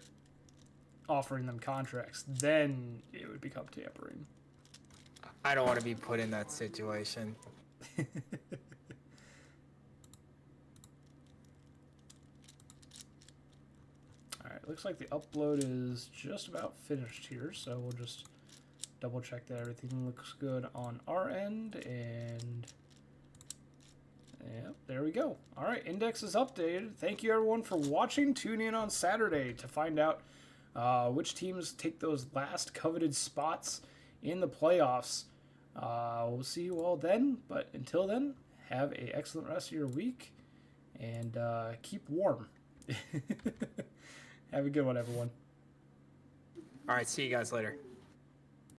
offering them contracts, then it would become tampering. I don't want to be put in that situation. Alright, looks like the upload is just about finished here, so we'll just double check that everything looks good on our end, and yep, there we go. Alright, index is updated. Thank you everyone for watching. Tune in on Saturday to find out which teams take those last coveted spots in the playoffs. We'll see you all then, but until then, have an excellent rest of your week, and keep warm. Have a good one, everyone. All right, see you guys later.